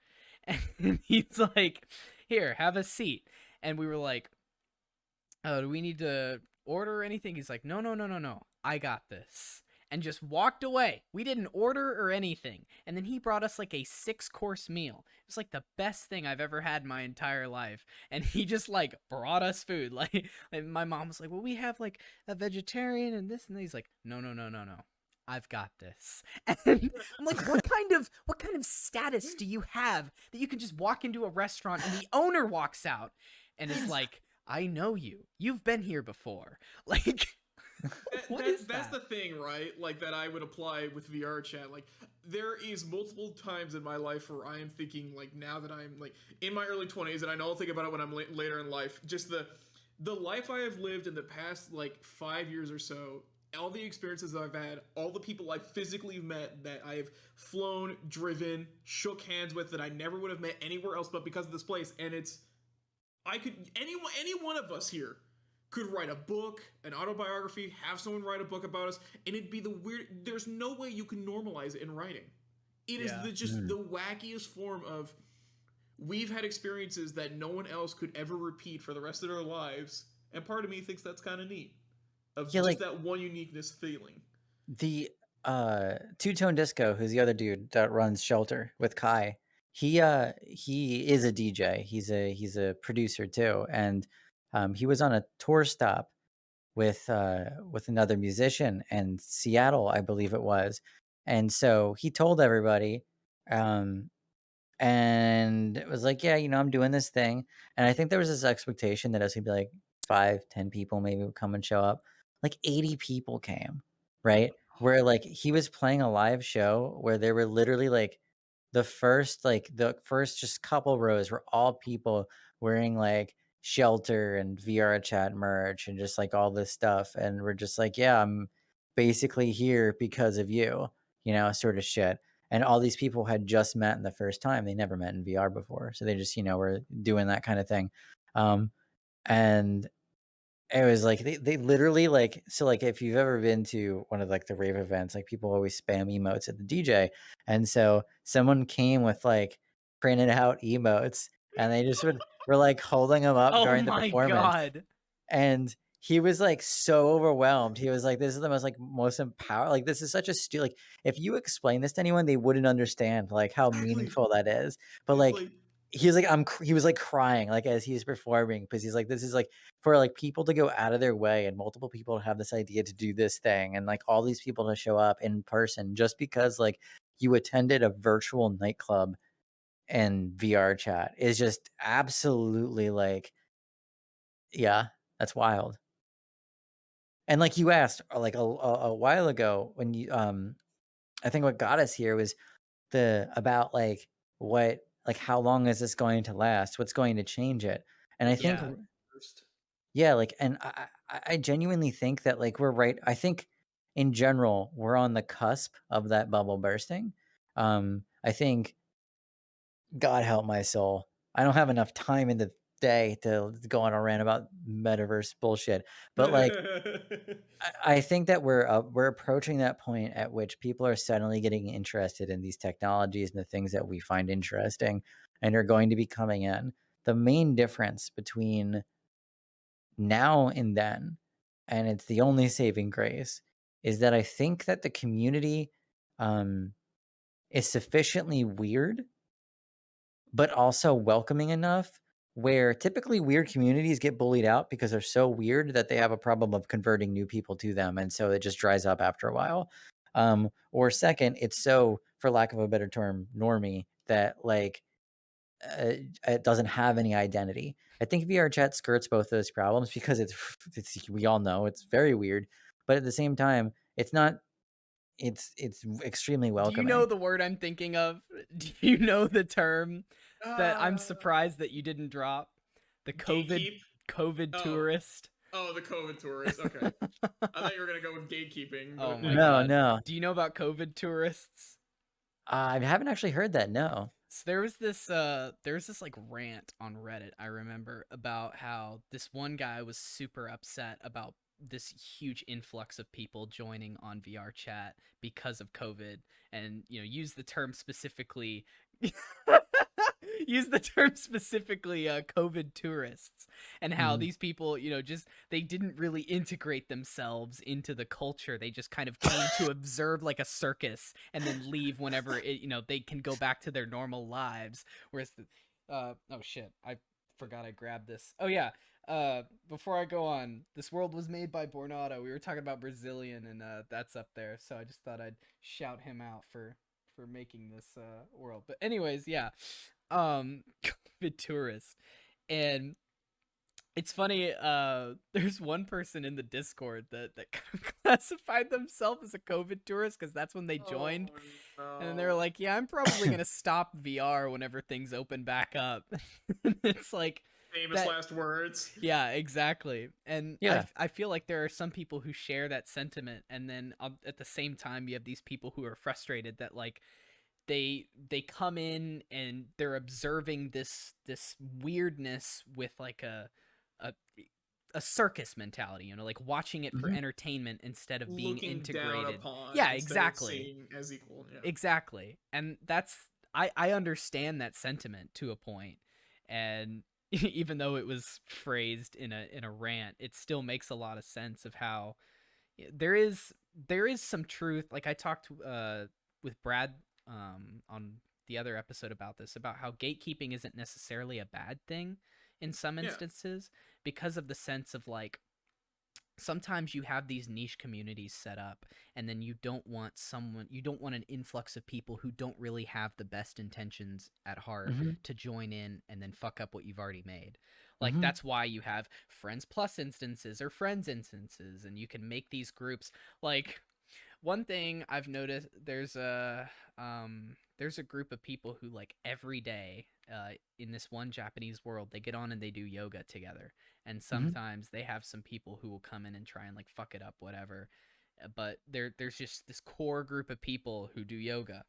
And he's like, "Here, have a seat." And we were like, "Oh, do we need to order anything?" He's like, No. I got this." And just walked away. We didn't order or anything. And then he brought us like a 6-course meal. It was like the best thing I've ever had in my entire life. And he just like brought us food. Like my mom was like, "Well, we have like a vegetarian and this and that." He's like, No. I've got this. And I'm like, what kind of status do you have that you can just walk into a restaurant and the owner walks out and is like, "I know you. You've been here before." Like, what is That's that? the thing, right? Like that I would apply with VRChat. Like there is multiple times in my life where I am thinking like now that I'm like in my early 20s, and I know I'll think about it when I'm later in life. Just the life I have lived in the past like 5 years or so, all the experiences that I've had, all the people I've physically met that I have flown, driven, shook hands with that I never would have met anywhere else but because of this place. And I could any one of us here could write a book, an autobiography, have someone write a book about us, and it'd be the weird. There's no way you can normalize it in writing. It is Yeah. just the wackiest form of. We've had experiences that no one else could ever repeat for the rest of their lives, and part of me thinks that's kind of neat. of Yeah, just like that one uniqueness feeling. the Two Tone Disco, who's the other dude that runs Shelter with Kai. He is a DJ. He's a producer too, and he was on a tour stop with another musician in Seattle, I believe it was, and so he told everybody, um, and it was like, yeah, I'm doing this thing, and I think there was this expectation that it was gonna be like 5, 10 people maybe would come and show up. Like 80 people came, right? Where like he was playing a live show where there were literally like the first just couple rows were all people wearing like Shelter and VRChat merch and just like all this stuff, and we're just like, yeah, I'm basically here because of you, sort of shit. And all these people had just met in the first time. They never met in VR before. So they just, were doing that kind of thing. And it was like they literally like, so like if you've ever been to one of like the rave events, like people always spam emotes at the DJ. And so someone came with like printed out emotes and they just were like holding them up Oh during the my performance. god. And he was like so overwhelmed. He was like, this is the most empowered, like this is such a like if you explain this to anyone, they wouldn't understand like how Exactly. meaningful that is. But It's like he was like he was like crying like as he was performing, because he's like, this is like for like people to go out of their way and multiple people to have this idea to do this thing, and like all these people to show up in person just because like you attended a virtual nightclub and VRChat is just absolutely like, yeah, that's wild. And like you asked like a while ago when you I think what got us here was about like what, like how long is this going to last? What's going to change it? And I think Yeah. first. yeah, like, and I genuinely think that like we're right. I think in general we're on the cusp of that bubble bursting. I think, God help my soul, I don't have enough time in the day to go on a rant about metaverse bullshit, but like I think that we're approaching that point at which people are suddenly getting interested in these technologies and the things that we find interesting, and are going to be coming in. The main difference between now and then, and it's the only saving grace, is that I think that the community is sufficiently weird, but also welcoming enough, where typically weird communities get bullied out because they're so weird that they have a problem of converting new people to them, and so it just dries up after a while. Or second, it's so, for lack of a better term, normie, that like it doesn't have any identity. I think VRChat skirts both those problems because it's we all know it's very weird, but at the same time, it's not. It's extremely Do welcoming. you know the word I'm thinking of? Do you know the term that I'm surprised that you didn't drop? The Gatekeep? COVID Oh. tourist. Oh, the COVID tourist. Okay. I thought you were gonna go with gatekeeping. Oh But my No, god. no. Do you know about COVID tourists? I haven't actually heard that. No. So there was this like rant on Reddit, I remember, about how this one guy was super upset about this huge influx of people joining on VRChat because of COVID, and use the term specifically COVID tourists, and how these people, just they didn't really integrate themselves into the culture. They just kind of came to observe like a circus and then leave whenever they can go back to their normal lives. Whereas oh shit, I forgot I grabbed this. Oh yeah. Before I go on, this world was made by Bornado. We were talking about Brazilian, and that's up there. So I just thought I'd shout him out for making this world. But anyways, yeah. COVID tourist. And it's funny, there's one person in the Discord that classified themselves as a COVID tourist because that's when they joined. And then they're like, yeah, I'm probably gonna stop VR whenever things open back up. It's like famous last words. Yeah, exactly. And Yeah. I feel like there are some people who share that sentiment, and then at the same time you have these people who are frustrated that like they come in and they're observing this weirdness with like a circus mentality, like watching it for entertainment instead of being Looking integrated. down upon Yeah, instead exactly. of seeing as equal. Yeah. Exactly. And that's I understand that sentiment to a point. And even though it was phrased in a rant, it still makes a lot of sense of how there is some truth. Like I talked with Brad on the other episode about this, about how gatekeeping isn't necessarily a bad thing in some Yeah. instances, because of the sense of like sometimes you have these niche communities set up, and then you don't want an influx of people who don't really have the best intentions at heart Mm-hmm. to join in and then fuck up what you've already made. Like Mm-hmm. that's why you have friends plus instances or friends instances, and you can make these groups. Like one thing I've noticed, there's a group of people who like every day in this one Japanese world, they get on and they do yoga together. And Mm-hmm. sometimes they have some people who will come in and try and like fuck it up, whatever. But there's just this core group of people who do yoga,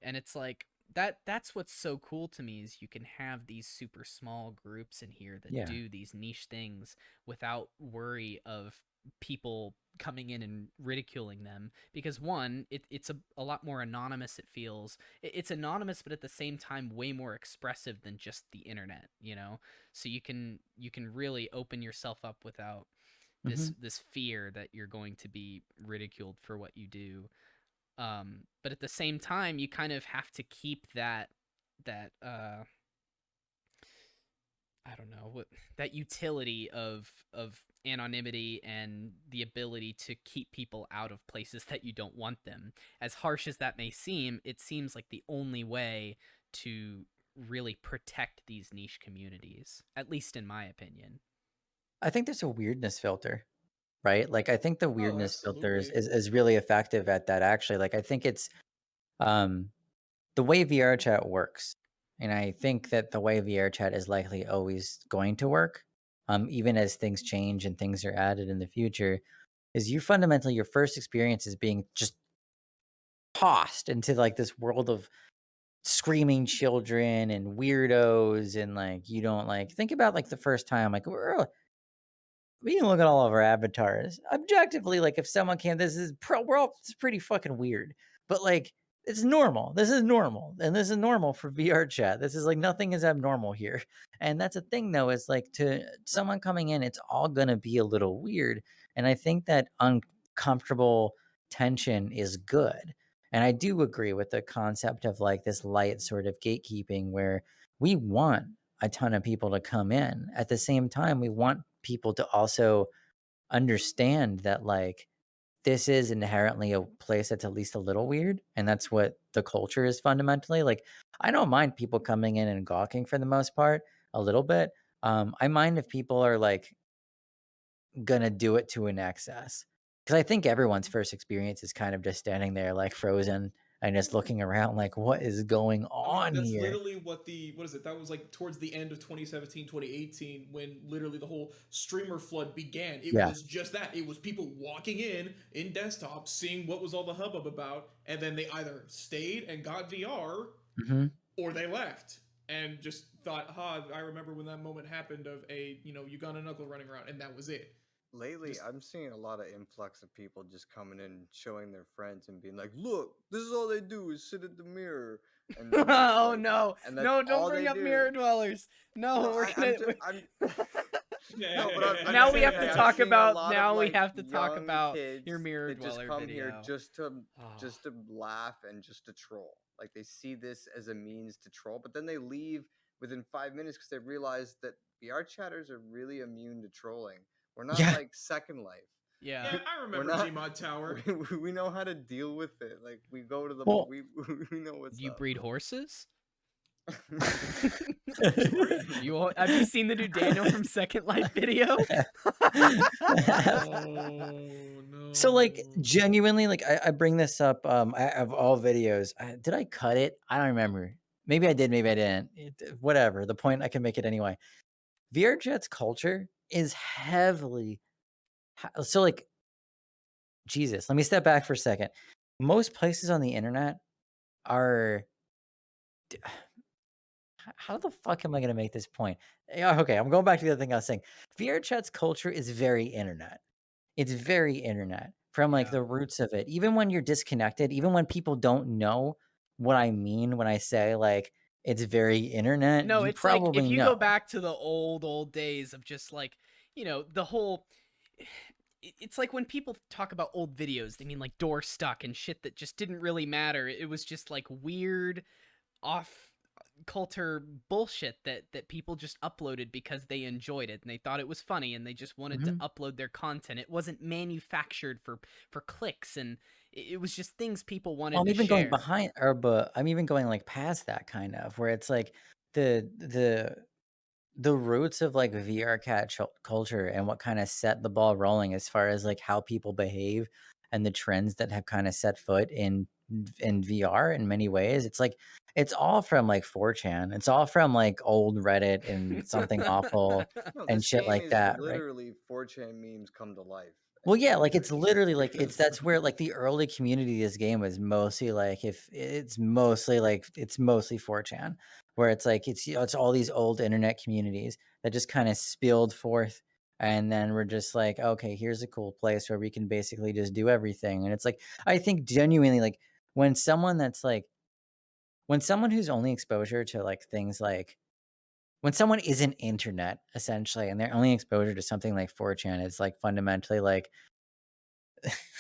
and it's like that's what's so cool to me, is you can have these super small groups in here that Yeah. do these niche things without worry of people coming in and ridiculing them, because one, it's a lot more anonymous. It feels it's anonymous, but at the same time way more expressive than just the internet, so you can really open yourself up without Mm-hmm. this fear that you're going to be ridiculed for what you do. But at the same time, you kind of have to keep that I don't know, that utility of anonymity and the ability to keep people out of places that you don't want them. As harsh as that may seem, it seems like the only way to really protect these niche communities, at least in my opinion. I think there's a weirdness filter, right? Like I think the Oh, weirdness filter is, absolutely. is really effective at that actually. Like I think it's um the way VRChat works. And I think that the way VRChat is likely always going to work, even as things change and things are added in the future, is you fundamentally your first experience is being just tossed into like this world of screaming children and weirdos, and like you don't like think about like the first time like we can look at all of our avatars objectively. Like if someone came, it's pretty fucking weird, but like it's normal. This is normal, and this is normal for VR chat. This is like nothing is abnormal here, and that's a thing though. Is like to someone coming in, it's all gonna be a little weird, and I think that uncomfortable tension is good. And I do agree with the concept of like this light sort of gatekeeping where we want a ton of people to come in. At the same time, we want people to also understand that like this is inherently a place that's at least a little weird, and that's what the culture is fundamentally. Like I don't mind people coming in and gawking for the most part a little bit. I mind if people are like gonna do it to an excess, because I think everyone's first experience is kind of just standing there like frozen and just looking around like what is going I mean, on that's here. literally what is it? That was like towards the end of 2017, 2018, when literally the whole streamer flood began. It Yeah. was just that. It was people walking in desktop, seeing what was all the hubbub about, and then they either stayed and got VR Hmm. or they left and just thought, I remember when that moment happened of you got a knuckle running around, and that was it. Lately, Just I'm seeing a lot of influx of people just coming in, showing their friends, and being like, "Look, this is all they do is sit at the mirror," and then just Oh like, no, and that's no, don't all bring they up do. mirror dwellers. No, No, we're I'm gonna. just, I'm no, but I'm Now just we saying, have to like, I'm talk seeing a about. lot of Now we like have to talk young about your kids mirror that just dweller come here video. Oh. just to laugh and just to troll. Like they see this as a means to troll, but then they leave within 5 minutes because they realize that VR chatters are really immune to trolling. We're not Yeah. like Second Life. Yeah. yeah, I We're remember not. Gmod Tower. We know how to deal with it. Like we go to the Well, we know what's Do you up. breed horses? Sorry. Have you seen the new Daniel from Second Life video? Oh so like no. genuinely, like I bring this up of all videos. Did I cut it? I don't remember. Maybe I did, maybe I didn't. Whatever. The point, I can make it anyway. VRChat's culture is heavily so like Jesus. Let me step back for a second. Most places on the internet are how the fuck am I going to make this point? Yeah, okay, I'm going back to the other thing I was saying. VRChat's culture is very internet. It's very internet from like Yeah. the roots of it. Even when you're disconnected, even when people don't know what I mean when I say like it's very internet, No, you it's like if probably you go know. back to the old days of just like, the whole it's like when people talk about old videos, they mean like door stuck and shit that just didn't really matter. It was just like weird off culture bullshit that people just uploaded because they enjoyed it and they thought it was funny and they just wanted to Mhm. upload their content. It wasn't manufactured for clicks, and it was just things people Well, wanted I'm to even going share. behind, or but I'm even going like past that kind of where it's like the the the roots of like VRCat culture and what kind of set the ball rolling as far as like how people behave and the trends that have kind of set foot in VR in many ways. It's like it's all from like 4chan. It's all from like old Reddit and something awful No, and this shit game like is that, right? literally 4chan memes come to life. Well, And yeah, you like gotta it's keep literally like because that's where like the early community of this game was mostly like if it's mostly like it's mostly 4chan, where it's like it's all these old internet communities that just kind of spilled forth, and then we're just like, okay, here's a cool place where we can basically just do everything. And it's like I think genuinely like when someone that's like when someone who's only exposure to like things like when someone isn't internet essentially and their only exposure to something like 4chan is like fundamentally like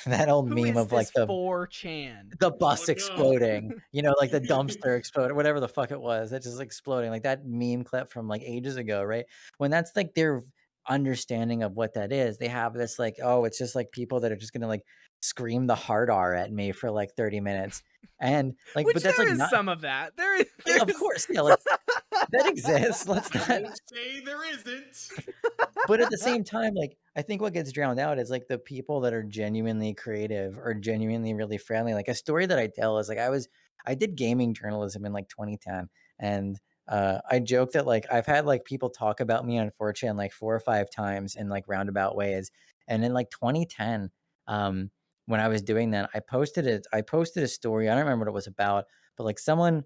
that old Who meme is of like this 4chan? the Oh bus no. exploding, like the dumpster exploded, whatever the fuck it was, that just exploding, like that meme clip from like ages ago, right? When that's like their understanding of what that is, they have this like, oh, it's just like people that are just gonna like scream the hard R at me for like 30 minutes. And like, but Which that's like there is not, some of that. There is of course, yeah, like that exists. Let's I not, won't say there isn't. but at the same time, like I think what gets drowned out is like the people that are genuinely creative or genuinely really friendly. Like a story that I tell is like I did gaming journalism in like 2010, and I joke that like I've had like people talk about me on 4chan like 4 or 5 times in like roundabout ways, and in like 2010, when I was doing that, I posted a story. I don't remember what it was about, but like someone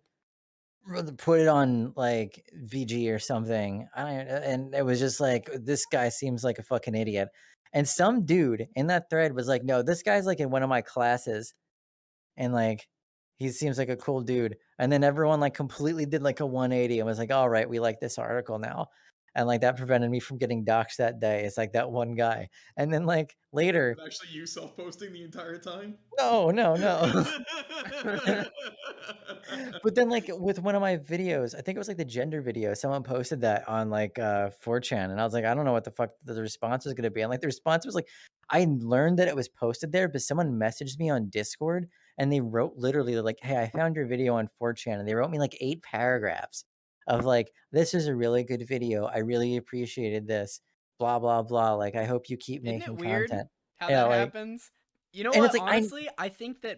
put it on like VG or something. And it was just like this guy seems like a fucking idiot. And some dude in that thread was like, "No, this guy's like in one of my classes, and like he seems like a cool dude." And then everyone like completely did like a 180 and was like, "All right, we like this article now." And like that prevented me from getting doxxed that day. It's like that one guy. And then like later, Actually, you self-posting the entire time. no. But then, like, with one of my videos, I think it was like the gender video, someone posted that on like 4chan, and I was like, I don't know what the fuck the response was gonna be. And like the response was like, I learned that it was posted there, but someone messaged me on Discord and they wrote literally like, "Hey, I found your video on 4chan," and they wrote me like 8 paragraphs of like, "This is a really good video. I really appreciated this. Blah blah blah. Like, I hope you keep Isn't it making weird content." how Yeah, that like, happens? You know and it's what? like Honestly, I think that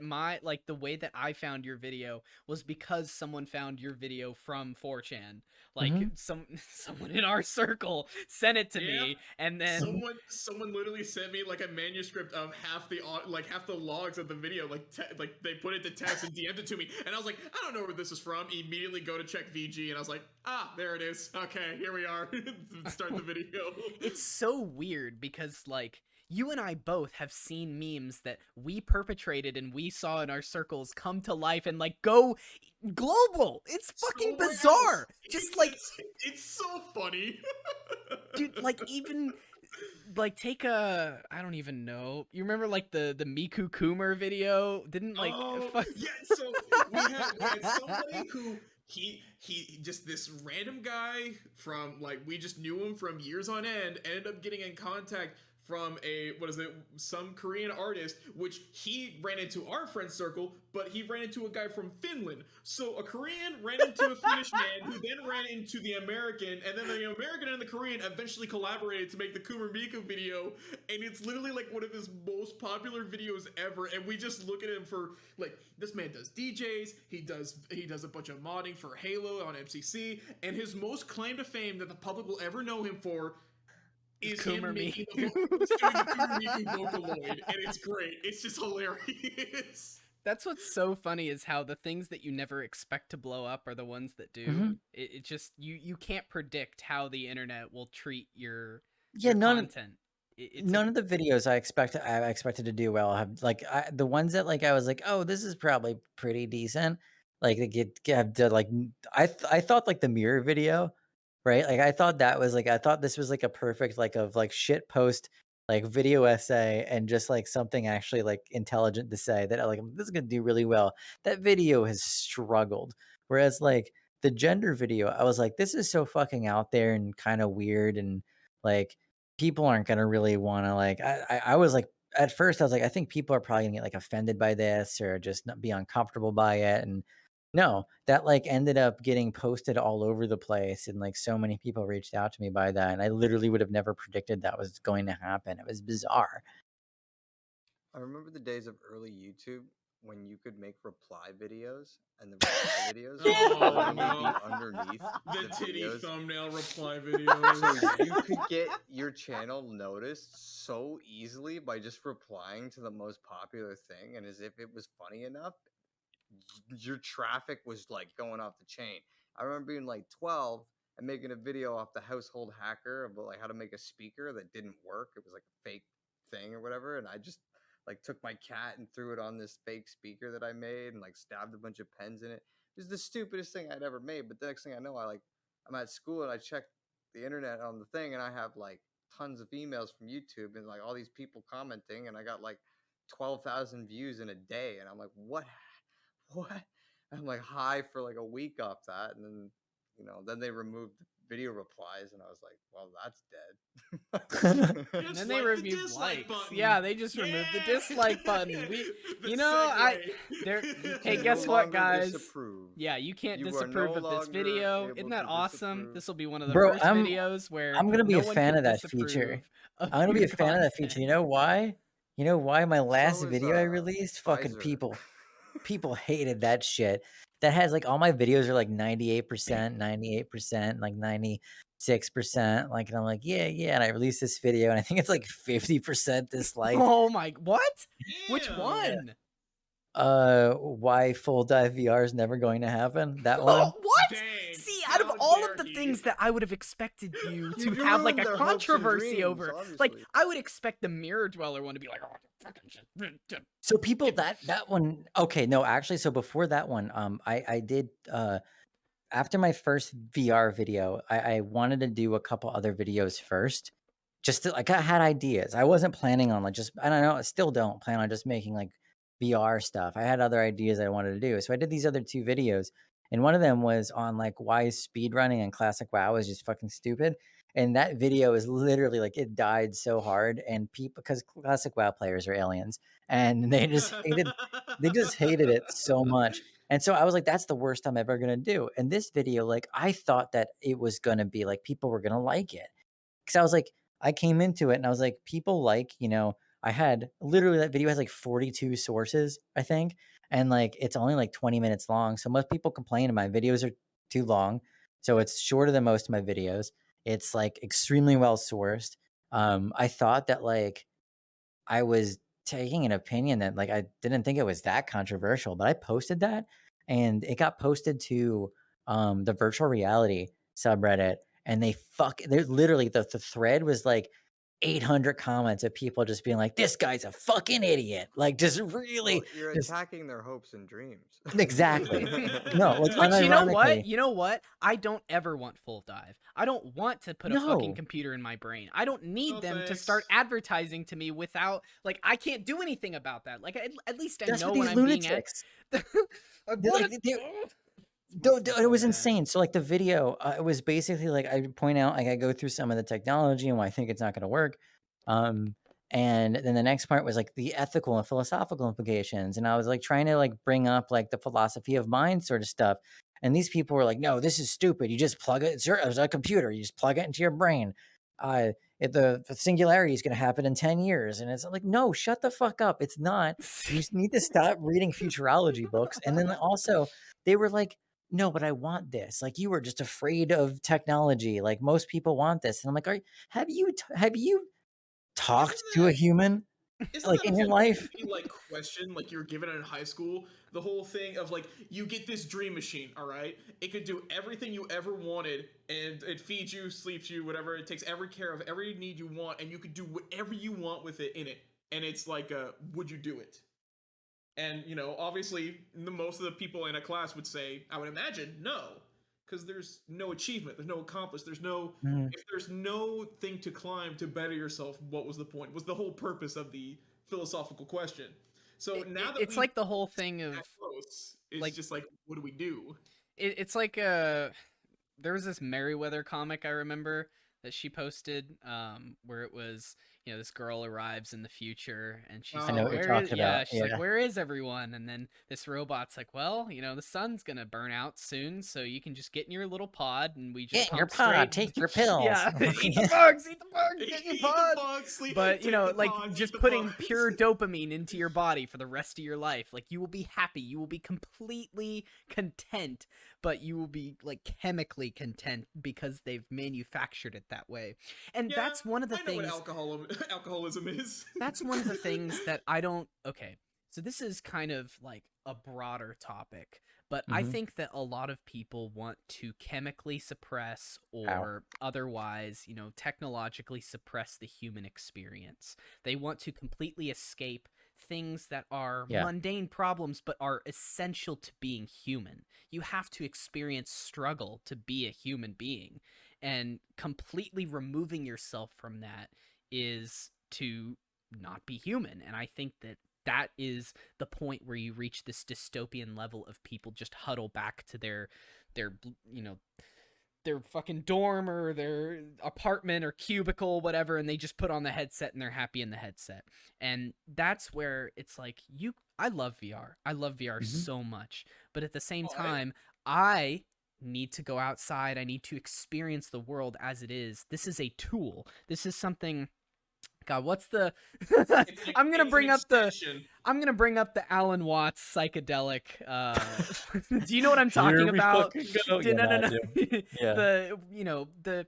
the way that I found your video was because someone found your video from 4chan. Like Mhm. someone in our circle sent it to Yeah. me, and then Someone literally sent me like a manuscript of half the logs of the video, like they put it to text and DM'd it to me, and I was like, I don't know where this is from. Immediately go to check VG, and I was like, there it is. Okay, here we are. Start the video. it's so weird because like you and I both have seen memes that we perpetrated and we saw in our circles come to life and like go global. It's fucking Somewhere bizarre. else. Just like It's so funny. dude, like even like take a I don't even know. You remember like the Miku Coomer video? Didn't like Oh yeah, so we had somebody who he just this random guy from like we just knew him from years on end ended up getting in contact from some Korean artist, which he ran into our friend circle, but he ran into a guy from Finland. So a Korean ran into a Finnish man who then ran into the American, and then the American and the Korean eventually collaborated to make the Kumar Miku video, and it's literally like one of his most popular videos ever. And we just look at him for like this man does DJs, he does a bunch of modding for Halo on MCC, and his most claim to fame that the public will ever know him for is Coomer him making Miku. he's doing the Kumar Miku Vocaloid, and it's great. It's just hilarious. That's what's so funny is how the things that you never expect to blow up are the ones that do. Mhm. It just you can't predict how the internet will treat your Yeah, content. It's none of the videos I expected to do well have like the ones that like I was like, oh, this is probably pretty decent. like they get to like I thought like the mirror video, right? Like I thought that was like I thought this was like a perfect like of like shit post like video essay and just like something actually like intelligent to say that like this is gonna do really well. That video has struggled. Whereas like the gender video, I was like, this is so fucking out there and kind of weird and like people aren't gonna really want to like I was like at first I was like, I think people are probably gonna get like offended by this or just not be uncomfortable by it. And no, that like ended up getting posted all over the place. And like so many people reached out to me by that. And I literally would have never predicted that was going to happen. It was bizarre. I remember the days of early YouTube when you could make reply videos, and the reply videos would Oh, literally no. be underneath The titty videos. thumbnail reply So videos. you could get your channel noticed so easily by just replying to the most popular thing, and as if it was funny enough, your traffic was like going off the chain. I remember being like 12 and making a video off the household hacker about like how to make a speaker that didn't work. It was like a fake thing or whatever, and I just like took my cat and threw it on this fake speaker that I made and like stabbed a bunch of pens in it. It was the stupidest thing I'd ever made. But the next thing I know, I'm at school and I check the internet on the thing and I have like tons of emails from YouTube and like all these people commenting, and I got like 12,000 views in a day, and I'm like, what? I'm like high for like a week off that, and then then they removed the video replies, and I was like, well, that's dead. And then they Dislike the removed dislike likes. button. Yeah, they just removed the Yeah. dislike button. We, The you know, I, segue. there. You Hey, can guess no what, longer guys? disapprove. Yeah, you can't You are disapprove no of this longer video. able Isn't that to awesome? disapprove. This will be one of the Bro, first videos where I'm gonna be no a one fan can of that feature. disapprove of I'm gonna be your a fan of that feature. You know why? You know why my last So is video I released? Fucking Pfizer. people hated that shit. That has like all my videos are like 98%, 98%, like 96%. Like, and I'm like, yeah. And I released this video and I think it's like 50% disliked. Oh my, what? Which Damn. one? Why full dive VR is never going to happen. That one. Oh, what? Dang, See, out of how all dare of the he. things that I would have expected you to You have like ruined a their hopes and controversy dreams, over, like obviously. I would expect the Mirror Dweller one to be like, oh, fucking shit. So people that one, okay, no, actually, so before that one, I did after my first VR video, I wanted to do a couple other videos first. Just to, like I had ideas. I wasn't planning on like just I don't know, I still don't plan on just making like VR stuff. I had other ideas I wanted to do. So I did these other two videos. And one of them was on like why speedrunning and classic WoW is just fucking stupid. And that video is literally like it died so hard and people because classic WoW players are aliens and they just hated it so much. And so I was like, that's the worst I'm ever gonna do. And this video, like I thought that it was gonna be like people were gonna like it. Cause I was like, I came into it and I was like, people like, I had literally that video has like 42 sources, I think. And like it's only like 20 minutes long. So most people complain my videos are too long. So it's shorter than most of my videos. It's like extremely well sourced. I thought that like I was taking an opinion that like I didn't think it was that controversial, but I posted that and it got posted to the virtual reality subreddit and they're literally the thread was like 800 comments of people just being like, this guy's a fucking idiot. Like just really Well, you're just attacking their hopes and dreams. exactly. No, like Which you know what? unironically. You know what? I don't ever want full dive. I don't want to put a fucking No. computer in my brain. I don't need No them to thanks. start advertising to me without like I can't do anything about that. Like at least I That's know what when these I'm being at. lunatics. I They're wanna- like, it was insane. So like the video, it was basically like I point out, like I go through some of the technology and why I think it's not going to work. And then the next part was like the ethical and philosophical implications. And I was like trying to like bring up like the philosophy of mind sort of stuff. And these people were like, no, this is stupid. You just plug it. It's a computer. You just plug it into your brain. The singularity is going to happen in 10 years. And it's like, no, shut the fuck up. It's not. You need to stop reading futurology books. And then also they were like, no, but I want this. Like you were just afraid of technology. Like most people want this. And I'm like, have you talked to a human Isn't like that in a your life? funny, like question like you were given in high school? The whole thing of like you get this dream machine, all right? It could do everything you ever wanted, and it feeds you, sleeps you, whatever. It takes every care of every need you want, and you could do whatever you want with it in it. And it's like, would you do it? And, you know, obviously, most of the people in a class would say, I would imagine, no, because there's no achievement, there's no accomplish, there's no, Mhm. if there's no thing to climb to better yourself, what was the point? Was the whole purpose of the philosophical question. So now that It's we've like the whole thing of that close, it's like just like, what do we do? it's like there was this Merriweather comic I remember that she posted, where it was, you know, this girl arrives in the future and she's I I like, know what you're where is, talking yeah, about. she's like, Yeah. where is everyone? And then this robot's like, well, you know, the sun's gonna burn out soon, so you can just get in your little pod and we just Get in your pump pod. straight. Take your pills. Yeah, eat the bugs, get in your Eat pod. the bugs, sleep, But you take know, the like pods, eat just the putting bugs. pure dopamine into your body for the rest of your life, like you will be happy, you will be completely content, but you will be like chemically content because they've manufactured it that way. And Yeah, that's one of the I know what things alcoholism is. that's one of the things that I don't. Okay, so this is kind of like a broader topic, but I Mhm. think that a lot of people want to chemically suppress Ow. or otherwise, you know, technologically suppress the human experience. They want to completely escape things that are Yeah. mundane problems but are essential to being human. You have to experience struggle to be a human being, and completely removing yourself from that is to not be human. And I think that that is the point where you reach this dystopian level of people just huddle back to their you know, their fucking dorm or their apartment or cubicle, whatever, and they just put on the headset and they're happy in the headset. And that's where it's like, I love VR. I love VR Mhm. so much. But at the same Oh, time, I need to go outside. I need to experience the world as it is. This is a tool. This is something. God, what's the? I'm gonna bring up the. I'm gonna bring up the Alan Watts psychedelic. Do you know what I'm talking Here we about? fucking go. No, Yeah, no, no, no. I do. Yeah. The, you know, the,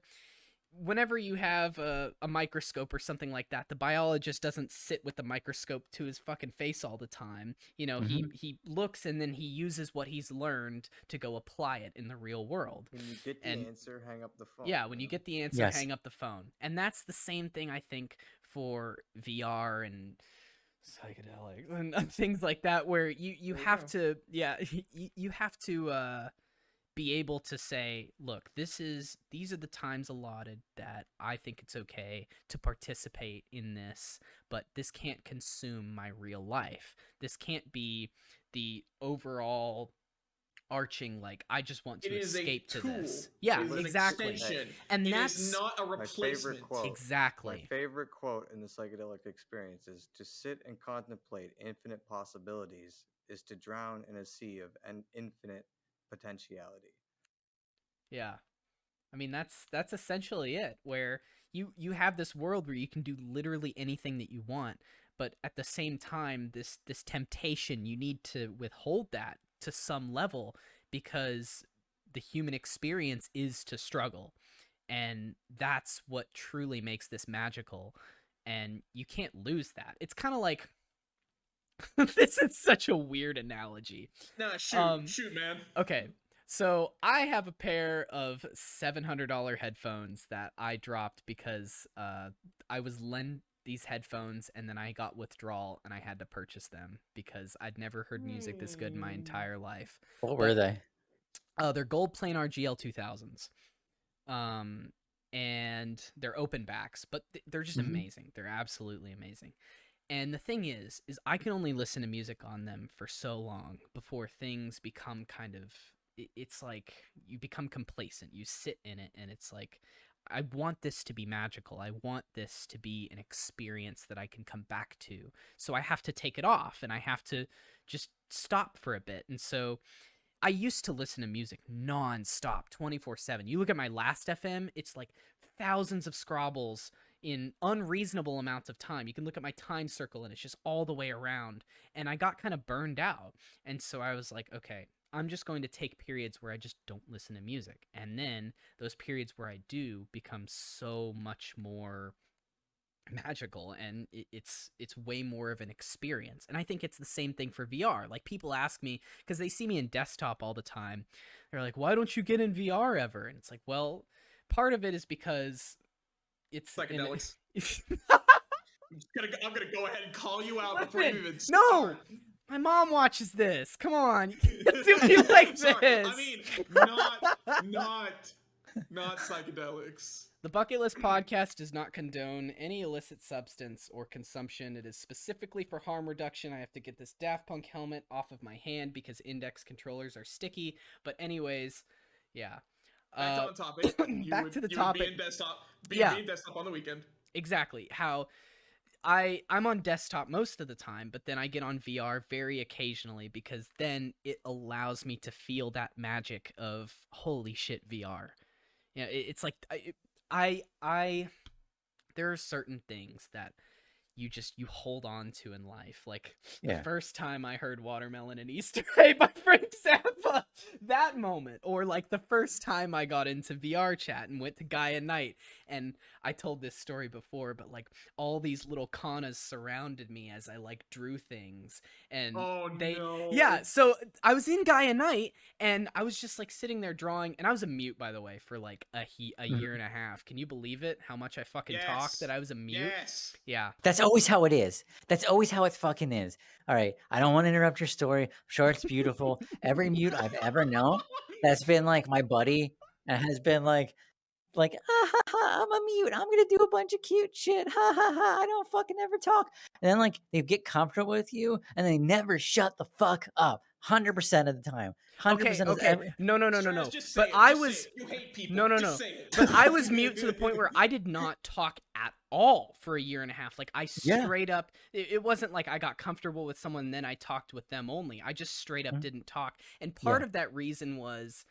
whenever you have a microscope or something like that, the biologist doesn't sit with the microscope to his fucking face all the time. You know, Mhm. he looks and then he uses what he's learned to go apply it in the real world. When you get the And answer, hang up the phone. yeah, when you get the answer, Yes. hang up the phone. And that's the same thing, I think, for VR and psychedelics and things like that, where you There you have go. to, yeah, you have to be able to say, look, these are the times allotted that I think it's okay to participate in this, but this can't consume my real life. This can't be the overall arching, like, I just want It to is a escape to tool. this. Yeah, It is an exactly. extension. And It that's is not a My replacement. favorite quote. My exactly. favorite quote in the psychedelic experience is, "To sit and contemplate infinite possibilities is to drown in a sea of an infinite potentiality." Yeah. I mean, that's essentially it, where you have this world where you can do literally anything that you want, but at the same time, this temptation, you need to withhold that to some level, because the human experience is to struggle, and that's what truly makes this magical, and you can't lose that. It's kind of like this is such a weird analogy. Nah, shoot, man. Okay, so I have a pair of $700 headphones that I dropped because I was lent these headphones and then I got withdrawal and I had to purchase them because I'd never heard music this good in my entire life. What were they? They're gold planar GL 2000s. And they're open backs, but they're just Mhm. amazing. They're absolutely amazing. And the thing is I can only listen to music on them for so long before things become kind of, it's like you become complacent. You sit in it and it's like, I want this to be magical. I want this to be an experience that I can come back to. So I have to take it off and I have to just stop for a bit. And so I used to listen to music nonstop, 24/7. You look at my last FM, it's like thousands of scrobbles in unreasonable amounts of time. You can look at my time circle and it's just all the way around. And I got kind of burned out. And so I was like, okay, I'm just going to take periods where I just don't listen to music. And then those periods where I do become so much more magical, and it's way more of an experience. And I think it's the same thing for VR. Like, people ask me, because they see me in desktop all the time, they're like, why don't you get in VR ever? And it's like, well, part of it is because it's Psychedelics. in... I'm gonna go ahead and call you out before Listen, you even no! start. My mom watches this. Come on, you can't do me like Sorry, this. I mean, not psychedelics. The Bucket List Podcast does not condone any illicit substance or consumption. It is specifically for harm reduction. I have to get this Daft Punk helmet off of my hand because index controllers are sticky. But anyways, yeah. Back on topic. Back to the you topic. Would be in desktop. Be in desktop on the weekend. Exactly. How I'm on desktop most of the time, but then I get on VR very occasionally because then it allows me to feel that magic of holy shit VR. Yeah, it's like I there are certain things that you hold on to in life. Like the first time I heard Watermelon and Easter Egg by Frank Zappa, that moment, or like the first time I got into VRChat and went to Gaia Night, and I told this story before, but like all these little kanas surrounded me as I like drew things, and so I was in Gaia Night and I was just like sitting there drawing, and I was a mute, by the way, for like a year and a half. Can you believe it? How much I fucking talked that I was a mute? Yes. Yeah. That's always how it is. That's always how it fucking is. All right. I don't want to interrupt your story. I'm sure it's beautiful. Every mute I've ever known that's been like my buddy and has been like, ah, ha, ha, I'm a mute. I'm going to do a bunch of cute shit. Ha, ha, ha. I don't fucking ever talk. And then like they get comfortable with you and they never shut the fuck up. 100% of the time. 100% of the Okay. No. But you hate people. No. But I was mute to the point where I did not talk at all for a year and a half. Like I straight up, it wasn't like I got comfortable with someone and then I talked with them only. I just straight up didn't talk. And part of that reason was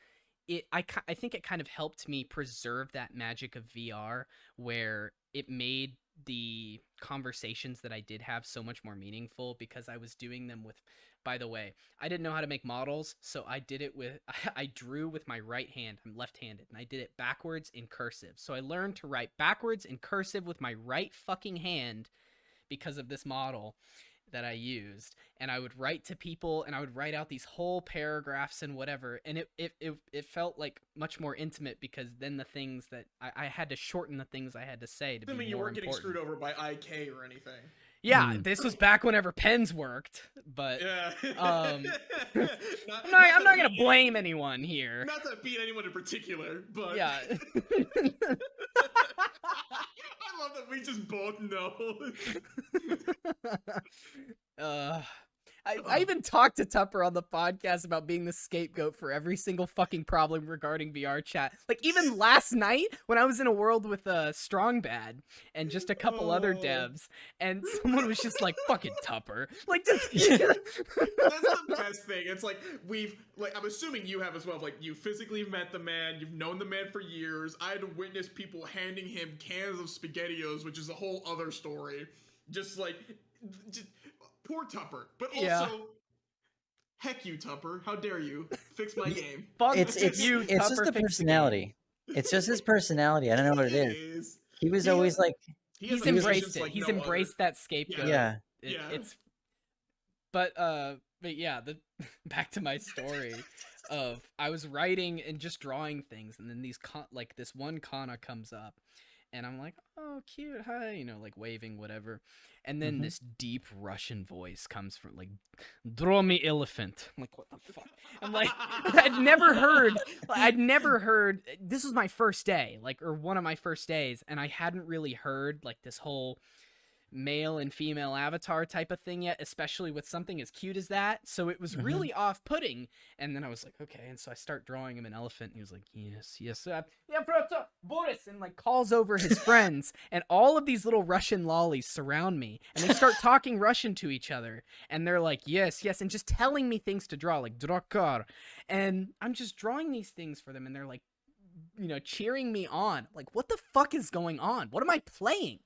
I think it kind of helped me preserve that magic of VR, where it made the conversations that I did have so much more meaningful because I was doing them with, by the way, I didn't know how to make models, so I did it with, I drew with my right hand. I'm left-handed, and I did it backwards in cursive. So I learned to write backwards in cursive with my right fucking hand because of this model that I used, and I would write to people and I would write out these whole paragraphs and whatever, and it felt like much more intimate because then the things that I had to shorten the things I had to say to be more important. You weren't getting screwed over by IK or anything. Yeah, this was back whenever pens worked, but I'm not gonna blame anyone here. Not to beat anyone in particular, but yeah. I love that we just both know. I even talked to Tupper on the podcast about being the scapegoat for every single fucking problem regarding VRChat. Like, even last night, when I was in a world with Strong Bad and just a couple other devs, and someone was just like, fucking Tupper. Like, just... That's the best thing. It's like, I'm assuming you have as well. Like, you physically met the man, you've known the man for years. I had to witness people handing him cans of SpaghettiOs, which is a whole other story. Just poor Tupper, but also, heck you, Tupper! How dare you fix my game? It's just the personality. It's just his personality. I don't know what it is. He was always like he's embraced it. Like he's embraced that scapegoat. Yeah. But yeah, back to my story of I was writing and just drawing things, and then this one kana comes up. And I'm like, oh, cute, hi, like waving, whatever. And then this deep Russian voice comes from, like, draw me elephant. I'm like, what the fuck? I'm like, I'd never heard, this was my first day, or one of my first days, and I hadn't really heard, this whole male and female avatar type of thing yet, especially with something as cute as that. So it was really off-putting. And then I was like, okay. And so I start drawing him an elephant, and he was like, yes, yeah, Boris, and calls over his friends, and all of these little Russian lollies surround me, and they start talking Russian to each other, and they're like, yes, and just telling me things to draw, like drakar, and I'm just drawing these things for them, and they're like, cheering me on. Like, what the fuck is going on? What am I playing?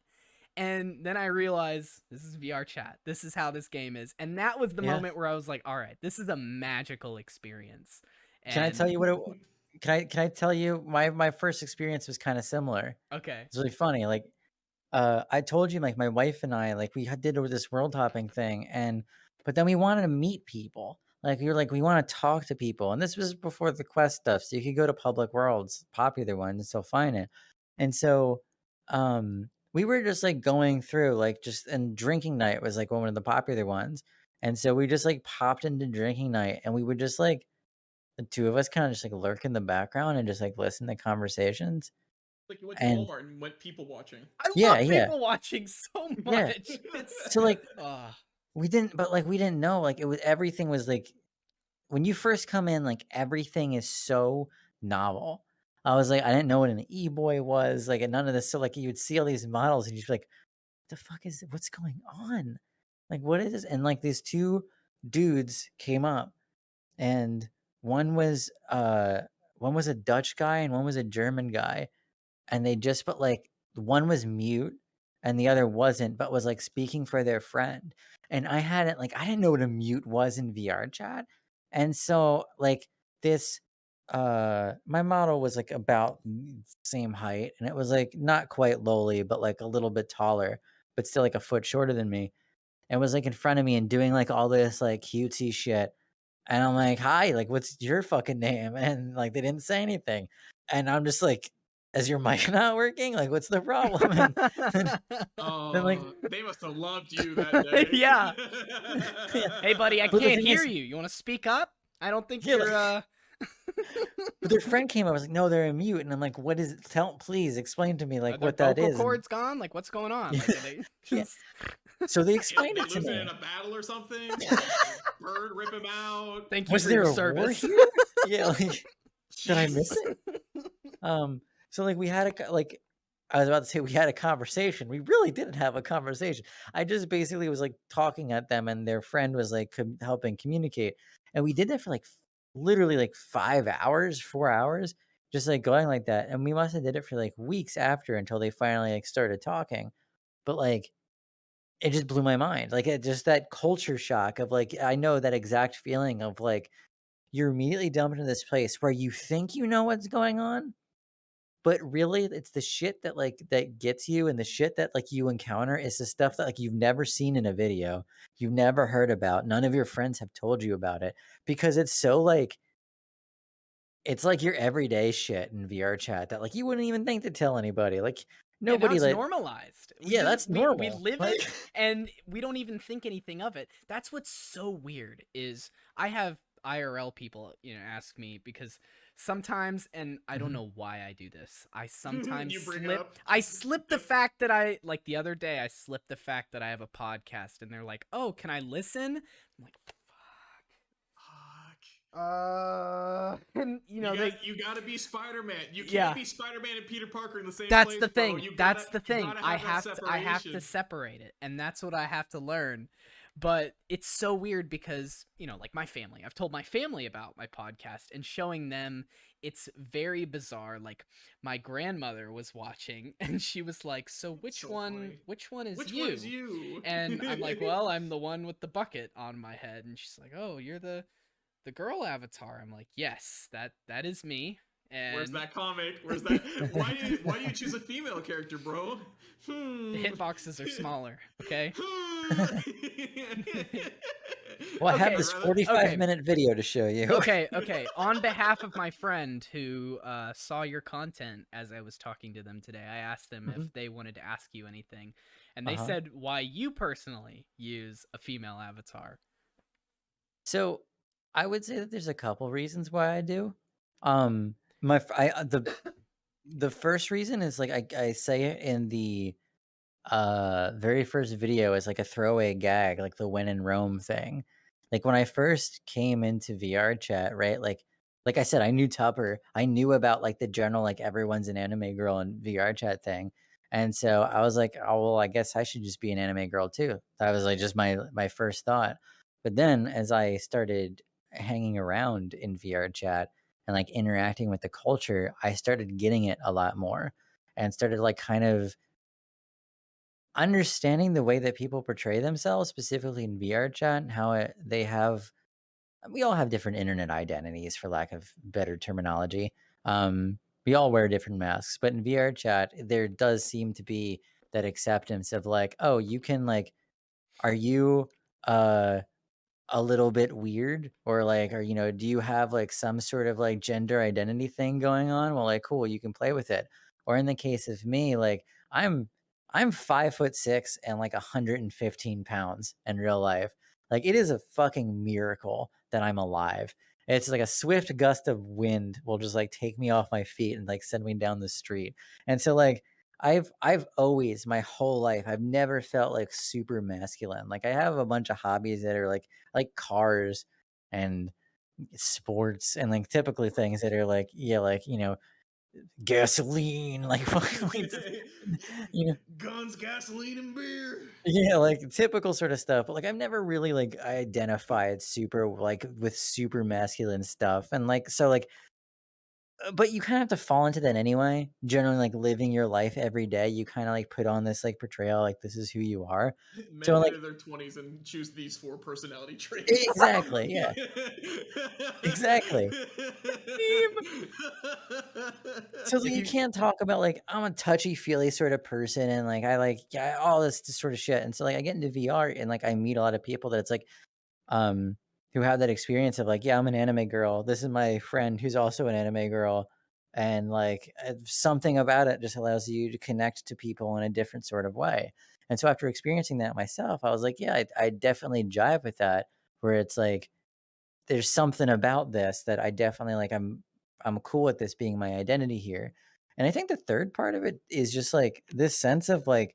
And then I realized this is VRChat. This is how this game is. And that was the moment where I was like, all right, this is a magical experience. And... Can I tell you can I tell you my first experience was kind of similar. Okay. It's really funny. I told you, my wife and I, we did this world hopping thing, but then we wanted to meet people. We want to talk to people. And this was before the Quest stuff. So you could go to public worlds, popular ones, and still find it. And so, we were just going through and drinking night was one of the popular ones. And so we just like popped into drinking night, and we would just like the two of us kind of just like lurk in the background and just like listen to conversations. Like you went to And Walmart and went people watching. I yeah, love yeah, people watching so yeah. much. It's So like ah. we didn't know, like it was, everything was like, when you first come in, like everything is so novel. I was like, I didn't know what an e-boy was, like, and none of this. So like you would see all these models and you'd be like, the fuck is, what's going on? Like, what is this? And like these two dudes came up, and one was a Dutch guy and one was a German guy, and they just, but like one was mute and the other wasn't, but was like speaking for their friend. And I didn't know what a mute was in VRChat. And so like this my model was like about same height, and it was like not quite lowly, but like a little bit taller, but still like a foot shorter than me, and was like in front of me and doing like all this like cutesy shit. And I'm like, hi, like, what's your fucking name? And like, they didn't say anything. And I'm just like, is your mic not working? Like, what's the problem? And then like, They must have loved you that day. Yeah. Hey, buddy, I But the can't thing hear is- you. You want to speak up? I don't think Yeah, you're. but their friend came up, I was like, no, they're a mute. And I'm like, what is it? Please explain to me, like, Are their what that vocal is. And cords gone? Like, what's going on? Like, are they Yeah. just... so they They explained it to lose it me. in a battle or something. Bird rip him out. Thank you Was for there your a war service. here? Yeah, like, did I miss it? So like we had like, I was about to say we had a conversation. We really didn't have a conversation. I just basically was like talking at them, and their friend was like helping communicate. And we did that for like literally like 5 hours, 4 hours, just like going like that. And we must have did it for like weeks after, until they finally like started talking. But like it just blew my mind. Like it just, that culture shock of like, I know that exact feeling of like you're immediately dumped into this place where you think you know what's going on, but really it's the shit that like that gets you, and the shit that like you encounter is the stuff that like you've never seen in a video, you've never heard about, none of your friends have told you about it, because it's so like, it's like your everyday shit in VRChat that like you wouldn't even think to tell anybody. Like Yeah, now nobody it's like, normalized. yeah, that's normal. We live Like- it, and we don't even think anything of it. That's what's so weird. Is I have IRL people, ask me, because sometimes, and I don't know why I do this. I sometimes You bring it slip. up. I slip the fact that I, like the other day, I slipped the fact that I have a podcast, and they're like, "Oh, can I listen?" I'm like, Fuck. and You gotta be Spider-Man. You can't Yeah. be Spider-Man and Peter Parker in the same That's place. the thing. Bro. You That's gotta- the you thing. gotta I have have that to I have to separation. separate it, and that's what I have to learn. But it's so weird because, like my family. I've told my family about my podcast, and showing them, it's very bizarre. Like my grandmother was watching, and she was like, "So which So one funny. which one is Which you?" one is you? And I'm like, "Well, I'm the one with the bucket on my head." And she's like, "Oh, you're the girl avatar." I'm like, "Yes, that is me." And Where's that comic? Where's that? Why do you choose a female character, bro? the hitboxes are smaller, okay? Well, I have Okay, this rather- 45-minute video to show you. Okay. On behalf of my friend who saw your content as I was talking to them today, I asked them if they wanted to ask you anything, and they said why you personally use a female avatar. So I would say that there's a couple reasons why I do. The first reason is like I say it in the very first video as like a throwaway gag, like the when in Rome thing. Like when I first came into VRChat, right? Like I said, I knew Tupper. I knew about like the general like everyone's an anime girl in VRChat thing. And so I was like, oh well, I guess I should just be an anime girl too. That was like just my first thought. But then as I started hanging around in VRChat and like interacting with the culture, I started getting it a lot more, and started like kind of understanding the way that people portray themselves, specifically in VRChat, and how we all have different internet identities, for lack of better terminology. We all wear different masks, but in VRChat, there does seem to be that acceptance of like, oh, you can like, are you a little bit weird, or like, or do you have like some sort of like gender identity thing going on? Well, like, cool, you can play with it. Or in the case of me, like I'm 5'6" and like 115 pounds in real life. Like, it is a fucking miracle that I'm alive. It's like a swift gust of wind will just like take me off my feet and like send me down the street. And so like I've always, my whole life, I've never felt like super masculine. Like I have a bunch of hobbies that are like cars and sports and like typically things that are like, yeah, like, you know, gasoline, like fucking, you know, Guns, gasoline, and beer. yeah, like typical sort of stuff. But like I've never really like identified super like with super masculine stuff. And like so like but you kind of have to fall into that anyway. Generally, like living your life every day, you kind of like put on this like portrayal, like this is who you are. Men So like enter their 20s and choose these 4 personality traits. exactly, yeah, exactly. So like, If you you can't talk about like I'm a touchy feely sort of person and like I like all this sort of shit. And so like I get into VR and like I meet a lot of people that it's like um who have that experience of like, yeah, I'm an anime girl. This is my friend who's also an anime girl. And like something about it just allows you to connect to people in a different sort of way. And so after experiencing that myself, I was like, yeah, I definitely jive with that. Where it's like there's something about this that I definitely like. I'm cool with this being my identity here. And I think the third part of it is just like this sense of like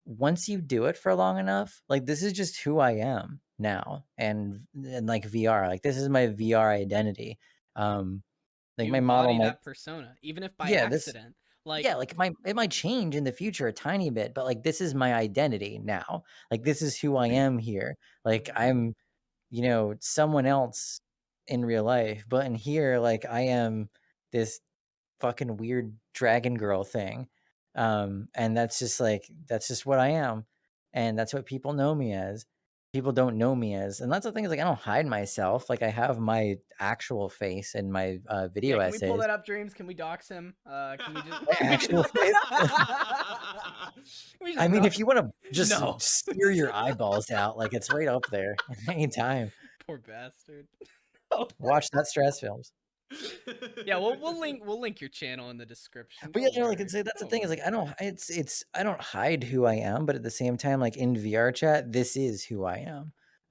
once you do it for long enough, like this is just who I am now. And like VR, like this is my VR identity. Like you my model embody might that persona, even if by yeah, this accident, like yeah, like it might change in the future a tiny bit, but like this is my identity now. Like this is who I am here. Like I'm, you know, someone else in real life, but in here, like I am this fucking weird dragon girl thing. And that's just what I am. And that's what people know me as. People don't know me as. And that's the thing is like I don't hide myself. Like I have my actual face in my yeah. video Can we pull essays. that up, Dreams? Can we dox him? Can we just My actual face. Can we I just mean, dox if you want to just No. spear your eyeballs out, like it's right up there anytime. Poor bastard. Watch that Straszfilms. Yeah, we'll link your channel in the description. But yeah, Don't no, like worry. it's that's the Don't thing is worry. like I don't I don't hide who I am, but at the same time, like in VRChat, this is who I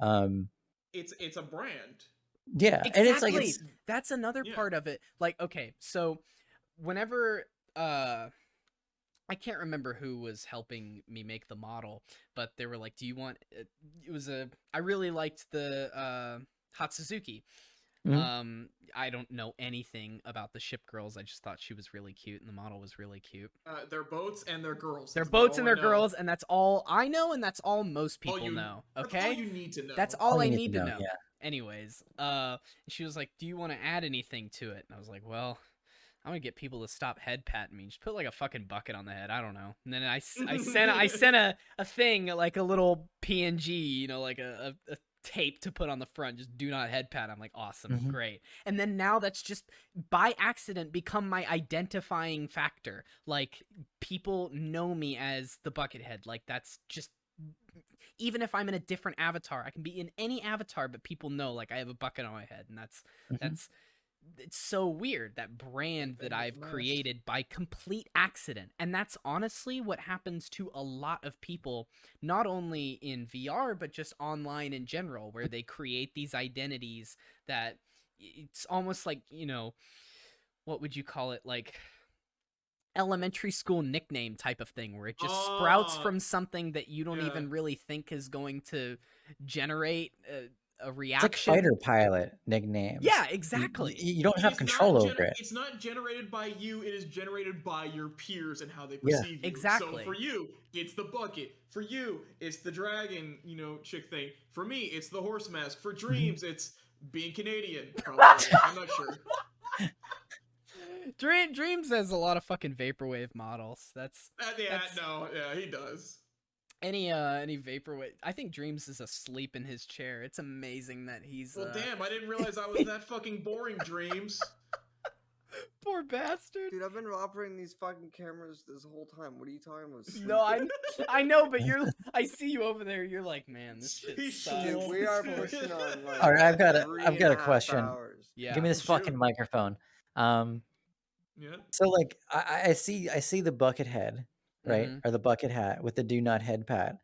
am. It's a brand. Yeah, and it's like Exactly. it's That's another Yeah. part of it. Like, okay, so whenever I can't remember who was helping me make the model, but they were like, "Do you want?" It was I really liked the Hatsuzuki. I don't know anything about the ship girls. I just thought she was really cute, and the model was really cute. They're boats and they're girls. They're That's about boats all and I they're know. girls, and that's all I know, and that's all most All people you- know. That's Okay, all you need to know. that's all I you need to know. Yeah. Anyways, she was like, "Do you want to add anything to it?" And I was like, "Well, I'm gonna get people to stop head patting me. Just put like a fucking bucket on the head. I don't know." And then I sent a thing, like a little PNG, you know, like a tape to put on the front. Just do not head pat. I'm like, awesome, Mhm. great. And then now that's just by accident become my identifying factor. Like people know me as the buckethead. Like that's just. Even if I'm in a different avatar, I can be in any avatar, but people know like I have a bucket on my head, and that's it's so weird, that brand that I've created by complete accident. And that's honestly what happens to a lot of people, not only in VR but just online in general, where they create these identities that it's almost like, you know, what would you call it, like elementary school nickname type of thing, where it just sprouts from something that you don't even really think is going to generate a reaction. It's like fighter pilot nicknames. Yeah, exactly. You don't have control over it. It's not generated by you. It is generated by your peers and how they perceive you. Exactly. So for you, it's the bucket. For you, it's the dragon, you know, chick thing. For me, it's the horse mask. For Dreams, it's being Canadian. Probably. I'm not sure. Dreams has a lot of fucking vaporwave models. That's he does. Any vaporwave. I think Dreams is asleep in his chair. It's amazing that he's. Well, damn! I didn't realize I was that fucking boring, Dreams. Poor bastard. Dude, I've been operating these fucking cameras this whole time. What are you talking about? No, I know, but I see you over there. You're like, man, this shit sucks. Dude, we are pushing on like. All right, I've got a 3.5 question. hours. Yeah. Give me this fucking microphone. Yeah. So like I see the bucket head, right? Mhm. Or the bucket hat with the do not head pat.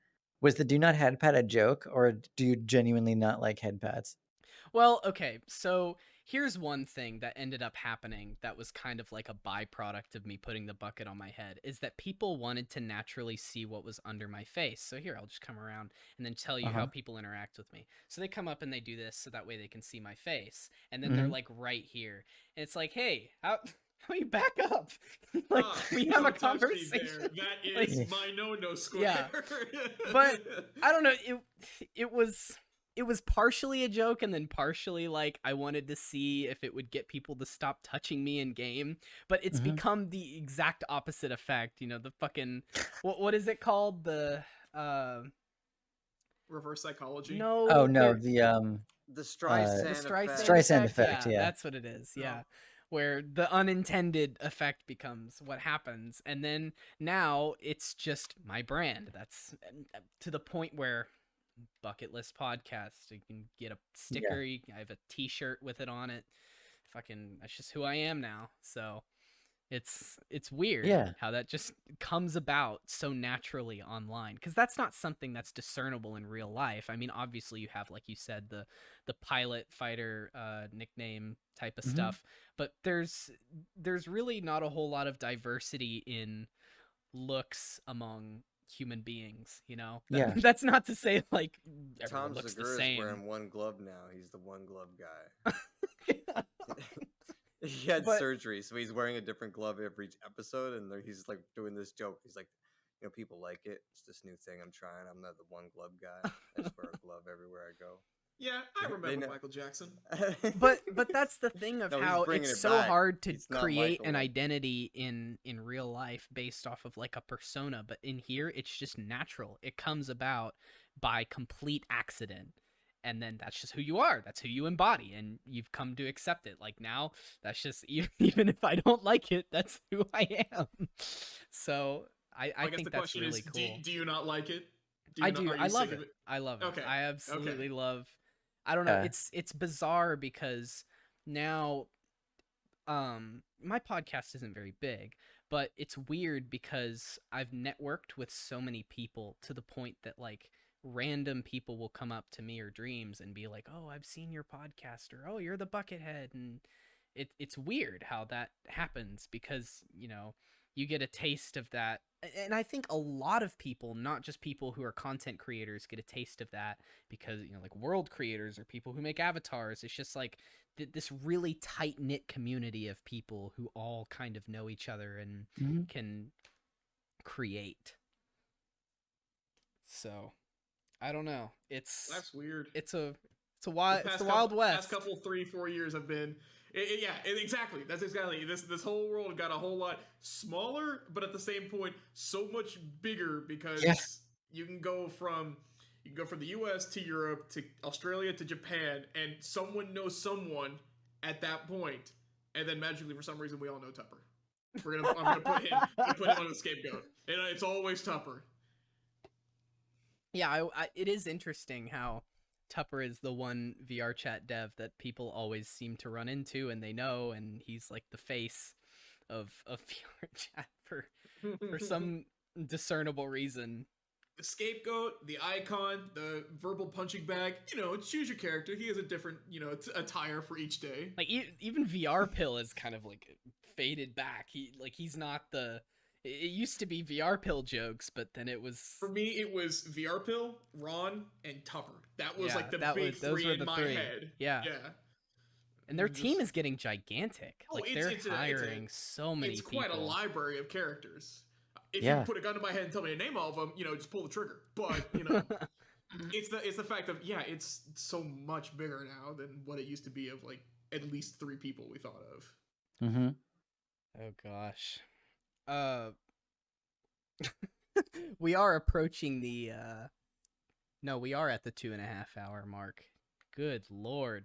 Was the do not head pat a joke, or do you genuinely not like head pats? Well, okay, so here's one thing that ended up happening that was kind of like a byproduct of me putting the bucket on my head, is that people wanted to naturally see what was under my face. So here, I'll just come around and then tell you how people interact with me. So they come up and they do this so that way they can see my face. And then they're like right here. And it's like, hey, how you back up? Like, we have a Don't touch me conversation. there. That is my no square. Yeah. But I don't know, it was partially a joke, and then partially like I wanted to see if it would get people to stop touching me in game. But it's become the exact opposite effect. You know, the fucking what is it called? The reverse psychology. no. Oh no, The the Streisand effect. Streisand effect, yeah. That's what it is. Yeah. Where the unintended effect becomes what happens. And then now it's just my brand. That's to the point where Bucket List Podcast, you can get a sticker. I have a t-shirt with it on it. Fucking, that's just who I am now. So it's weird how that just comes about so naturally online, because that's not something that's discernible in real life. I mean, obviously you have, like you said, the pilot fighter nickname type of stuff, but there's really not a whole lot of diversity in looks among human beings, you know. That's not to say like everyone Tom looks the Segura's same. wearing one glove now. He's the one glove guy. He had surgery, so he's wearing a different glove every episode, and he's like doing this joke. He's like, you know, people like it. It's this new thing I'm trying. I'm not the one glove guy. I just wear a glove everywhere I go. Yeah, I remember Michael Jackson. But that's the thing of how it's so hard to create an Michael. identity in real life based off of like a persona, but in here it's just natural. It comes about by complete accident. And then that's just who you are. That's who you embody, and you've come to accept it. Like now, that's just even if I don't like it, that's who I am. So I guess think the that's question really is, cool. do you not like it? I do. I love it. I love it. Okay. I absolutely love. I don't know. It's bizarre because now, my podcast isn't very big, but it's weird because I've networked with so many people to the point that like random people will come up to me or dreams and be like, "Oh, I've seen your podcast," or "Oh, you're the Buckethead," and it's weird how that happens because, you know, you get a taste of that. And I think a lot of people, not just people who are content creators, get a taste of that because, you know, like world creators or people who make avatars. It's just like this really tight-knit community of people who all kind of know each other and can create. So I don't know. That's weird. It's a wild west. Past couple 3-4 years have been, exactly. That's exactly this whole world got a whole lot smaller, but at the same point so much bigger because you can go from the U.S. to Europe to Australia to Japan, and someone knows someone at that point, and then magically for some reason we all know Tupper. I'm gonna put him on the scapegoat, and it's always Tupper. Yeah, it is interesting how Tupper is the one VRChat dev that people always seem to run into and they know, and he's like the face of VRChat for some discernible reason. The scapegoat, the icon, the verbal punching bag, you know, choose your character. He has a different, you know, attire for each day. Like even VR Pill is kind of like faded back. He's not the. It used to be VR Pill jokes, but then it was... For me, it was VR Pill, Ron, and Tupper. That was like the big three in my head. Yeah. And their team is getting gigantic. Like, they're hiring so many people. It's quite a library of characters. If you put a gun to my head and tell me to name all of them, you know, just pull the trigger. But, you know, it's the fact of, it's so much bigger now than what it used to be of, like, at least 3 people we thought of. Mm-hmm. Oh, gosh. We are approaching the no, we are at the 2.5 hour mark. Good lord.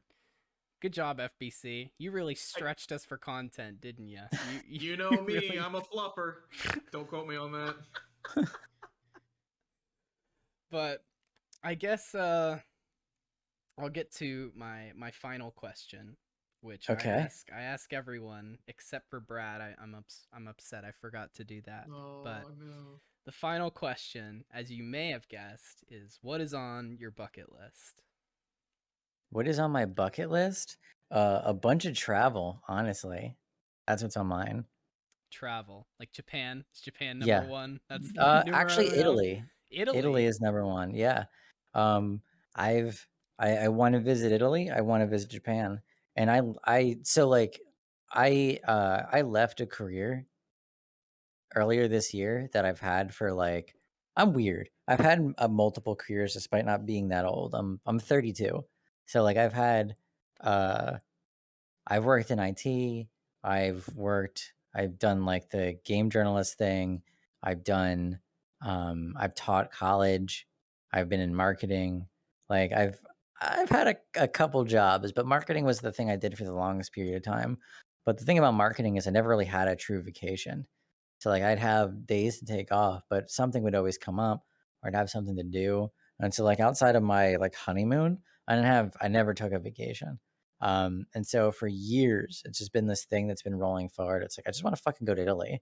Good job, FBC. You really stretched us for content, didn't you? You know me, really... I'm a flupper. Don't quote me on that. But I guess I'll get to my final question, which I ask everyone except for Brad. I'm upset I forgot to do that. Oh, but no. the final question, as you may have guessed, is what is on your bucket list? What is on my bucket list? A bunch of travel, honestly. That's what's on mine. Travel, like Japan. Is Japan number Yeah. one? That's numero Actually, uno. Italy. Italy. Italy is number one. Yeah. I've I want to visit Italy. I want to visit Japan, and I left a career earlier this year that I've had for like I'm weird. I've had multiple careers despite not being that old. I'm 32, so like uh I've worked in IT. I've done like the game journalist thing. I've taught college. I've been in marketing. Like I've had a couple jobs, but marketing was the thing I did for the longest period of time. But the thing about marketing is I never really had a true vacation. So like I'd have days to take off, but something would always come up or I'd have something to do. And so like outside of my like honeymoon, I never took a vacation. And so for years, it's just been this thing that's been rolling forward. It's like, I just want to fucking go to Italy.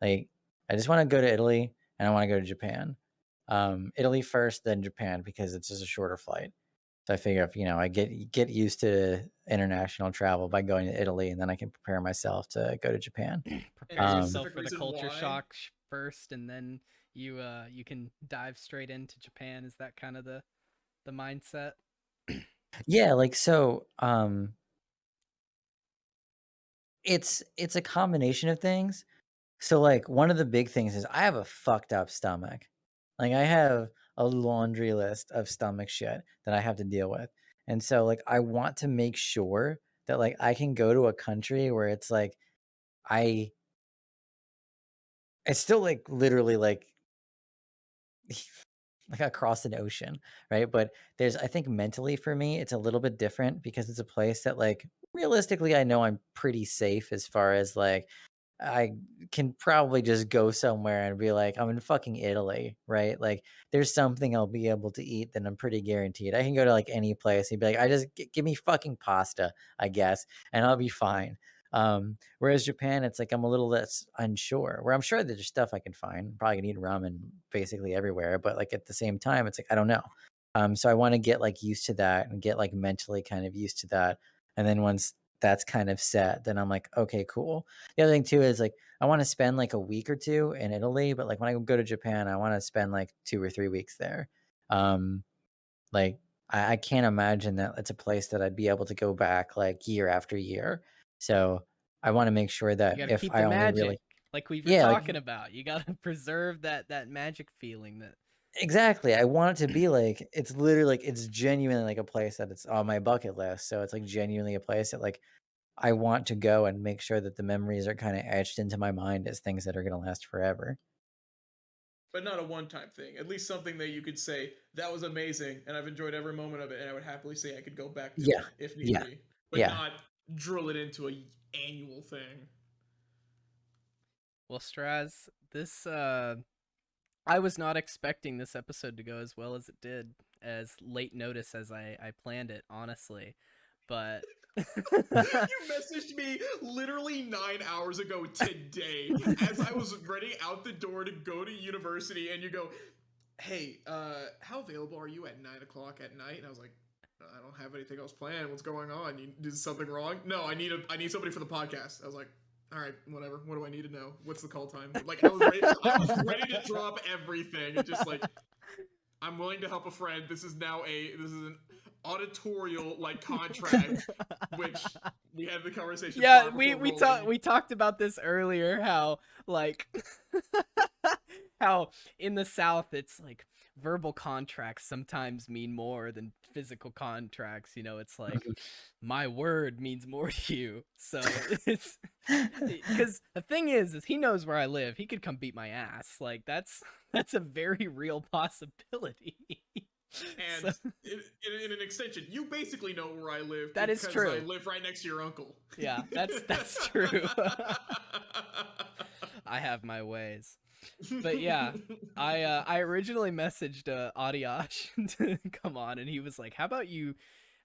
Like, I just want to go to Italy and I want to go to Japan. Italy first, then Japan, because it's just a shorter flight. So I figure if, I get used to international travel by going to Italy, and then I can prepare myself to go to Japan. Prepare Any yourself specific for the reason culture why? shock first, and then you can dive straight into Japan. Is that kind of the mindset? Yeah, like so it's a combination of things. So like one of the big things is I have a fucked up stomach. Like I have a laundry list of stomach shit that I have to deal with. And so like I want to make sure that like I can go to a country where it's like I it's still like literally like like across an ocean, right? But I think mentally for me it's a little bit different because it's a place that like realistically I know I'm pretty safe as far as like I can probably just go somewhere and be like, I'm in fucking Italy, right? Like, there's something I'll be able to eat that I'm pretty guaranteed. I can go to like any place and be like, give me fucking pasta, I guess, and I'll be fine. Whereas Japan, it's like I'm a little less unsure. Where I'm sure there's stuff I can find. Probably can eat ramen basically everywhere, but like at the same time, it's like I don't know. So I want to get like used to that and get like mentally kind of used to that. And then once that's kind of set, then I'm like, okay, cool. The other thing too is like I want to spend like a week or two in Italy, but like when I go to Japan, I want to spend like 2 or 3 weeks there. Um, like I can't imagine that it's a place that I'd be able to go back like year after year. So I want to make sure You that got to if keep I the only magic, really, like we were yeah, like talking about. You got to preserve that magic feeling that. exactly. I want it to be like it's literally like it's genuinely like a place that it's on my bucket list. So it's like genuinely a place that like I want to go and make sure that the memories are kind of etched into my mind as things that are going to last forever. But not a one-time thing. At least something that you could say that was amazing, and I've enjoyed every moment of it, and I would happily say I could go back to Yeah. it if need Yeah. be, but Yeah. not drill it into a annual thing. Well, Straz, this I was not expecting this episode to go as well as it did, as late notice as I planned it, honestly. But You messaged me literally 9 hours ago today as I was ready out the door to go to university, and you go, "Hey, how available are you at 9 o'clock at night?" And I was like, "I don't have anything else planned. What's going on? Is something wrong?" "No, I need somebody for the podcast." I was like, "All right, whatever. What do I need to know? What's the call time?" Like I was ready to drop everything and just like, I'm willing to help a friend. This is an auditorial like contract, which we had the conversation yeah, prior before we talked about this earlier. How like how in the South it's like verbal contracts sometimes mean more than physical contracts. It's like my word means more to you. So it's because the thing is he knows where I live. He could come beat my ass. Like that's a very real possibility. And So, in an extension, you basically know where I live that is because true. I live right next to your uncle. Yeah, that's true. I have my ways. But yeah, I originally messaged Adiash to come on, and he was like, how you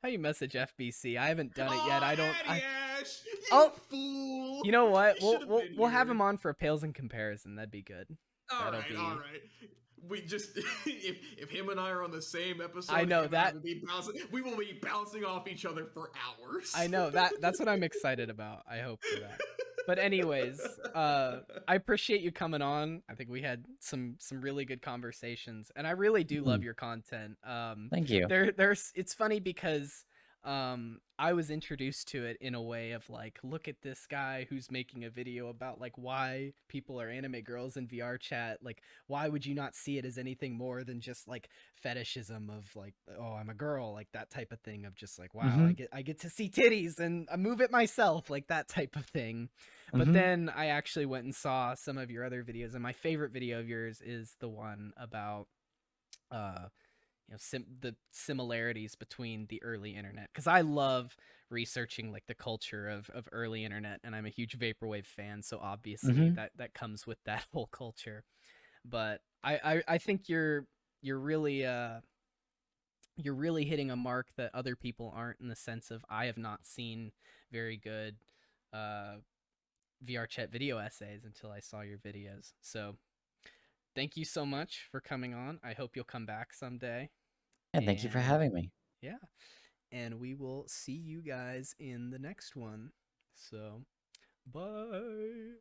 message FBC? I haven't done it yet. I don't Ash, you Oh, fool! you know what? You should have been We'll have here. him on for a Pales in Comparison. That'd be good. All That'll right, be. all right. We just if him and I are on the same episode, I know him and I that- we will be bouncing off each other for hours. I know that's what I'm excited about. I hope for that. But anyways, I appreciate you coming on. I think we had some really good conversations, and I really do love your content. Thank you. There's it's funny because I was introduced to it in a way of like, look at this guy who's making a video about like why people are anime girls in VRChat. Like, why would you not see it as anything more than just like fetishism of like, oh, I'm a girl, like that type of thing of just like, wow, I get to see titties and I move it myself, like that type of thing. But then I actually went and saw some of your other videos, and my favorite video of yours is the one about the similarities between the early internet, because I love researching like the culture of early internet, and I'm a huge vaporwave fan, so obviously that comes with that whole culture. But I think you're really hitting a mark that other people aren't, in the sense of I have not seen very good VRChat video essays until I saw your videos. So thank you so much for coming on. I hope you'll come back someday. And thank you for having me. Yeah. And we will see you guys in the next one. So, bye.